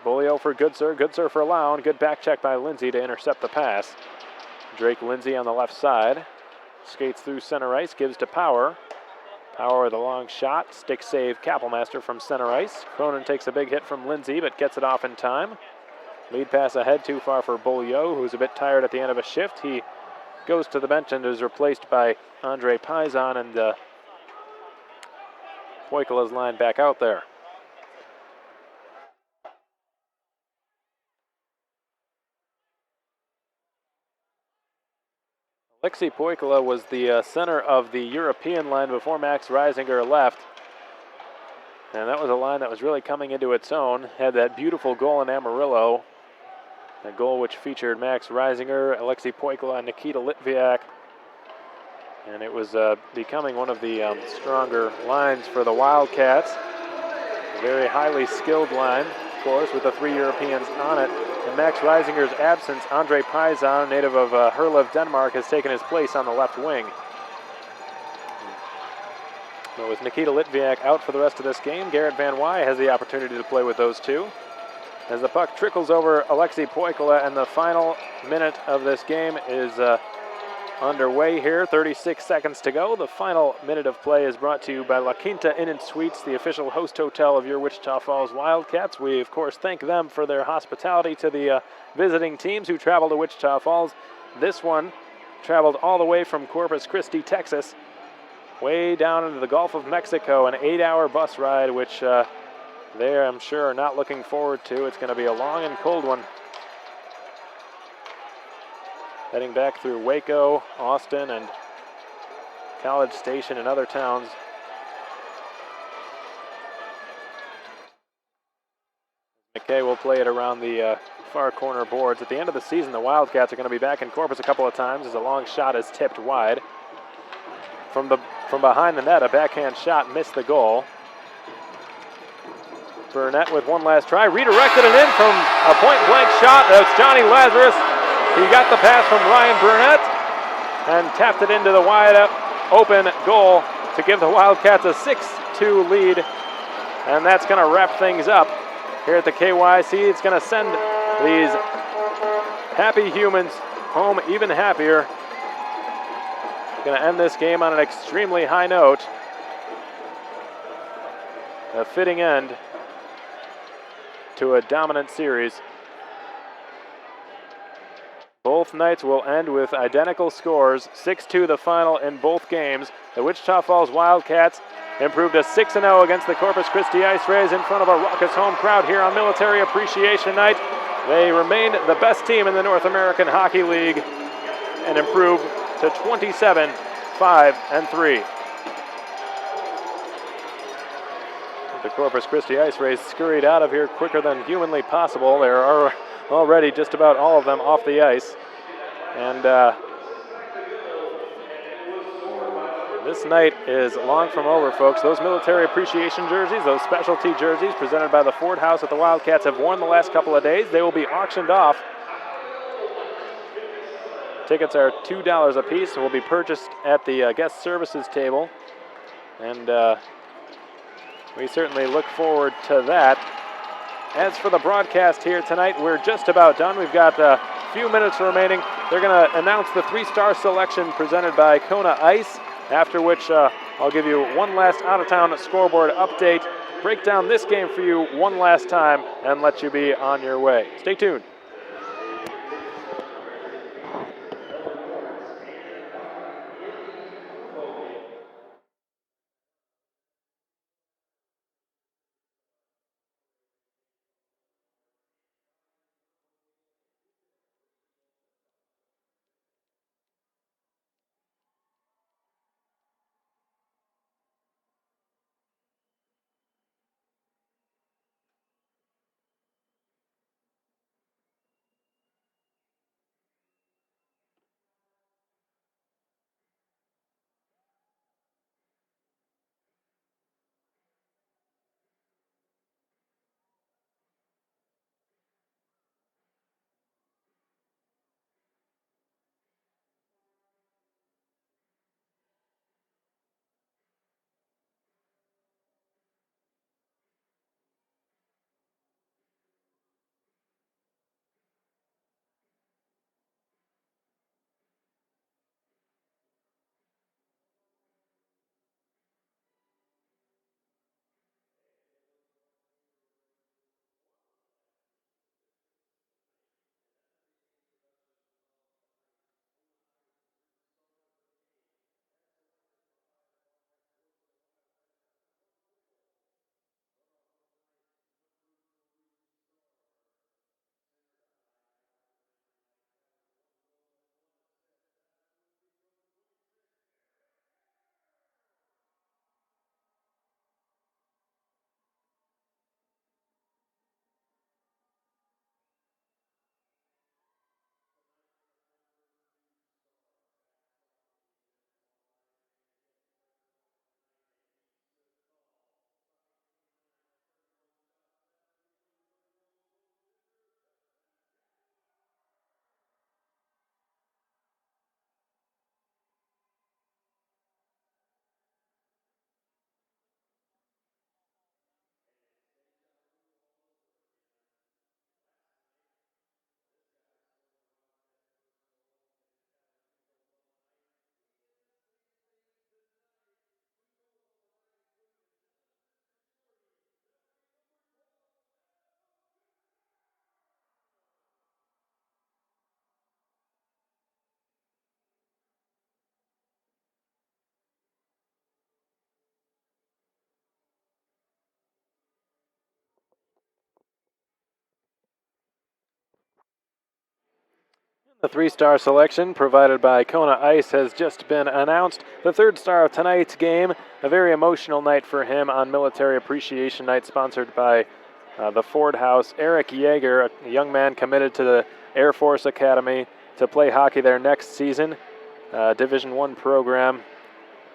Speaker 1: Bolio for Goodser. Goodser for Lown. Good back check by Lindsay to intercept the pass. Drake Lindsay on the left side. Skates through center ice, gives to Power. Power with a long shot. Stick save Kapellmaster from center ice. Cronin takes a big hit from Lindsay, but gets it off in time. Lead pass ahead, too far for Bolio, who's a bit tired at the end of a shift. He goes to the bench and is replaced by Andre Paisan, and Poikola's line back out there. Alexei Poikola was the center of the European line before Max Reisinger left. And that was a line that was really coming into its own. Had that beautiful goal in Amarillo. A goal which featured Max Reisinger, Alexei Poikola, and Nikita Litviak. And it was becoming one of the stronger lines for the Wildcats. A very highly skilled line, of course, with the 3 Europeans on it. In Max Reisinger's absence, Andre Paisan, native of Herlev, Denmark, has taken his place on the left wing. So with Nikita Litviak out for the rest of this game, Garrett Van Wy has the opportunity to play with those two. As the puck trickles over Alexei Poikala, and the final minute of this game is underway here. 36 seconds to go. The final minute of play is brought to you by La Quinta Inn & Suites, the official host hotel of your Wichita Falls Wildcats. We, of course, thank them for their hospitality to the visiting teams who travel to Wichita Falls. This one traveled all the way from Corpus Christi, Texas, way down into the Gulf of Mexico, an 8-hour bus ride, which they, I'm sure, are not looking forward to. It's going to be a long and cold one. Heading back through Waco, Austin, and College Station and other towns. McKay will play it around the far corner boards. At the end of the season, the Wildcats are going to be back in Corpus a couple of times as a long shot is tipped wide. From behind the net, a backhand shot missed the goal. Burnett with one last try, redirected it in from a point-blank shot. That's Johnny Lazarus. He got the pass from Ryan Burnett and tapped it into the wide open goal to give the Wildcats a 6-2 lead. And that's going to wrap things up here at the KYC. It's going to send these happy humans home even happier. Going to end this game on an extremely high note. A fitting end to a dominant series. Both nights will end with identical scores, 6-2 the final in both games. The Wichita Falls Wildcats improved to 6-0 against the Corpus Christi IceRays in front of a raucous home crowd here on Military Appreciation Night. They remained the best team in the North American Hockey League and improved to 27-5-3. The Corpus Christi IceRays scurried out of here quicker than humanly possible. There are already just about all of them off the ice. And this night is long from over, folks. Those military appreciation jerseys, those specialty jerseys presented by the Ford House that the Wildcats have worn the last couple of days, they will be auctioned off. Tickets are $2 a piece and will be purchased at the guest services table. And we certainly look forward to that. As for the broadcast here tonight, we're just about done. We've got a few minutes remaining. They're going to announce the 3-star selection presented by Kona Ice, after which I'll give you one last out-of-town scoreboard update, break down this game for you one last time, and let you be on your way. Stay tuned. The three-star selection provided by Kona Ice has just been announced. The third star of tonight's game, a very emotional night for him on Military Appreciation Night, sponsored by the Ford House. Eric Yeager, a young man committed to the Air Force Academy to play hockey there next season. Division I program.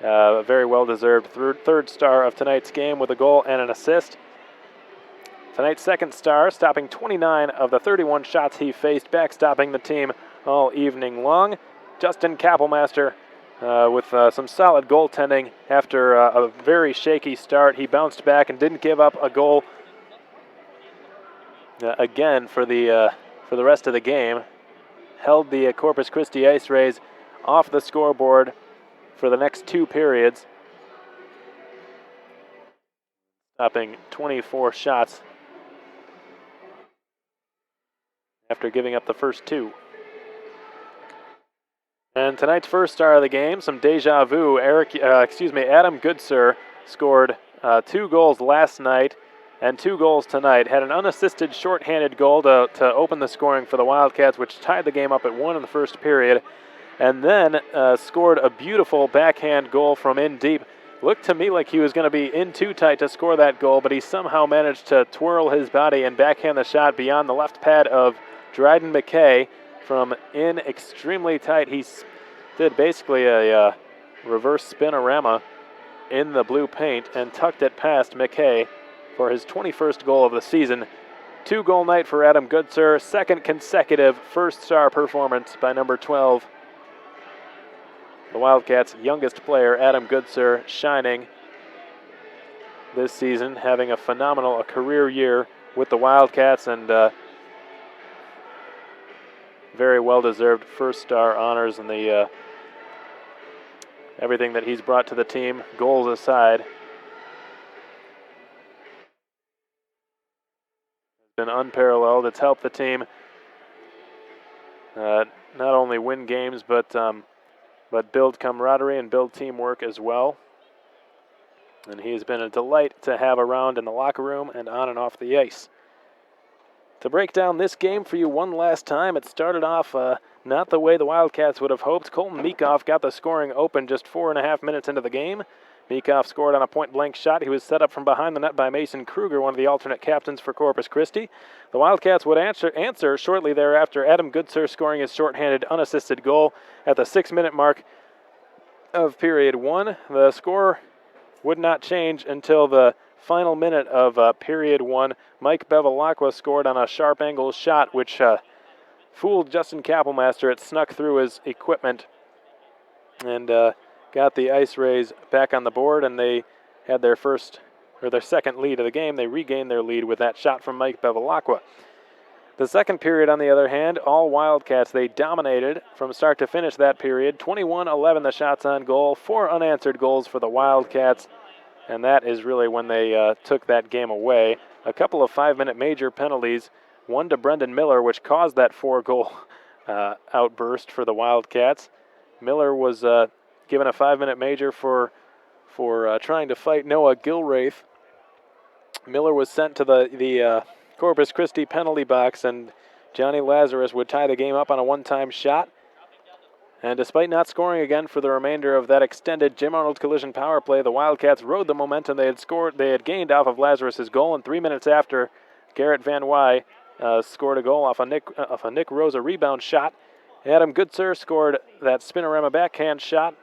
Speaker 1: A very well-deserved third star of tonight's game with a goal and an assist. Tonight's second star, stopping 29 of the 31 shots he faced, backstopping the team all evening long. Justin Kappelmaster with some solid goaltending after a very shaky start. He bounced back and didn't give up a goal again for the rest of the game. Held the Corpus Christi IceRays off the scoreboard for the next two periods, stopping 24 shots after giving up the first two. And tonight's first star of the game, some deja vu. Adam Goodsir scored 2 goals last night and 2 goals tonight. Had an unassisted shorthanded goal to open the scoring for the Wildcats, which tied the game up at 1 in the first period. And then scored a beautiful backhand goal from in deep. Looked to me like he was going to be in too tight to score that goal, but he somehow managed to twirl his body and backhand the shot beyond the left pad of Dryden McKay from in extremely tight. He did basically a reverse spinorama in the blue paint and tucked it past McKay for his 21st goal of the season. 2-goal night for Adam Goodsir, second consecutive first-star performance by number 12. The Wildcats' youngest player, Adam Goodsir, shining this season, having a phenomenal career year with the Wildcats, and very well-deserved first-star honors, and the everything that he's brought to the team, goals aside, has been unparalleled. It's helped the team not only win games, but build camaraderie and build teamwork as well. And he has been a delight to have around in the locker room and on and off the ice. To break down this game for you one last time, it started off not the way the Wildcats would have hoped. Colton Meekoff got the scoring open just 4.5 minutes into the game. Meekoff scored on a point-blank shot. He was set up from behind the net by Mason Kruger, one of the alternate captains for Corpus Christi. The Wildcats would answer shortly thereafter, Adam Goodsir scoring his shorthanded, unassisted goal at the 6-minute mark of period 1. The score would not change until the final minute of period 1. Mike Bevilacqua scored on a sharp angle shot, which fooled Justin Kappelmaster. It snuck through his equipment and got the IceRays back on the board, and they had their second lead of the game. They regained their lead with that shot from Mike Bevilacqua. The second period, on the other hand, all Wildcats, they dominated from start to finish that period. 21-11 the shots on goal, 4 unanswered goals for the Wildcats, and that is really when they took that game away. A couple of 5-minute major penalties, one to Brendan Miller, which caused that 4-goal outburst for the Wildcats. Miller was given a 5-minute major for trying to fight Noah Gilraith. Miller was sent to the Corpus Christi penalty box, and Johnny Lazarus would tie the game up on a one-time shot. And despite not scoring again for the remainder of that extended Jim Arnold Collision power play, the Wildcats rode the momentum they had gained off of Lazarus's goal, and 3 minutes after, Garrett Van Wy scored a goal off a Nick Rosa rebound shot. Adam Goodsir scored that spinorama backhand shot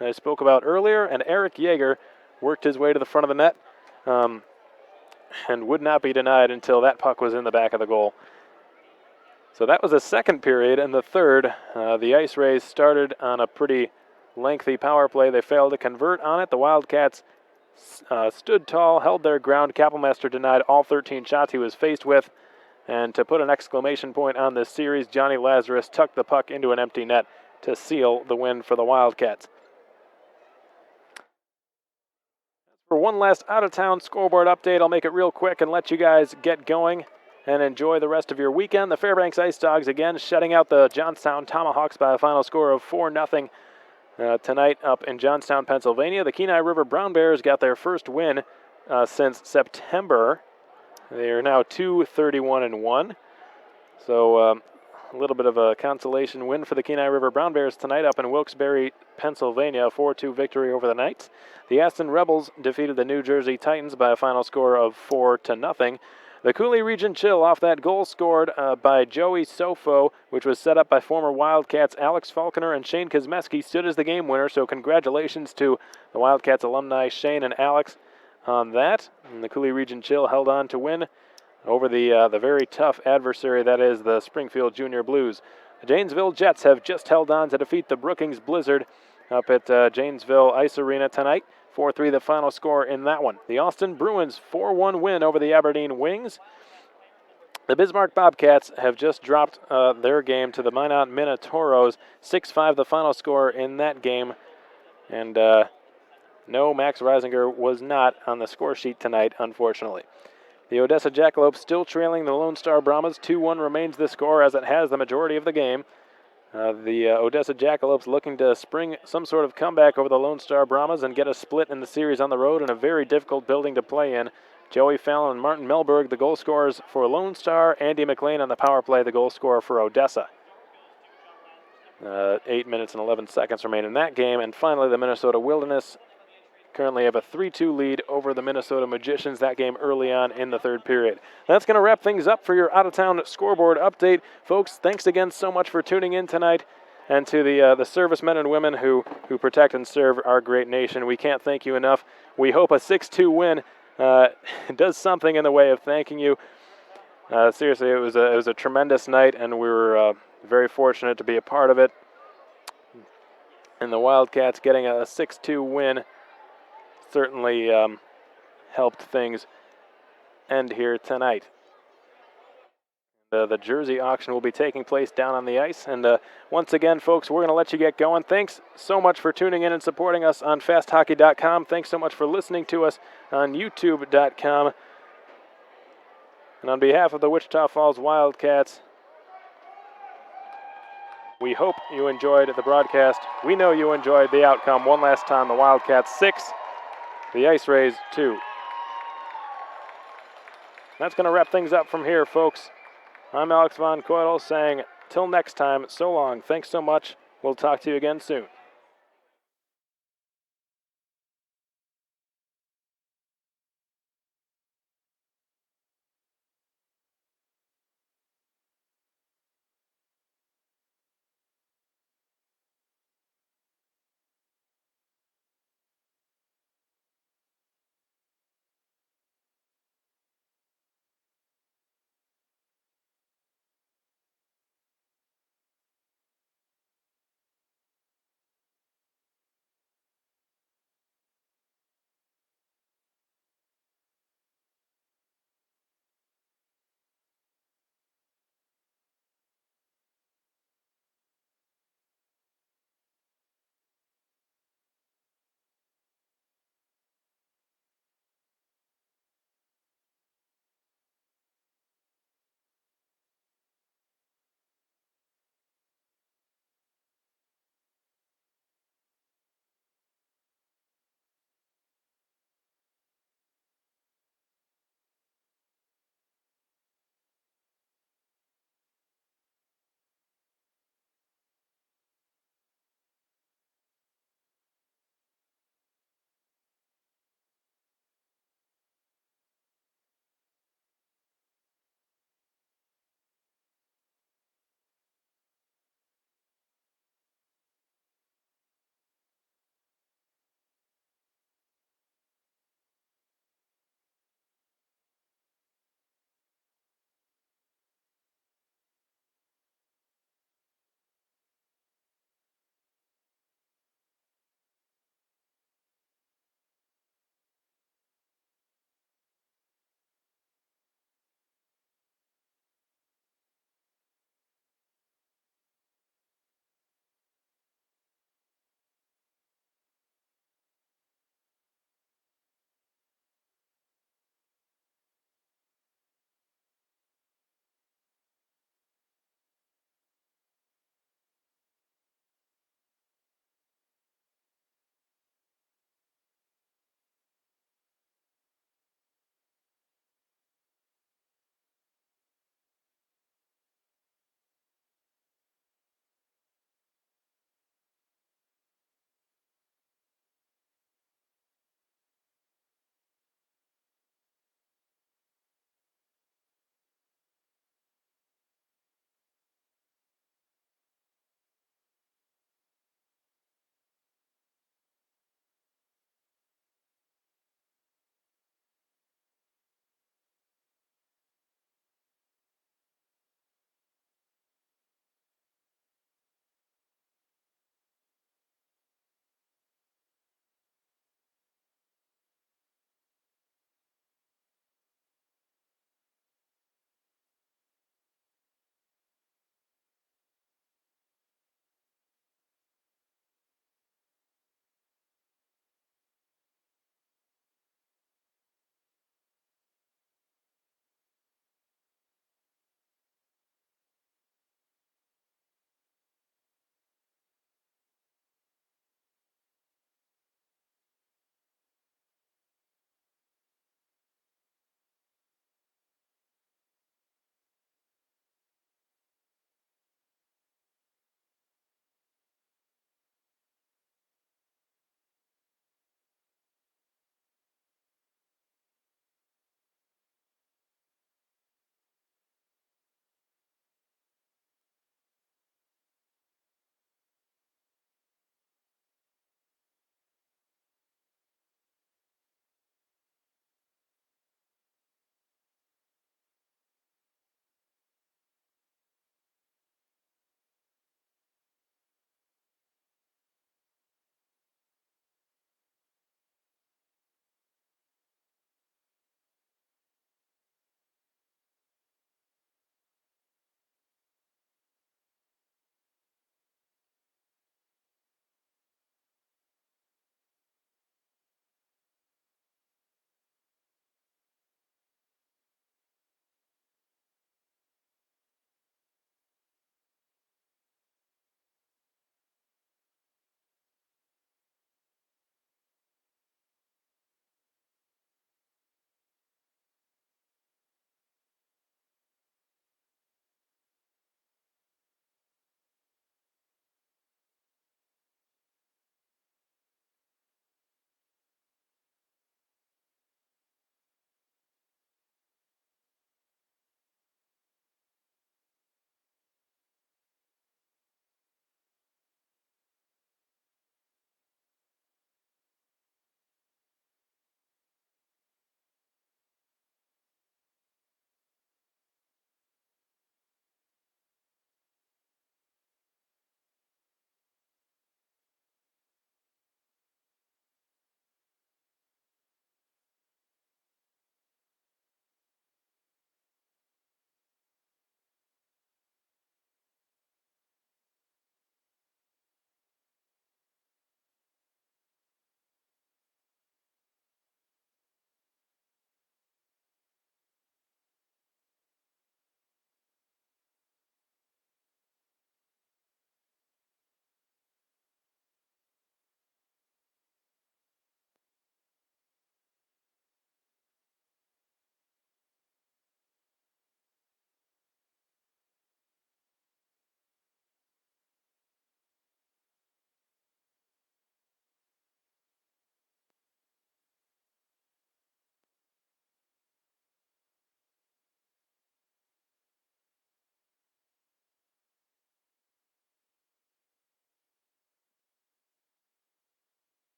Speaker 1: I spoke about earlier, and Eric Yeager worked his way to the front of the net and would not be denied until that puck was in the back of the goal. So that was the second period, and the third, the IceRays started on a pretty lengthy power play. They failed to convert on it. The Wildcats stood tall, held their ground. Kappelmaster denied all 13 shots he was faced with. And to put an exclamation point on this series, Johnny Lazarus tucked the puck into an empty net to seal the win for the Wildcats. For one last out-of-town scoreboard update, I'll make it real quick and let you guys get going and enjoy the rest of your weekend. The Fairbanks Ice Dogs again shutting out the Johnstown Tomahawks by a final score of 4-0 tonight up in Johnstown, Pennsylvania. The Kenai River Brown Bears got their first win since September. They are now 2-31-1. So A little bit of a consolation win for the Kenai River Brown Bears tonight up in Wilkes-Barre, Pennsylvania, 4-2 victory over the Knights. The Aston Rebels defeated the New Jersey Titans by a final score of 4-0. The Cooley Region Chill off that goal scored by Joey Sofo, which was set up by former Wildcats Alex Falconer and Shane Kosmeski, stood as the game winner, so congratulations to the Wildcats alumni Shane and Alex on that. And the Cooley Region Chill held on to win over the very tough adversary that is the Springfield Junior Blues. The Janesville Jets have just held on to defeat the Brookings Blizzard up at Janesville Ice Arena tonight. 4-3 the final score in that one. The Austin Bruins 4-1 win over the Aberdeen Wings. The Bismarck Bobcats have just dropped their game to the Minot Minotauros. 6-5 the final score in that game. And no, Max Reisinger was not on the score sheet tonight, unfortunately. The Odessa Jackalopes still trailing the Lone Star Brahmas. 2-1 remains the score as it has the majority of the game. The Odessa Jackalopes looking to spring some sort of comeback over the Lone Star Brahmas and get a split in the series on the road in a very difficult building to play in. Joey Fallon and Martin Melberg, the goal scorers for Lone Star. Andy McLean on the power play, the goal scorer for Odessa. 8 minutes and 11 seconds remain in that game. And finally, the Minnesota Wilderness currently have a 3-2 lead over the Minnesota Magicians. That game early on in the third period. That's going to wrap things up for your out-of-town scoreboard update. Folks, thanks again so much for tuning in tonight, and to the servicemen and women who protect and serve our great nation. We can't thank you enough. We hope a 6-2 win does something in the way of thanking you. Seriously, it was a tremendous night, and we were very fortunate to be a part of it. And the Wildcats getting a 6-2 win certainly helped things end here tonight. The jersey auction will be taking place down on the ice. And once again, folks, we're going to let you get going. Thanks so much for tuning in and supporting us on fasthockey.com. Thanks so much for listening to us on youtube.com. And on behalf of the Wichita Falls Wildcats, we hope you enjoyed the broadcast. We know you enjoyed the outcome. One last time, the Wildcats 6, the IceRays 2. That's going to wrap things up from here, folks. I'm Alex Von Coydel saying, till next time, so long. Thanks so much. We'll talk to you again soon.